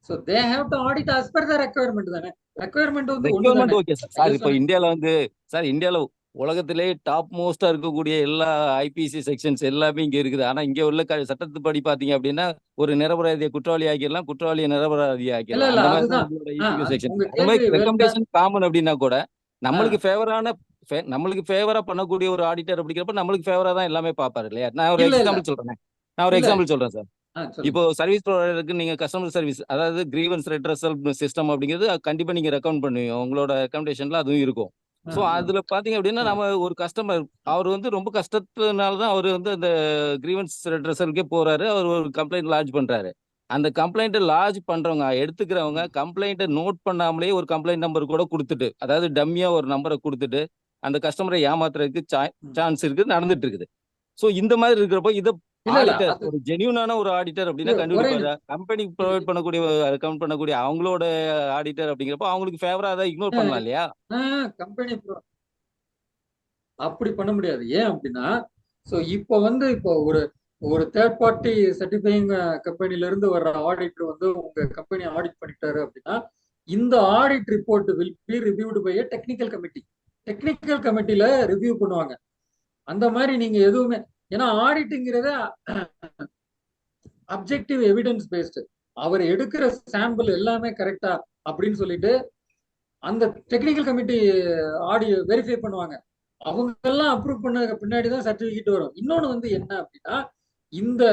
so they have to audit as per the requirement தானே. ரெக்குயர்மெண்ட் வந்து ஒன்று ரெக்யர்மெண்ட் தானே. Okay sir. சார் இப்போ இந்தியாவில் வந்து சார் இந்தியாவில் உலகத்திலே டாப் மோஸ்டா இருக்கக்கூடிய எல்லா ஐபிசி செக்ஷன்ஸ் எல்லாமே இங்க இருக்குது. ஆனா இங்க உள்ள சட்டத்துப்படி பாத்தீங்க அப்படின்னா ஒரு நிரபராதியை குற்றவாளி ஆக்கிடலாம், குற்றவாளியை நிரபராதி இல்ல ஆக்கிடலாம். இல்ல அந்த மாதிரி அதுதான். தான் நம்மளோட செக்ஷன். உங்க அந்த மாதிரி கேள்வி ரெக்கமெண்டேஷன் காமன் அப்படின்னா கூட நம்மளுக்கு ஃபேவரா பண்ணக்கூடிய ஒரு ஆடிட்டர் அப்படிங்கிறப்ப நம்மளுக்கு ஃபேவரா தான் எல்லாமே பாப்பாரு இல்லையா? நான் ஒரு இல்ல இல்ல எக்ஸாம்பிள் சொல்றேன். சார். சொல்லுங்க. இப்போ சர்வீஸ் ப்ரொவைடருக்கு நீங்க கஸ்டமர் சர்வீஸ், அதாவது கிரீவன்ஸ் ரெட்ரஸல் சிஸ்டம் அப்படிங்கிறது கண்டிப்பா நீங்க ரெக்கமெண்ட் பண்ணுவீங்க, உங்களோட ரெக்கமெண்டேஷன்ல அதுவும் இருக்கும். ஸோ அதுல பாத்தீங்க அப்படின்னா நம்ம ஒரு கஸ்டமர் அவர் வந்து ரொம்ப கஷ்டத்தினால தான் அவர் வந்து அந்த கிரீவன்ஸ் ரெட்ரஸலுக்கே போறாரு, அவர் ஒரு கம்ப்ளைண்ட் லாட்ஜ் பண்றாரு. அந்த கம்ப்ளைண்ட் லாட்ஜ் பண்றவங்க எடுத்துக்கிறவங்க கம்ப்ளைண்ட்டை நோட் பண்ணாமலே ஒரு கம்ப்ளைண்ட் நம்பர் கூட கொடுத்துட்டு, அதாவது டம்மியா ஒரு நம்பரை கொடுத்துட்டு அந்த கஸ்டமரை ஏமாத்துறதுக்கு சான்ஸ் இருக்கு, நடந்துட்டு இருக்குது. ஸோ இந்த மாதிரி இருக்கிறப்போ இதை ஆடிட்டர் ஒரு ஜெனியூனான ஒரு ஆடிட்டர் அப்படின்னா கண்டுபிடிப்பாரு. கம்பெனி ப்ரொவைட் பண்ணக்கூடிய அக்கவுண்ட் பண்ணக்கூடிய அவங்களோட ஆடிட்டர் அப்படிங்கிறப்போ அவங்களுக்கு ஃபேவரா அதை இக்னோர் பண்ணலாம் இல்லையா? கம்பெனி அப்படி பண்ண முடியாது. ஏன் அப்படின்னா, ஸோ இப்போ வந்து இப்போ ஒரு தேர்ட் பார்ட்டி சர்டிஃபைங் கம்பெனில இருந்து வர்ற ஆடிட்டர் வந்து உங்க கம்பெனி ஆடிட் பண்ணிட்டாரு அப்படின்னா, இந்த audit report will be reviewed by a technical committee. Technical கமிட்டில ரிவ்யூ பண்ணுவாங்க. அந்த மாதிரி நீங்க எதுவுமே, ஏன்னா ஆடிட்டுங்கிறத அப்ஜெக்டிவ் எவிடன்ஸ் பேஸ்டு, அவர் எடுக்கிற சாம்பிள் எல்லாமே கரெக்டா அப்படின்னு சொல்லிட்டு அந்த டெக்னிக்கல் கமிட்டி வெரிஃபை பண்ணுவாங்க. அவங்க எல்லாம் அப்ரூவ் பண்ண பின்னாடி தான் சர்டிபிகேட் வரும். இன்னொன்னு வந்து என்ன அப்படின்னா, இந்த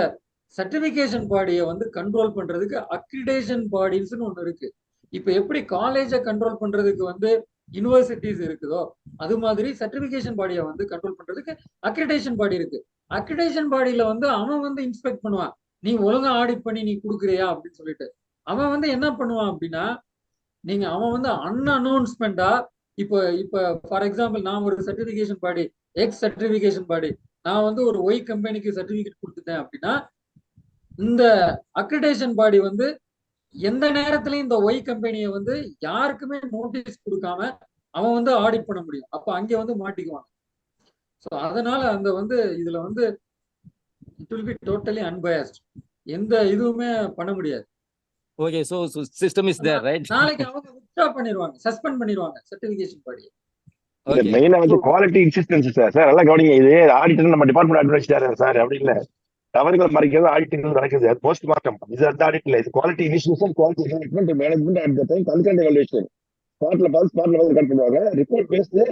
சர்டிபிகேஷன் பாடியை வந்து கண்ட்ரோல் பண்றதுக்கு அக்ரிடேஷன் பாடிஸ்ன்னு ஒண்ணு இருக்கு. இப்ப எப்படி காலேஜை கண்ட்ரோல் பண்றதுக்கு வந்து யூனிவர்சிட்டிஸ் இருக்குதோ, அது மாதிரி சர்டிபிகேஷன் பாடியை வந்து கண்ட்ரோல் பண்றதுக்கு அக்ரிடேஷன் பாடி இருக்கு. அக்ரிடேஷன் பாடியில வந்து அவன் வந்து இன்ஸ்பெக்ட் பண்ணுவான், நீ ஒழுங்கா ஆடிட் பண்ணி நீ கொடுக்குறியா அப்படின்னு சொல்லிட்டு. அவன் வந்து என்ன பண்ணுவான் அப்படின்னா, அவன் வந்து அன்அனௌன்ஸ்மெண்டா, இப்ப ஃபார் எக்ஸாம்பிள் நான் ஒரு சர்டிபிகேஷன் பாடி, எக்ஸ் சர்டிபிகேஷன் பாடி, நான் வந்து ஒரு ஒய் கம்பெனிக்கு சர்டிபிகேட் கொடுத்துட்டேன் அப்படின்னா, இந்த அக்ரிடேஷன் பாடி வந்து எந்த நேரத்திலயும் இந்த ஒய் கம்பெனியை வந்து யாருக்குமே நோட்டீஸ் கொடுக்காம அவன் வந்து ஆடிட் பண்ண முடியும். அப்ப அங்க வந்து மாட்டிக்குவான். ஸோ அதனால அந்த வந்து இதுல வந்து it will be totally unbiased, எந்த இதுவுமே பண்ண முடியாது. Okay, so system is there right. நாளைக்கு அவங்க வித்ட்ரா பண்ணிடுவாங்க, சஸ்பெண்ட் பண்ணிடுவாங்க சர்டிபிகேஷன் பாடி. ஓகே, மெயினா வந்து குவாலிட்டி இன்சிஸ்டன்ஸ் சார். சார் நல்லா கவனிங்க, இது ஆடிட்டர் நம்ம டிபார்ட்மெண்ட் அட்வைஸ்டாரு சார் அப்படி இல்ல, தவறுகள் மறைக்கிறது ஆடிட்டிங் நடக்குது. போஸ்ட் மார்ட்டம் இது அந்த ஆடிட் இல்ல, இது quality initiation, quality management, management at the time concern evolution. ஸ்பாட்ல வந்து கட் பண்ணுவாங்க. Report based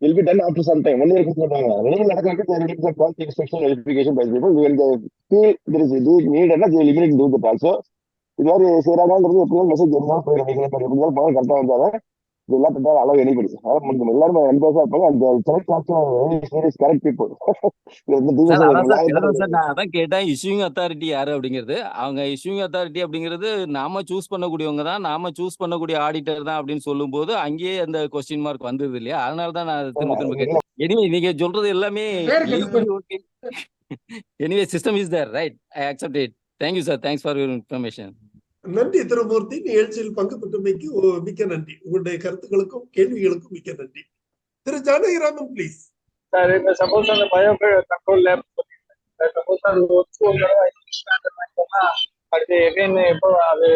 will be done after some time. 1 year சொல்றாங்க. வெளியில நடக்கிறது the quality inspection verification by people when they feel there is need and they will immediately do that also. இது மாதிரி செய்யறாங்கிறது எப்படியும் message இருந்தா போயிடும். நீங்க எப்படியாவது பவர் கரெக்டா வந்தாலும் இதெல்லாம் பண்றாங்க. அளவு எனிபடி அதான் முடியும். எல்லாருமே எம்பேஸா இருப்பாங்க. அந்த செலக்ட் கரெக்ட் பீப்புள். நான் அதான் கேட்டேன், இஷ்யூங் அத்தாரிட்டி யாரு அப்படிங்கிறது. அவங்க இஷ்யூங் அத்தாரிட்டி அப்படிங்கிறது நாம சூஸ் பண்ணக்கூடியவங்க தான், நாம சூஸ் பண்ணக்கூடிய ஆடிட்டர் தான் அப்படின்னு சொல்லும் போது அங்கேயே அந்த கொஸ்டின் மார்க் வந்தது இல்லையா? அதனால தான் நான் திரும்ப கேட்டேன். எனிவே நீங்க சொல்றது எல்லாமே anyway system is there right, I accept it. Thank you sir, thanks for your information. நன்றி திருமூர்த்தி, நிகழ்ச்சியில் பங்கு பெற்றமைக்கு மிக்க நன்றி. உங்களுடைய கருத்துக்களுக்கும் கேள்விகளுக்கும் மிக்க நன்றி. திரு ஜானகிராமன் ப்ளீஸ். சார், இப்ப சப்போஸ் அந்த பயோ கண்ட்ரோல் லேப் சப்போஸ் அது அடுத்து எகைன் இப்போ அது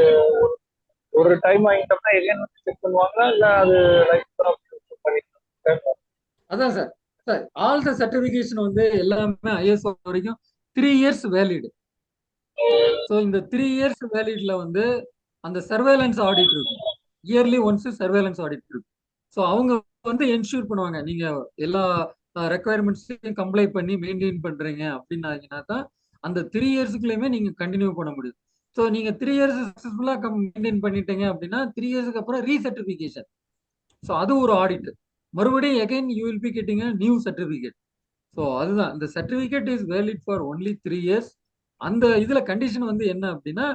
ஒரு டைம் வாங்கிட்டோம்னா எகைன் செக் பண்ணுவாங்களா இல்ல அது அதான் சார், ஆல் த சர்டிபிகேஷன் வந்து எல்லாமே ஐஎஸ்ஓ வரைக்கும் 3 years வேலிட். ஸோ இந்த 3 years வேலிட்ல வந்து அந்த சர்வேலன்ஸ் ஆடிட் இருக்கும். இயர்லி ஒன்ஸ் சர்வேலன்ஸ் ஆடிட் இருக்கும். ஸோ அவங்க வந்து என்ஷூர் பண்ணுவாங்க நீங்க எல்லா ரெக்குவயர்மெண்ட்ஸையும் கம்ப்ளை பண்ணி மெயின்டைன் பண்றீங்க அப்படின்னாங்கன்னா தான் அந்த 3 yearsக்குள்ளயுமே நீங்க கண்டினியூ பண்ண முடியும். ஸோ நீங்க 3 years சக்சஸ்ஃபுல்லா மெயின்டைன் பண்ணிட்டீங்க அப்படின்னா 3 yearsக்கு அப்புறம் ரீசர்டிபிகேஷன். ஸோ அது ஒரு ஆடிட். மறுபடியும் again you will be getting a new certificate. So அதுதான் இந்த certificate is valid for only 3 years. அந்த இதுல கண்டிஷன் வந்து என்ன அப்படின்னா,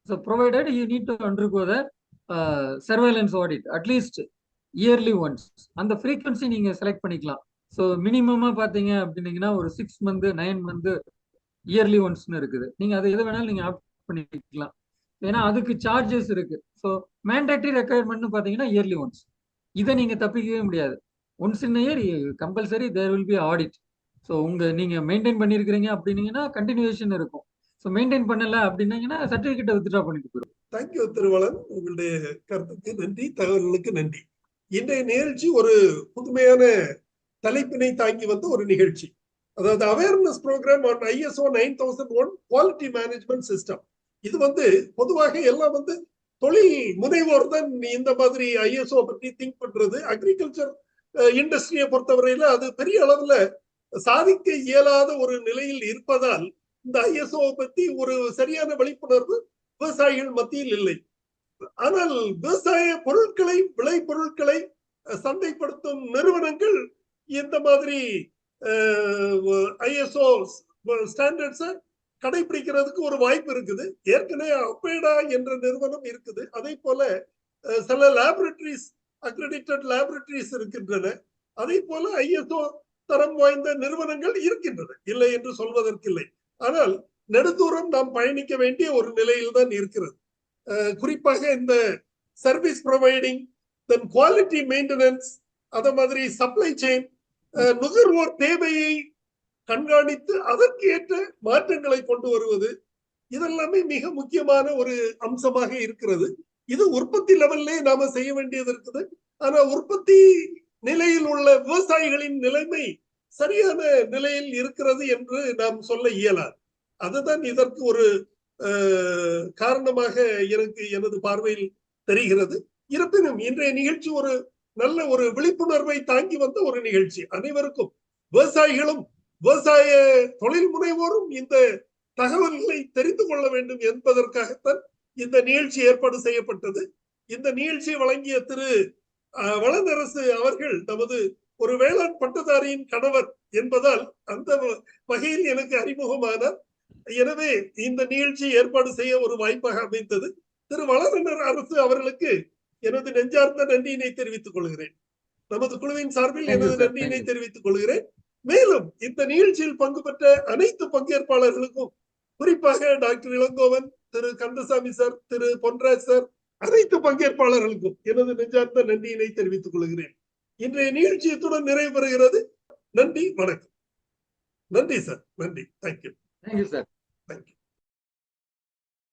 so provided you need to undergo the surveillance audit at least yearly once. அந்த ஃப்ரீக்வன்சி நீங்க செலக்ட் பண்ணிக்கலாம். ஸோ மினிமமா பாத்தீங்க அப்படின்னீங்கன்னா ஒரு 6 month 9 month இயர்லி ஒன்ஸ்னு இருக்குது. நீங்க அதை எது வேணாலும் நீங்க ஆப்ட் பண்ணிக்கலாம். ஏன்னா அதுக்கு சார்ஜஸ் இருக்கு. ஸோ மேண்டேட்டரி ரெக்குயர்மெண்ட்னு பாத்தீங்கன்னா இயர்லி ஒன்ஸ். இதை நீங்க தப்பிக்கவே முடியாது. Once in year compulsory there will be audit. So நீங்க மெயின்டைன் பண்ணிருக்கிறீங்க அப்படின்னீங்கன்னா கண்டினியூஷன் இருக்கும். ஸோ மெயின்டைன் பண்ணல அப்படின்னீங்கன்னா சர்டிபிகேட்டை வித்ட்ரா பண்ணிட்டு போயிடும். தேங்க்யூ திருவளன், உங்களுடைய கருத்துக்கு நன்றி, தகவல்களுக்கு நன்றி. இன்றைய நிகழ்ச்சி ஒரு புதுமையான தலைப்பினை தாங்கி வந்த ஒரு நிகழ்ச்சி. அதாவது awareness programme on ISO 9001 quality management system. இது வந்து பொதுவாக எல்லாம் வந்து தொழில் முனைவோர் தான் இந்த மாதிரி ISO பற்றி திங்க் பண்றது. அக்ரிகல்ச்சர் இண்டஸ்ட்ரியை பொறுத்தவரையில அது பெரிய அளவுல சாதிக்க இயலாத ஒரு நிலையில் இருப்பதால் இந்த ISO பத்தி ஒரு சரியான விழிப்புணர்வு விவசாயிகள் மத்தியில் இல்லை. ஆனால் விவசாய பொருட்களை, விளை பொருட்களை சந்தைப்படுத்தும் நிறுவனங்கள் இந்த மாதிரி ISO ஸ்டாண்டர்ட்ஸை கடைபிடிக்கிறதுக்கு ஒரு வாய்ப்பு இருக்குது. ஏற்கனவே அப்பேடா என்ற நிறுவனம் இருக்குது. அதே போல சில லேபரட்டரிஸ், அக்ரெடிட்டட் லேபரட்டரிஸ் இருக்கின்றன. அதே போல ISO தரம் வாய்ந்த நிறுவனங்கள் இருக்கின்றன, இல்லை என்று சொல்வதற்கில்லை. ஆனால் நெடுதூரம் நாம் பயணிக்க வேண்டிய ஒரு நிலையில் தான் இருக்கிறது. குறிப்பாக இந்த சர்வீஸ் ப்ரொவைடிங், தென் குவாலிட்டி மெயின்டெனன்ஸ், அத மாதிரி சப்ளை செயின், நுகர்வோர் தேவையை கண்காணித்து அதற்கு ஏற்ற மாற்றங்களை கொண்டு வருவது, இதெல்லாமே மிக முக்கியமான ஒரு அம்சமாக இருக்கிறது. இது உற்பத்தி லெவல்லே நாம செய்ய வேண்டியது இருக்குது. ஆனா உற்பத்தி நிலையில் உள்ள விவசாயிகளின் நிலைமை சரியான நிலையில் இருக்கிறது என்று நாம் சொல்ல இயலாது. அதுதான் இதற்கு ஒரு காரணமாக எனது பார்வையில் தெரிகிறது. இருப்பினும் இன்றைய நிகழ்ச்சி ஒரு நல்ல ஒரு விழிப்புணர்வை தாங்கி வந்த ஒரு நிகழ்ச்சி. அனைவருக்கும், விவசாயிகளும் விவசாய தொழில் முனைவோரும் இந்த தகவல்களை தெரிந்து கொள்ள வேண்டும் என்பதற்காகத்தான் இந்த நிகழ்ச்சி ஏற்பாடு செய்யப்பட்டது. இந்த நிகழ்ச்சியை வழங்கிய திரு வளனரசு அவர்கள் நமது ஒரு வேளாண் பட்டதாரியின் கணவர் என்பதால் அந்த வகையில் எனக்கு அறிமுகமானார். எனவே இந்த நிகழ்ச்சி ஏற்பாடு செய்ய ஒரு வாய்ப்பாக அமைந்தது. திரு வளனரசு அவர்களுக்கு எனது நெஞ்சார்ந்த நன்றியினை தெரிவித்துக் கொள்கிறேன். நமது குழுவின் சார்பில் எனது நன்றியினை தெரிவித்துக் கொள்கிறேன். மேலும் இந்த நிகழ்ச்சியில் பங்கு பெற்ற அனைத்து பங்கேற்பாளர்களுக்கும், குறிப்பாக டாக்டர் இளங்கோவன், திரு கந்தசாமி சார், திரு பொன்ராஜ் சார், அனைத்து பங்கேற்பாளர்களுக்கும் எனது நெஞ்சார்ந்த நன்றியினை தெரிவித்துக் கொள்கிறேன். இன்றைய நிகழ்ச்சி இத்துடன் நிறைவு பெறுகிறது. நன்றி, வணக்கம். நன்றி சார், நன்றி. தேங்க்யூ. Thank you sir. தேங்க்யூ.